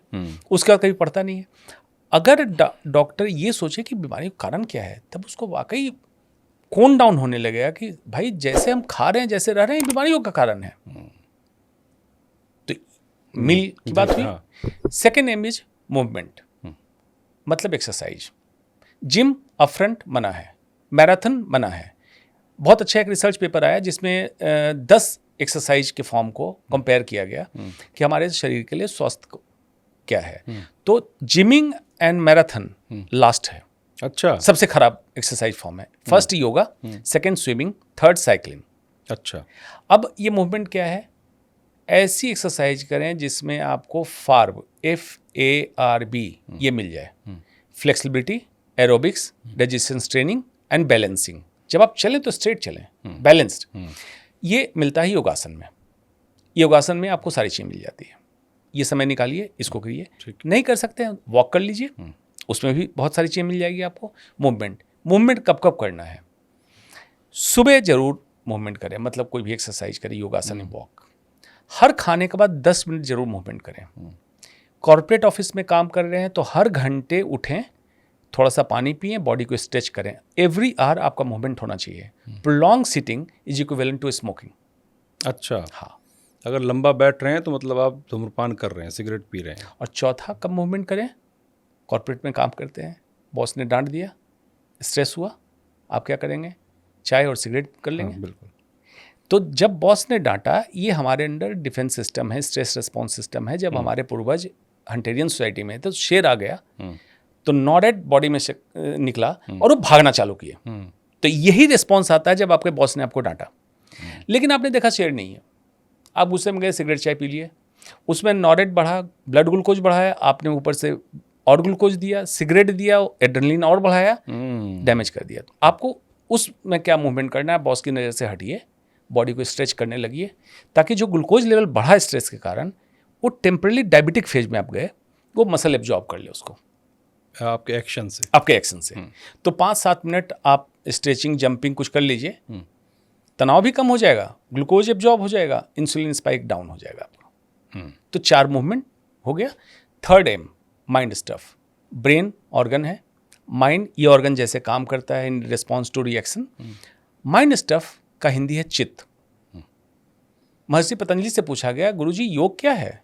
उसके बाद कभी पढ़ता नहीं है। अगर डॉक्टर ये सोचे कि बीमारी का कारण क्या है, तब उसको वाकई कूल डाउन होने लगेगा कि भाई जैसे हम खा रहे हैं, जैसे रह रहे हैं, बीमारियों का कारण है। तो मील की बात हुई। सेकेंड एम इज मूवमेंट, मतलब एक्सरसाइज। जिम अपफ्रंट मना है, मैराथन मना है। बहुत अच्छा एक रिसर्च पेपर आया जिसमें 10 एक्सरसाइज के फॉर्म को कंपेयर किया गया कि हमारे शरीर के लिए स्वस्थ क्या है। तो जिमिंग एंड मैराथन लास्ट है। अच्छा, सबसे खराब एक्सरसाइज फॉर्म है। First yoga, second swimming, third cycling. अच्छा, अब ये मूवमेंट क्या है? ऐसी एक्सरसाइज करें जिसमें आपको फार्ब, FARB ये मिल जाए। Flexibility, aerobics, resistance training and balancing. जब आप चलें तो स्ट्रेट चलें, बैलेंस्ड। ये मिलता है योगासन में। योगासन में आपको सारी चीज़ मिल जाती है। ये समय निकालिए, इसको करिए। नहीं कर सकते हैं, वॉक कर लीजिए, उसमें भी बहुत सारी चीज़ें मिल जाएगी आपको। मूवमेंट कब कब करना है? सुबह जरूर मूवमेंट करें, मतलब कोई भी एक्सरसाइज करें, योगासन, वॉक। हर खाने के बाद 10 मिनट जरूर मूवमेंट करें। कॉर्पोरेट ऑफिस में काम कर रहे हैं तो हर घंटे उठें, थोड़ा सा पानी पिएं, बॉडी को स्ट्रेच करें। एवरी आवर आपका मूवमेंट होना चाहिए। Prolong sitting is equivalent to smoking. अच्छा, हाँ। अगर लंबा बैठ रहे हैं तो मतलब आप धूम्रपान कर रहे हैं, सिगरेट पी रहे हैं। और चौथा, कब मूवमेंट करें? कॉर्पोरेट में काम करते हैं, बॉस ने डांट दिया, स्ट्रेस हुआ, आप क्या करेंगे? चाय और सिगरेट कर लेंगे। हाँ, बिल्कुल। तो जब बॉस ने डांटा, ये हमारे अंदर डिफेंस सिस्टम है, स्ट्रेस रिस्पॉन्स सिस्टम है। जब हमारे पूर्वज हंटेरियन सोसाइटी में तो शेर आ गया तो नॉडेड बॉडी में से निकला और वो भागना चालू किया। तो यही रिस्पॉन्स आता है जब आपके बॉस ने आपको डांटा। लेकिन आपने देखा शेर नहीं है, आप गुस्से में गए, सिगरेट चाय पी लिए, उसमें नॉडेड बढ़ा, ब्लड ग्लूकोज बढ़ाया, आपने ऊपर से और ग्लूकोज दिया, सिगरेट दिया, एड्रेनलिन और बढ़ाया, डैमेज कर दिया। तो आपको उसमें क्या मूवमेंट करना है? बॉस की नज़र से हटिए, बॉडी को स्ट्रेच करने लगिए, ताकि जो ग्लूकोज लेवल बढ़ा स्ट्रेस के कारण, वो टेम्परली डायबिटिक फेज में आप गए, वो मसल एब्जॉर्ब कर ले उसको आपके एक्शन से। तो 5-7 मिनट आप स्ट्रेचिंग, जंपिंग कुछ कर लीजिए, तनाव भी कम हो जाएगा, ग्लूकोज एब्जॉर्ब हो जाएगा, इंसुलिन स्पाइक डाउन हो जाएगा आपका। तो 4 मूवमेंट हो गया। Third M, mind stuff. Brain organ है, माइंड ये ऑर्गन जैसे काम करता है in response to reaction. Mind stuff का हिंदी है चित्त। महर्षि पतंजलि से पूछा गया, गुरुजी योग क्या है?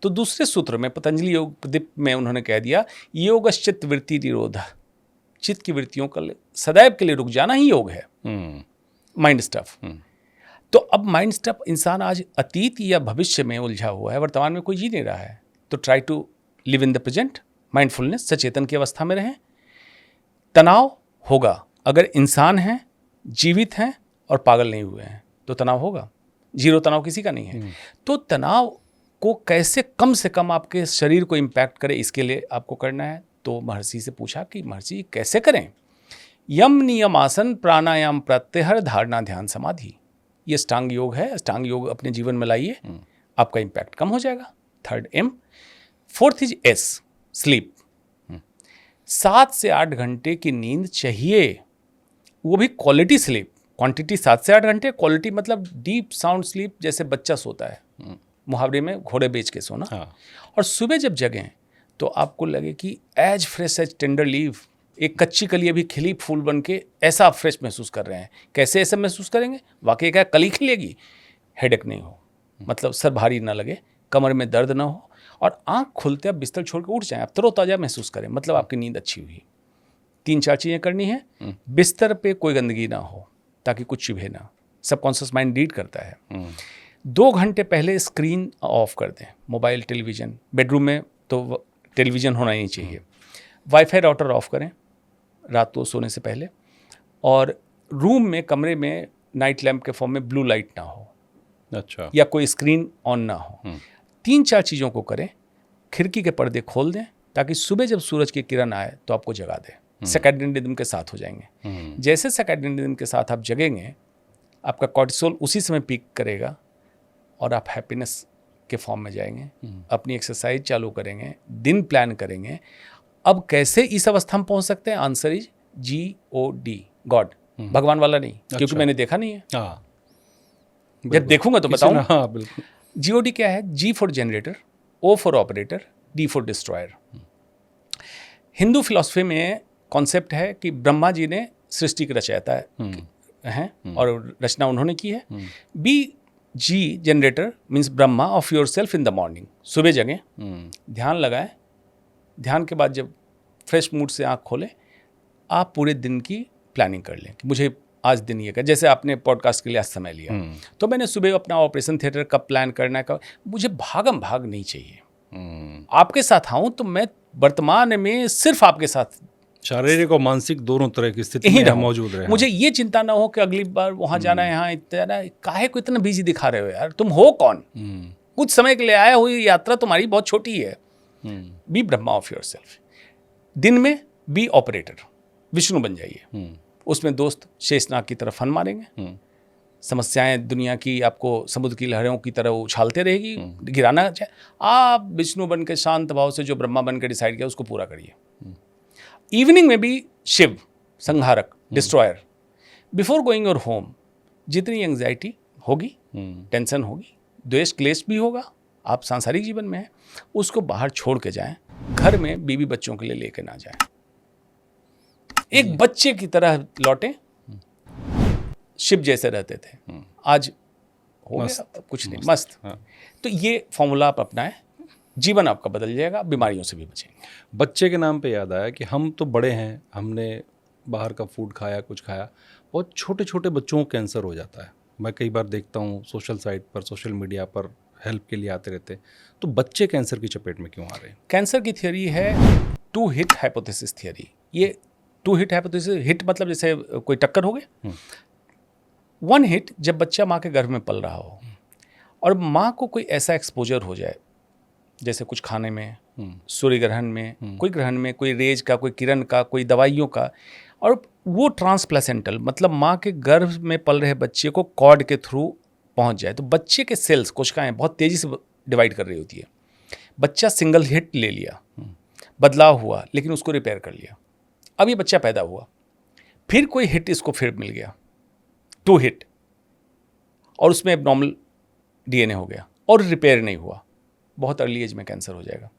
तो दूसरे सूत्र में पतंजलि योग प्रदीप में उन्होंने कह दिया, योगश्चित्त वृत्ति निरोध। चित्त की वृत्तियों का सदैव के लिए रुक जाना ही योग है। Mind stuff. तो अब माइंड स्टफ, इंसान आज अतीत या भविष्य में उलझा हुआ है, वर्तमान में कोई जी नहीं रहा है। तो try to live in the present, mindfulness, सचेतन की अवस्था में रहें। तनाव होगा, अगर इंसान हैं, जीवित हैं और पागल नहीं हुए हैं तो तनाव होगा। जीरो तनाव किसी का नहीं है। तो तनाव को कैसे कम से कम आपके शरीर को इम्पैक्ट करे, इसके लिए आपको करना है। तो महर्षि से पूछा कि महर्षि कैसे करें? यम नियम आसन प्राणायाम प्रत्याहार धारणा ध्यान समाधि, ये अष्टांग योग है। अष्टांग योग अपने जीवन में लाइए, आपका इम्पैक्ट कम हो जाएगा। Third M. Fourth is S, sleep. 7 से 8 घंटे की नींद चाहिए, वो भी क्वालिटी स्लीप। क्वांटिटी 7 से 8 घंटे, क्वालिटी मतलब डीप साउंड स्लीप, जैसे बच्चा सोता है, मुहावरे में घोड़े बेच के सोना। और सुबह जब जगें तो आपको लगे कि as fresh as tender leaf, एक कच्ची कली अभी खिली फूल बन के ऐसा आप फ्रेश महसूस कर रहे हैं। कैसे ऐसा महसूस करेंगे? वाकई क्या कली खिलेगी? हेडेक नहीं हो, मतलब सर भारी ना लगे, कमर में दर्द ना हो, और आंख खुलते आप बिस्तर छोड़ के उठ जाएं, आप तरोताज़ा महसूस करें, मतलब आपकी नींद अच्छी हुई। 3-4 चीज़ें करनी है। बिस्तर पे कोई गंदगी ना हो ताकि कुछ चुभे ना, सबकॉन्शियस माइंड रीड करता है। 2 घंटे पहले स्क्रीन ऑफ कर दें, मोबाइल, टेलीविज़न। बेडरूम में तो टेलीविज़न होना ही नहीं चाहिए। वाईफाई राउटर ऑफ करें रात को सोने से पहले। और रूम में, कमरे में नाइट लैम्प के फॉर्म में ब्लू लाइट ना हो, अच्छा, या कोई स्क्रीन ऑन ना हो। 3-4 चीज़ों को करें। खिड़की के पर्दे खोल दें ताकि सुबह जब सूरज की किरण आए तो आपको जगा दे। सर्कैडियन रिदम के साथ हो जाएंगे। जैसे सर्कैडियन रिदम के साथ आप जगेंगे, आपका कॉर्टिसोल उसी समय पीक करेगा और आप हैप्पीनेस के फॉर्म में जाएंगे। अपनी एक्सरसाइज चालू करेंगे, दिन प्लान करेंगे। अब कैसे इस अवस्था में पहुंच सकते हैं? आंसर इज GOD, गॉड, भगवान वाला नहीं, क्योंकि मैंने देखा नहीं है। जब देखूंगा तो किसी ने- बताऊंगा। हाँ बिल्कुल। जीओडी क्या है? G for generator, O for operator, D for destroyer. Hindu philosophy में कॉन्सेप्ट है कि ब्रह्मा जी ने सृष्टि की रचयिता हैं और रचना उन्होंने की है। B G generator means Brahma of yourself in the morning. सुबह जगें, ध्यान लगाएं, ध्यान के बाद जब फ्रेश मूड से आँख खोलें, आप पूरे दिन की प्लानिंग कर लें कि मुझे आज दिन ये कर, जैसे आपने पॉडकास्ट के लिए आज समय लिया, तो मैंने सुबह अपना ऑपरेशन थिएटर कब प्लान करना है, कब, मुझे भागम भाग नहीं चाहिए। आपके साथ आऊँ तो मैं वर्तमान में सिर्फ आपके साथ शारीरिक और मानसिक दोनों तरह की स्थिति में हम मौजूद रहे। मुझे ये चिंता ना हो कि अगली बार वहाँ जाना है, यहाँ इतना, काहे को इतना बिजी दिखा रहे हो यार, तुम हो कौन? कुछ समय के लिए आया हुई यात्रा तुम्हारी बहुत छोटी है। Be Brahma of yourself. दिन में बी ऑपरेटर, विष्णु बन जाइए। उसमें दोस्त शेषनाग की तरह फन मारेंगे, समस्याएं दुनिया की आपको समुद्र की लहरों की तरह उछालते रहेगी, गिराना चाहे, आप विष्णु बन के शांत भाव से जो ब्रह्मा बन के डिसाइड किया उसको पूरा करिए। इवनिंग में भी शिव, संहारक, destroyer. Before going your home, जितनी एंग्जाइटी होगी, टेंशन होगी, द्वेष क्लेश भी होगा, आप सांसारिक जीवन में हैं, उसको बाहर छोड़ के जाएं। घर में बीवी बच्चों के लिए लेके ना जाएं, एक बच्चे की तरह लौटें। शिव जैसे रहते थे, आज हो गया कुछ नहीं, मस्त। तो ये फॉर्मूला आप अपनाएं, जीवन आपका बदल जाएगा, बीमारियों से भी बचेंगे। बच्चे के नाम पे याद आया कि हम तो बड़े हैं, हमने बाहर का फूड खाया, कुछ खाया, बहुत छोटे छोटे बच्चों को कैंसर हो जाता है। मैं कई बार देखता हूँ सोशल साइट पर, सोशल मीडिया पर हेल्प के लिए आते रहते हैं। तो बच्चे कैंसर की चपेट में क्यों आ रहे हैं? कैंसर की थियोरी है टू हिट हाइपोथेसिस थियोरी। ये टू हिट हाइपोथेसिस, हिट मतलब जैसे कोई टक्कर हो गया, वन हिट जब बच्चा माँ के गर्भ में पल रहा हो और माँ को कोई ऐसा एक्सपोजर हो जाए, जैसे कुछ खाने में, सूर्य ग्रहण में, कोई ग्रहण में, कोई रेज का, कोई किरण का, कोई दवाइयों का, और वो ट्रांसप्लेसेंटल मतलब माँ के गर्भ में पल रहे बच्चे को कॉर्ड के थ्रू पहुंच जाए, तो बच्चे के सेल्स, कोशिकाएं बहुत तेजी से डिवाइड कर रही होती है। बच्चा सिंगल हिट ले लिया, बदलाव हुआ, लेकिन उसको रिपेयर कर लिया। अब ये बच्चा पैदा हुआ, फिर कोई हिट इसको फिर मिल गया, टू हिट, और उसमें एबनॉर्मल डीएनए हो गया और रिपेयर नहीं हुआ, बहुत अर्ली एज में कैंसर हो जाएगा।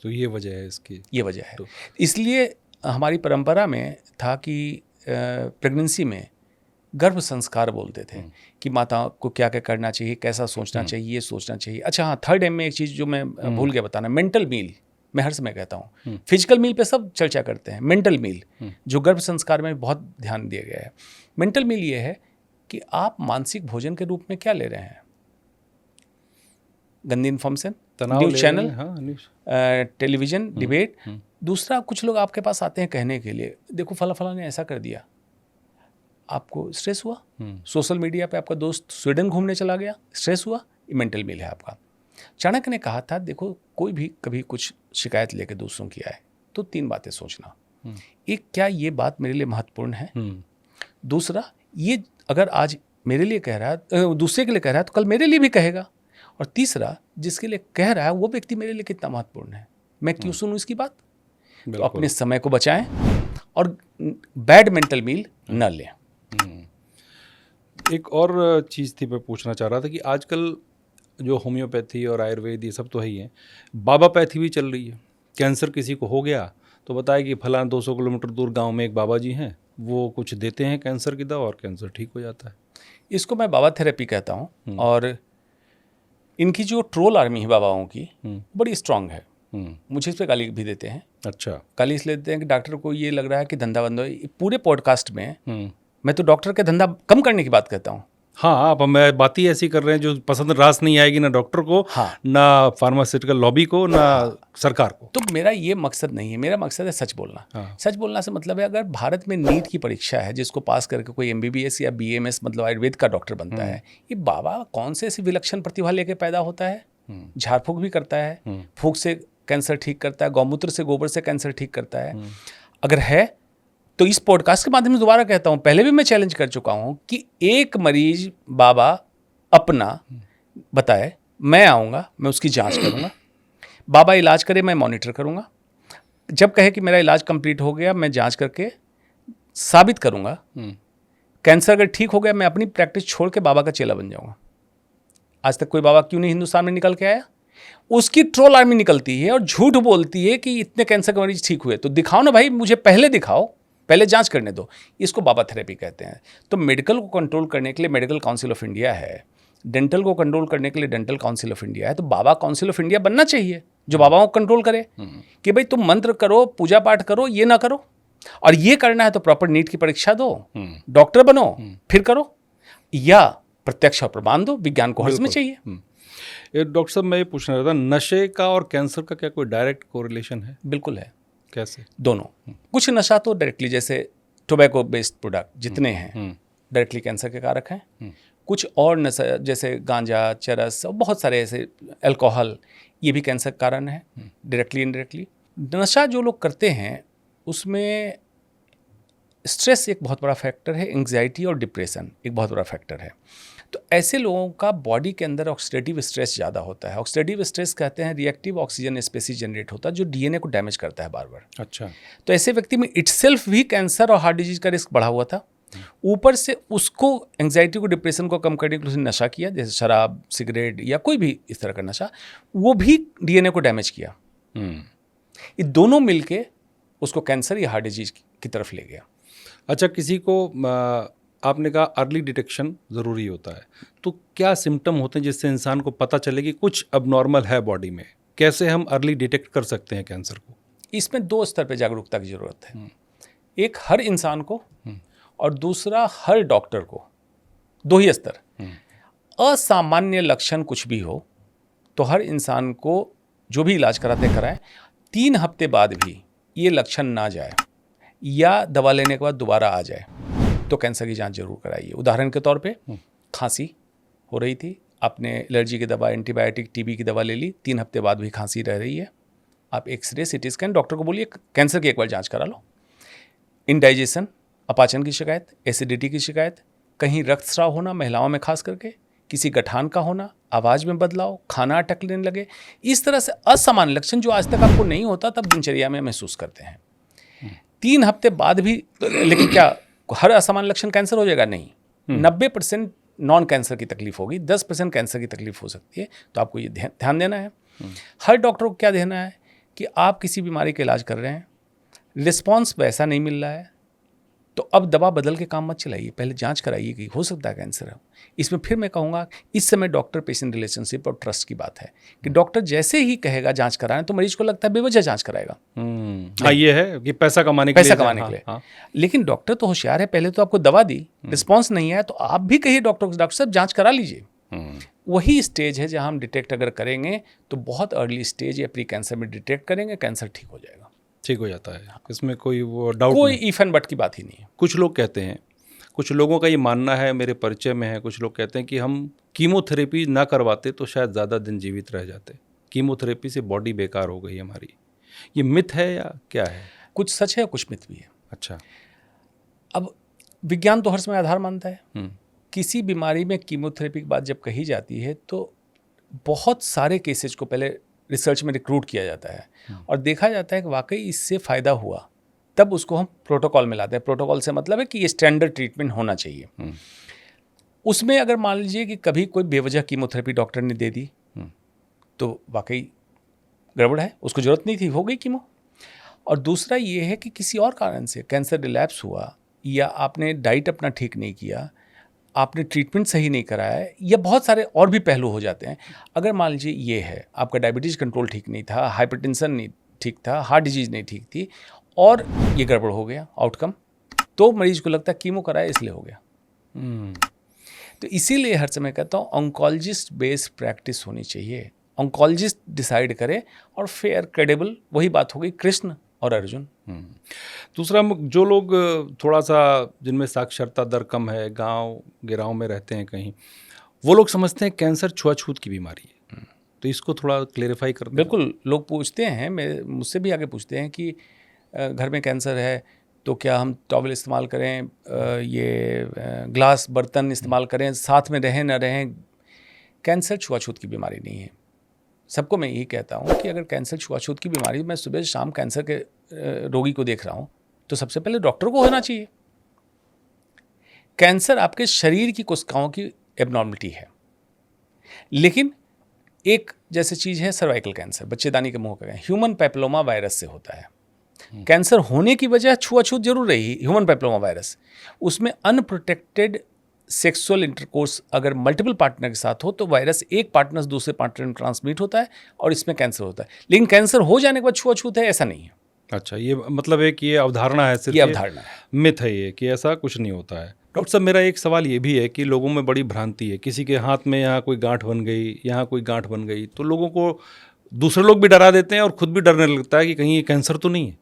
तो ये वजह है इसकी, ये वजह है। इसलिए हमारी परंपरा में था कि प्रेगनेंसी में गर्भ संस्कार बोलते थे कि माता को क्या क्या करना चाहिए, कैसा सोचना चाहिए, ये सोचना चाहिए। अच्छा हाँ, थर्ड एम में एक चीज़ जो मैं भूल गया बताना, मेंटल मील। मैं हर समय कहता हूँ, फिजिकल मील पे सब चर्चा करते हैं, मेंटल मील जो गर्भ संस्कार में बहुत ध्यान दिया गया है। मेंटल मील ये है कि आप मानसिक भोजन के रूप में क्या ले रहे हैं? गंदी information, news channel, television, debate. दूसरा, कुछ लोग आपके पास आते हैं कहने के लिए, देखो फला ने ऐसा कर दिया, आपको स्ट्रेस हुआ। सोशल मीडिया पे आपका दोस्त स्वीडन घूमने चला गया, स्ट्रेस हुआ, ये मेंटल मील है आपका। चाणक्य ने कहा था, देखो कोई भी कभी कुछ शिकायत लेके दूसरों की आए तो 3 बातें सोचना। एक, क्या ये बात मेरे लिए महत्वपूर्ण है? दूसरा, ये अगर आज मेरे लिए कह रहा है, दूसरे के लिए कह रहा है, तो कल मेरे लिए भी कहेगा। और तीसरा, जिसके लिए कह रहा है वो व्यक्ति मेरे लिए कितना महत्वपूर्ण है, मैं क्यों सुनूं इसकी बात? तो अपने समय को बचाएं और बैड मेंटल मील न लें। एक और चीज़ थी, मैं पूछना चाह रहा था कि आजकल जो होम्योपैथी और आयुर्वेद ये सब तो है ही है, बाबापैथी भी चल रही है। कैंसर किसी को हो गया तो बताया कि फलां 200 किलोमीटर दूर गांव में एक बाबा जी हैं, वो कुछ देते हैं कैंसर की दवा और कैंसर ठीक हो जाता है। इसको मैं बाबा थेरेपी कहता हूँ। और इनकी जो ट्रोल आर्मी है बाबाओं की, बड़ी स्ट्रांग है। मुझे इस पर गाली भी देते हैं। अच्छा, गाली इसलिए देते हैं कि डॉक्टर को ये लग रहा है कि धंधा बंद हो। पूरे पॉडकास्ट में मैं तो डॉक्टर के धंधा कम करने की बात कहता हूँ। हाँ, आप मैं बात ही ऐसी कर रहे हैं जो पसंद रास नहीं आएगी ना डॉक्टर को, हाँ, ना फार्मास्यूटिकल लॉबी को, ना सरकार को। तो मेरा ये मकसद नहीं है, मेरा मकसद है सच बोलना। हाँ। सच बोलना से मतलब है, अगर भारत में नीट की परीक्षा है जिसको पास करके कोई MBBS या BMS मतलब आयुर्वेद का डॉक्टर बनता है, ये बाबा कौन से ऐसी विलक्षण प्रतिभा लेके पैदा होता है? झाड़ फूक भी करता है, फूक से कैंसर ठीक करता है, गौमूत्र से, गोबर से कैंसर ठीक करता है। अगर है तो इस पॉडकास्ट के माध्यम से दोबारा कहता हूं, पहले भी मैं चैलेंज कर चुका हूं कि एक मरीज बाबा अपना बताए, मैं आऊँगा, मैं उसकी जांच करूँगा, बाबा इलाज करे, मैं मॉनिटर करूँगा। जब कहे कि मेरा इलाज कंप्लीट हो गया, मैं जांच करके साबित करूँगा कैंसर अगर ठीक हो गया, मैं अपनी प्रैक्टिस छोड़ के बाबा का चेला बन जाऊंगा। आज तक कोई बाबा क्यों नहीं हिंदुस्तान में निकल के आया? उसकी ट्रोल आर्मी निकलती है और झूठ बोलती है कि इतने कैंसर के मरीज ठीक हुए। तो दिखाओ ना भाई, मुझे पहले दिखाओ, पहले जांच करने दो। इसको बाबा थेरेपी कहते हैं। तो मेडिकल को कंट्रोल करने के लिए मेडिकल काउंसिल ऑफ इंडिया है, डेंटल को कंट्रोल करने के लिए डेंटल काउंसिल ऑफ इंडिया है। तो बाबा काउंसिल ऑफ इंडिया बनना चाहिए जो बाबाओं को कंट्रोल करे कि भाई तुम मंत्र करो, पूजा पाठ करो, ये ना करो, और ये करना है तो प्रॉपर नीट की परीक्षा दो, डॉक्टर बनो, फिर करो, या प्रत्यक्ष और प्रमाण दो। विज्ञान को हर्ष में चाहिए। डॉक्टर साहब, मैं ये पूछना चाहता, नशे का और कैंसर का क्या कोई डायरेक्ट कोरिलेशन है? बिल्कुल है। कैसे? दोनों। कुछ नशा तो डायरेक्टली, जैसे टोबैको बेस्ड प्रोडक्ट जितने हैं डायरेक्टली कैंसर के कारक हैं। कुछ और नशा जैसे गांजा, चरस, बहुत सारे ऐसे, अल्कोहल, ये भी कैंसर का कारण है डायरेक्टली इनडायरेक्टली। नशा जो लोग करते हैं उसमें स्ट्रेस एक बहुत बड़ा फैक्टर है, एंग्जाइटी और डिप्रेशन एक बहुत बड़ा फैक्टर है। तो ऐसे लोगों का बॉडी के अंदर ऑक्सीडेटिव स्ट्रेस ज़्यादा होता है। ऑक्सीडेटिव स्ट्रेस कहते हैं रिएक्टिव ऑक्सीजन स्पीसीज जनरेट होता है जो डीएनए को डैमेज करता है बार बार। अच्छा। तो ऐसे व्यक्ति में इटसेल्फ भी कैंसर और हार्ट डिजीज का रिस्क बढ़ा हुआ था। ऊपर से उसको एंग्जाइटी को, डिप्रेशन को कम करने के लिए उसने नशा किया, जैसे शराब, सिगरेट या कोई भी इस तरह का नशा, वो भी डीएनए को डैमेज किया। ये दोनों मिलके उसको कैंसर या हार्ट डिजीज की तरफ ले गया। अच्छा, किसी को आपने कहा अर्ली डिटेक्शन ज़रूरी होता है, तो क्या सिम्टम होते हैं जिससे इंसान को पता चले कि कुछ अबनॉर्मल है बॉडी में? कैसे हम अर्ली डिटेक्ट कर सकते हैं कैंसर को? इसमें दो स्तर पे जागरूकता की ज़रूरत है। एक हर इंसान को और दूसरा हर डॉक्टर को। दो ही स्तर। असामान्य लक्षण कुछ भी हो तो हर इंसान को जो भी इलाज कराते कराएं, 3 हफ्ते बाद भी ये लक्षण ना जाए या दवा लेने के बाद दोबारा आ जाए तो कैंसर की जांच जरूर कराइए। उदाहरण के तौर पे खांसी हो रही थी, आपने एलर्जी की दवा, एंटीबायोटिक, टीबी की दवा ले ली, 3 हफ्ते बाद भी खांसी रह रही है, आप एक्सरे, सीटी स्कैन, डॉक्टर को बोलिए कैंसर की एक बार जांच करा लो। इंडाइजेशन, अपाचन की शिकायत, एसिडिटी की शिकायत, कहीं रक्तस्राव होना महिलाओं में खास करके, किसी गठान का होना, आवाज़ में बदलाव, खाना अटकने लगे, इस तरह से असामान्य लक्षण जो आज तक आपको नहीं होता तब दिनचर्या में महसूस करते हैं। 3 हफ्ते बाद भी, लेकिन क्या हर असामान्य लक्षण कैंसर हो जाएगा? नहीं। 90% नॉन कैंसर की तकलीफ होगी, 10% कैंसर की तकलीफ हो सकती है। तो आपको ये ध्यान देना है। हर डॉक्टर को क्या देना है कि आप किसी बीमारी का इलाज कर रहे हैं, रिस्पॉन्स वैसा नहीं मिल रहा है तो अब दवा बदल के काम मत चलाइए, पहले जांच कराइए कि हो सकता है कैंसर है। इसमें फिर मैं कहूँगा इस समय डॉक्टर पेशेंट रिलेशनशिप और ट्रस्ट की बात है कि डॉक्टर जैसे ही कहेगा जांच कराएं तो मरीज को लगता है बेवजह जांच कराएगा। हाँ, ये है कि पैसा कमाने के लिए। हाँ। लेकिन डॉक्टर तो होशियार है, पहले तो आपको दवा दी, रिस्पॉन्स नहीं आया तो आप भी कहिए डॉक्टर साहब जांच करा लीजिए। वही स्टेज है जहाँ हम डिटेक्ट अगर करेंगे तो बहुत अर्ली स्टेज या प्री कैंसर में डिटेक्ट करेंगे, कैंसर ठीक हो जाएगा, ठीक हो जाता है। इसमें कोई वो डाउट, कोई इफ एंड बट की बात ही नहीं है। कुछ लोग कहते हैं, कुछ लोगों का ये मानना है, मेरे परिचय में है, कुछ लोग कहते हैं कि हम कीमोथेरेपी ना करवाते तो शायद ज़्यादा दिन जीवित रह जाते, कीमोथेरेपी से बॉडी बेकार हो गई हमारी। ये मिथ है या क्या है? कुछ सच है, कुछ मिथ भी है। अच्छा। अब विज्ञान तो हर समय आधार मानता है। किसी बीमारी में कीमोथेरेपी की बात जब कही जाती है तो बहुत सारे केसेज को पहले रिसर्च में रिक्रूट किया जाता है और देखा जाता है कि वाकई इससे फ़ायदा हुआ, तब उसको हम प्रोटोकॉल में लाते हैं। प्रोटोकॉल से मतलब है कि ये स्टैंडर्ड ट्रीटमेंट होना चाहिए। उसमें अगर मान लीजिए कि कभी कोई बेवजह कीमोथेरेपी डॉक्टर ने दे दी तो वाकई गड़बड़ है, उसको ज़रूरत नहीं थी, हो गई कीमो। और दूसरा ये है कि किसी और कारण से कैंसर रिलैप्स हुआ या आपने डाइट अपना ठीक नहीं किया, आपने ट्रीटमेंट सही नहीं कराया, या बहुत सारे और भी पहलू हो जाते हैं। अगर मान लीजिए ये है, आपका डायबिटीज़ कंट्रोल ठीक नहीं था, हाइपरटेंशन नहीं ठीक था, हार्ट डिजीज़ नहीं ठीक थी और ये गड़बड़ हो गया आउटकम, तो मरीज को लगता है कीमो कराया इसलिए हो गया। तो इसीलिए हर समय कहता हूँ ऑन्कोलॉजिस्ट बेस्ड प्रैक्टिस होनी चाहिए। ऑन्कोलॉजिस्ट डिसाइड करे और फेयर, क्रेडिबल, वही बात हो गई कृष्ण और अर्जुन। दूसरा, जो लोग थोड़ा सा जिनमें साक्षरता दर कम है, गांव गिराव में रहते हैं कहीं, वो लोग समझते हैं कैंसर छुआछूत की बीमारी है। तो इसको थोड़ा क्लेरिफाई कर दें। बिल्कुल, लोग पूछते हैं, मुझसे भी आगे पूछते हैं कि घर में कैंसर है तो क्या हम टॉवल इस्तेमाल करें, ये ग्लास बर्तन इस्तेमाल करें, साथ में रहें न रहें। कैंसर छुआछूत की बीमारी नहीं है। सबको मैं यही कहता हूँ कि अगर कैंसर छुआछूत की बीमारी, मैं सुबह शाम कैंसर के रोगी को देख रहा हूँ तो सबसे पहले डॉक्टर को होना चाहिए। कैंसर आपके शरीर की कोशिकाओं की एबनॉर्मलिटी है, लेकिन एक जैसे चीज है सर्वाइकल कैंसर, बच्चेदानी के मुंह का, ह्यूमन पैपिलोमा वायरस से होता है। कैंसर होने की वजह छुआछूत जरूर रही, ह्यूमन पैपिलोमा वायरस, उसमें अनप्रोटेक्टेड सेक्सुअल इंटरकोर्स अगर मल्टीपल पार्टनर के साथ हो तो वायरस एक पार्टनर से दूसरे पार्टनर में ट्रांसमिट होता है और इसमें कैंसर होता है। लेकिन कैंसर हो जाने के बाद छुआछूत है, ऐसा नहीं है। अच्छा, ये मतलब एक ये अवधारणा है, सिर्फ ये अवधारणा है, मिथ है ये कि ऐसा कुछ नहीं होता है। डॉक्टर साहब, मेरा एक सवाल ये भी है कि लोगों में बड़ी भ्रांति है, किसी के हाथ में यहाँ कोई गांठ बन गई, यहाँ कोई गांठ बन गई, तो लोगों को दूसरे लोग भी डरा देते हैं और खुद भी डरने लगता है कि कहीं ये कैंसर तो नहीं है।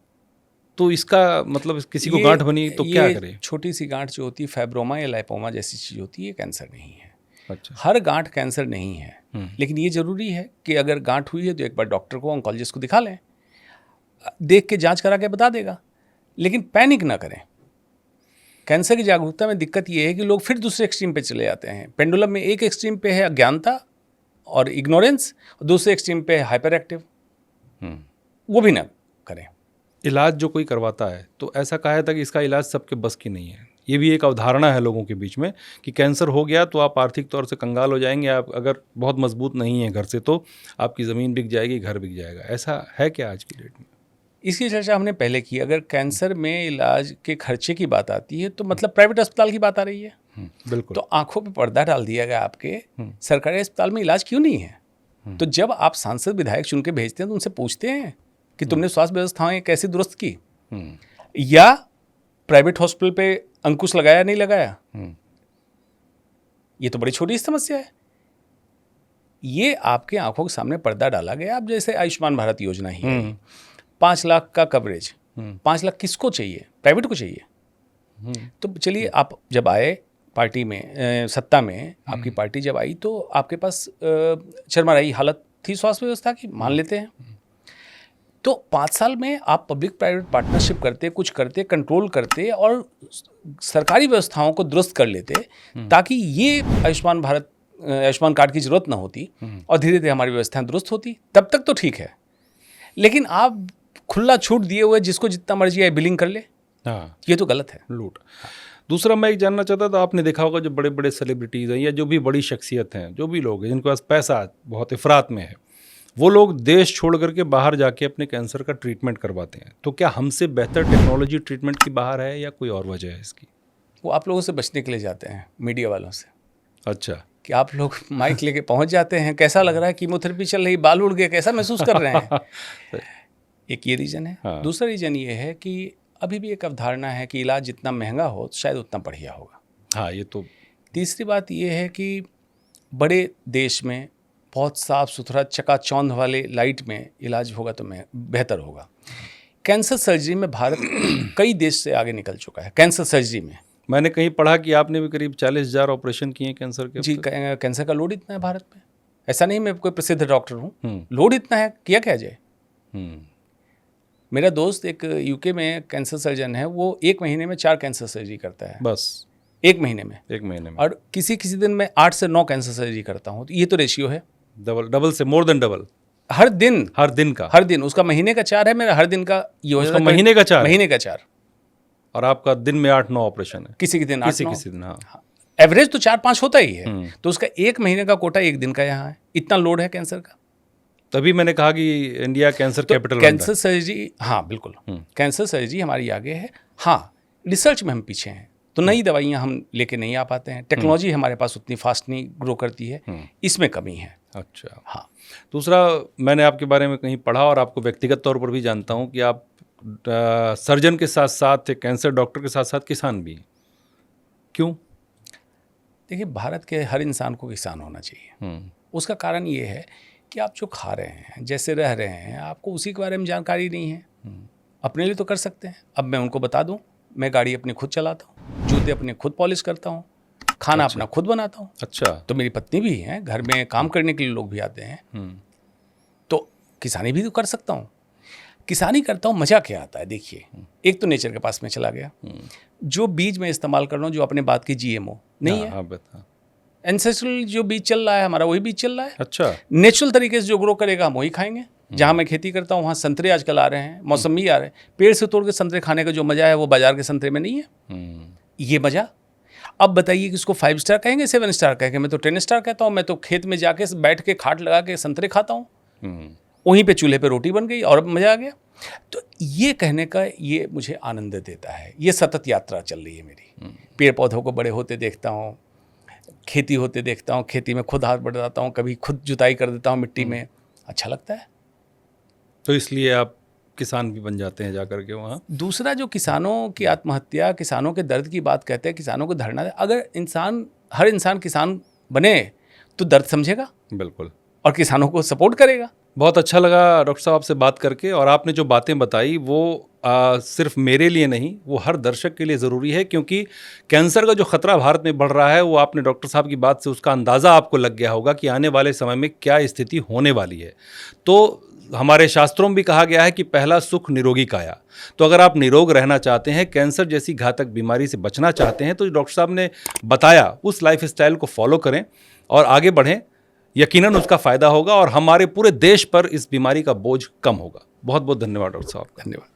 तो इसका मतलब किसी को गांठ बनी तो क्या करें? छोटी सी गांठ जो होती है, फाइब्रोमा या लाइपोमा जैसी चीज होती है, ये कैंसर नहीं है। अच्छा, हर गांठ कैंसर नहीं है, लेकिन ये जरूरी है कि अगर गांठ हुई है तो एक बार डॉक्टर को, ऑन्कोलॉजिस्ट को दिखा लें, देख के जांच करा के बता देगा, लेकिन पैनिक ना करें। कैंसर की जागरूकता में दिक्कत ये है कि लोग फिर दूसरे एक्सट्रीम पे चले जाते हैं। पेंडुलम में एक एक्सट्रीम पे है अज्ञानता और इग्नोरेंस, दूसरे एक्सट्रीम पे है हाइपर एक्टिव, वो भी ना करें। इलाज जो कोई करवाता है तो ऐसा कहा था कि इसका इलाज सबके बस की नहीं है। ये भी एक अवधारणा है लोगों के बीच में कि कैंसर हो गया तो आप आर्थिक तौर से कंगाल हो जाएंगे, आप अगर बहुत मजबूत नहीं है घर से तो आपकी ज़मीन बिक जाएगी, घर बिक जाएगा। ऐसा है क्या आज की डेट में? इसकी चर्चा हमने पहले की। अगर कैंसर में इलाज के खर्चे की बात आती है तो मतलब प्राइवेट अस्पताल की बात आ रही है। बिल्कुल। तो आंखों पे पर्दा डाल दिया गया आपके, सरकारी अस्पताल में इलाज क्यों नहीं है? तो जब आप सांसद विधायक चुन के भेजते हैं तो उनसे पूछते हैं कि तुमने स्वास्थ्य व्यवस्थाएं कैसे दुरुस्त की, या प्राइवेट हॉस्पिटल पे अंकुश लगाया नहीं लगाया? ये तो बड़ी छोटी समस्या है। ये आपके आंखों के सामने पर्दा डाला गया। अब जैसे आयुष्मान भारत योजना ही है, 5 लाख का कवरेज, 5 लाख किसको चाहिए? प्राइवेट को चाहिए। तो चलिए, आप जब आए पार्टी में, सत्ता में आपकी पार्टी जब आई तो आपके पास चरमराई हालत थी स्वास्थ्य व्यवस्था की, मान लेते हैं। तो 5 साल में आप पब्लिक प्राइवेट पार्टनरशिप करते, कुछ करते, कंट्रोल करते और सरकारी व्यवस्थाओं को दुरुस्त कर लेते, ताकि ये आयुष्मान भारत, आयुष्मान कार्ड की जरूरत ना होती और धीरे धीरे हमारी व्यवस्थाएं दुरुस्त होती, तब तक तो ठीक है। लेकिन आप खुला छूट दिए हुए जिसको जितना मर्जी है बिलिंग कर ले, हाँ, ये तो गलत है, लूट। दूसरा मैं एक जानना चाहता था, आपने देखा होगा जो बड़े बड़े सेलिब्रिटीज़ हैं या जो भी बड़ी शख्सियत हैं, जो भी लोग हैं जिनके पास पैसा बहुत इफरात में है, वो लोग देश छोड़ करके बाहर जाके अपने कैंसर का ट्रीटमेंट करवाते हैं। तो क्या हमसे बेहतर टेक्नोलॉजी ट्रीटमेंट की बाहर है या कोई और वजह है इसकी? वो आप लोगों से बचने के लिए जाते हैं, मीडिया वालों से। अच्छा, कि आप लोग माइक लेके पहुंच जाते हैं, कैसा लग रहा है, कीमोथेरेपी चल रही, बाल उड़ गए, कैसा महसूस कर रहे हैं? एक ये रीज़न है। हाँ। दूसरा रीज़न ये है कि अभी भी एक अवधारणा है कि इलाज जितना महंगा हो शायद उतना बढ़िया होगा। हाँ, ये तो। तीसरी बात ये है कि बड़े देश में बहुत साफ़ सुथरा चकाचौंध वाले लाइट में इलाज होगा तो बेहतर होगा। कैंसर सर्जरी में भारत कई देश से आगे निकल चुका है। कैंसर सर्जरी में मैंने कहीं पढ़ा कि आपने भी करीब 40,000 ऑपरेशन किए कैंसर के। जी, कैंसर का लोड इतना है भारत में। ऐसा नहीं मैं कोई प्रसिद्ध डॉक्टर हूँ, लोड इतना है, किया क्या जाए। मेरा दोस्त एक यूके में कैंसर सर्जन है, वो 1 महीने में 4 कैंसर सर्जरी करता है, बस 1 महीने में। 1 महीने में। और किसी दिन मैं 8 से 9 कैंसर सर्जरी करता हूँ। तो ये तो रेशियो है, डबल से मोर देन डबल। हर दिन का हर दिन। उसका महीने का 4 है, मेरा हर दिन का ये हो जाता है। महीने का 4? महीने का 4। और आपका दिन में 8-9 ऑपरेशन है? किसी के दिन 8-9, किसी दिन। हाँ, एवरेज तो 4-5 होता ही है। तो उसका 1 महीने का कोटा 1 दिन का यहाँ है। इतना लोड है कैंसर का। तभी मैंने कहा कि India cancer capital. Cancer surgery, हाँ बिल्कुल, कैंसर सर्जरी हमारी आगे है। हाँ, रिसर्च में हम पीछे हैं, तो नई दवाइयाँ हम लेके नहीं आ पाते हैं। टेक्नोलॉजी हमारे पास उतनी फास्ट नहीं ग्रो करती है, इसमें कमी है। अच्छा, हाँ। दूसरा, मैंने आपके बारे में कहीं पढ़ा और आपको व्यक्तिगत तौर पर भी जानता हूँ कि आप सर्जन के साथ साथ, कैंसर डॉक्टर के साथ साथ किसान भी हैं। क्यों? देखिए, भारत के हर इंसान को किसान होना चाहिए। उसका कारण ये है कि आप जो खा रहे हैं, जैसे रह रहे हैं, आपको उसी के बारे में जानकारी नहीं है। अपने लिए तो कर सकते हैं। अब मैं उनको बता दूं, मैं गाड़ी अपनी खुद चलाता हूँ, जूते अपने खुद पॉलिश करता हूँ, खाना अपना खुद बनाता हूँ। अच्छा। तो मेरी पत्नी भी है, घर में काम करने के लिए लोग भी आते हैं। तो किसानी भी तो कर सकता हूँ। किसानी करता हूँ, मज़ा क्या आता है देखिए। एक तो नेचर के पास में चला गया, जो बीज मैं इस्तेमाल कर रहा हूँ जो अपने बात की GMO नहीं है, एंसेस्ट्रल जो बीज चल रहा है हमारा वही बीज चल रहा है। अच्छा। नेचुरल तरीके से जो ग्रो करेगा हम वही खाएंगे। जहाँ मैं खेती करता हूँ वहाँ संतरे आजकल आ रहे हैं, मौसमी आ रहे हैं। पेड़ से तोड़ के संतरे खाने का जो मज़ा है वो बाजार के संतरे में नहीं है। ये मज़ा। अब बताइए कि इसको 5 स्टार कहेंगे 7 स्टार कहेंगे? मैं तो 10 स्टार कहता हूँ। मैं तो खेत में जाके बैठ के खाट लगा के संतरे खाता हूँ, वहीं पे चूल्हे पे रोटी बन गई और अब मज़ा आ गया। तो ये कहने का ये मुझे आनंद देता है। ये सतत यात्रा चल रही है मेरी। पेड़ पौधों को बड़े होते देखता हूँ, खेती होते देखता हूँ, खेती में खुद हाथ बढ़ाता हूँ, कभी खुद जुताई कर देता हूँ मिट्टी में, अच्छा लगता है। तो इसलिए आप किसान भी बन जाते हैं जाकर के वहाँ। दूसरा, जो किसानों की आत्महत्या, किसानों के दर्द की बात कहते हैं, किसानों को धरना दे, अगर हर इंसान किसान बने तो दर्द समझेगा बिल्कुल, और किसानों को सपोर्ट करेगा। बहुत अच्छा लगा डॉक्टर साहब आपसे बात करके, और आपने जो बातें बताई वो सिर्फ मेरे लिए नहीं, वो हर दर्शक के लिए ज़रूरी है, क्योंकि कैंसर का जो खतरा भारत में बढ़ रहा है वो आपने डॉक्टर साहब की बात से उसका अंदाज़ा आपको लग गया होगा कि आने वाले समय में क्या स्थिति होने वाली है। तो हमारे शास्त्रों में भी कहा गया है कि पहला सुख निरोगी काया। तो अगर आप निरोग रहना चाहते हैं, कैंसर जैसी घातक बीमारी से बचना चाहते हैं, तो डॉक्टर साहब ने बताया उस लाइफस्टाइल को फॉलो करें और आगे बढ़ें। यकीनन उसका फ़ायदा होगा और हमारे पूरे देश पर इस बीमारी का बोझ कम होगा। बहुत बहुत धन्यवाद डॉक्टर साहब। धन्यवाद।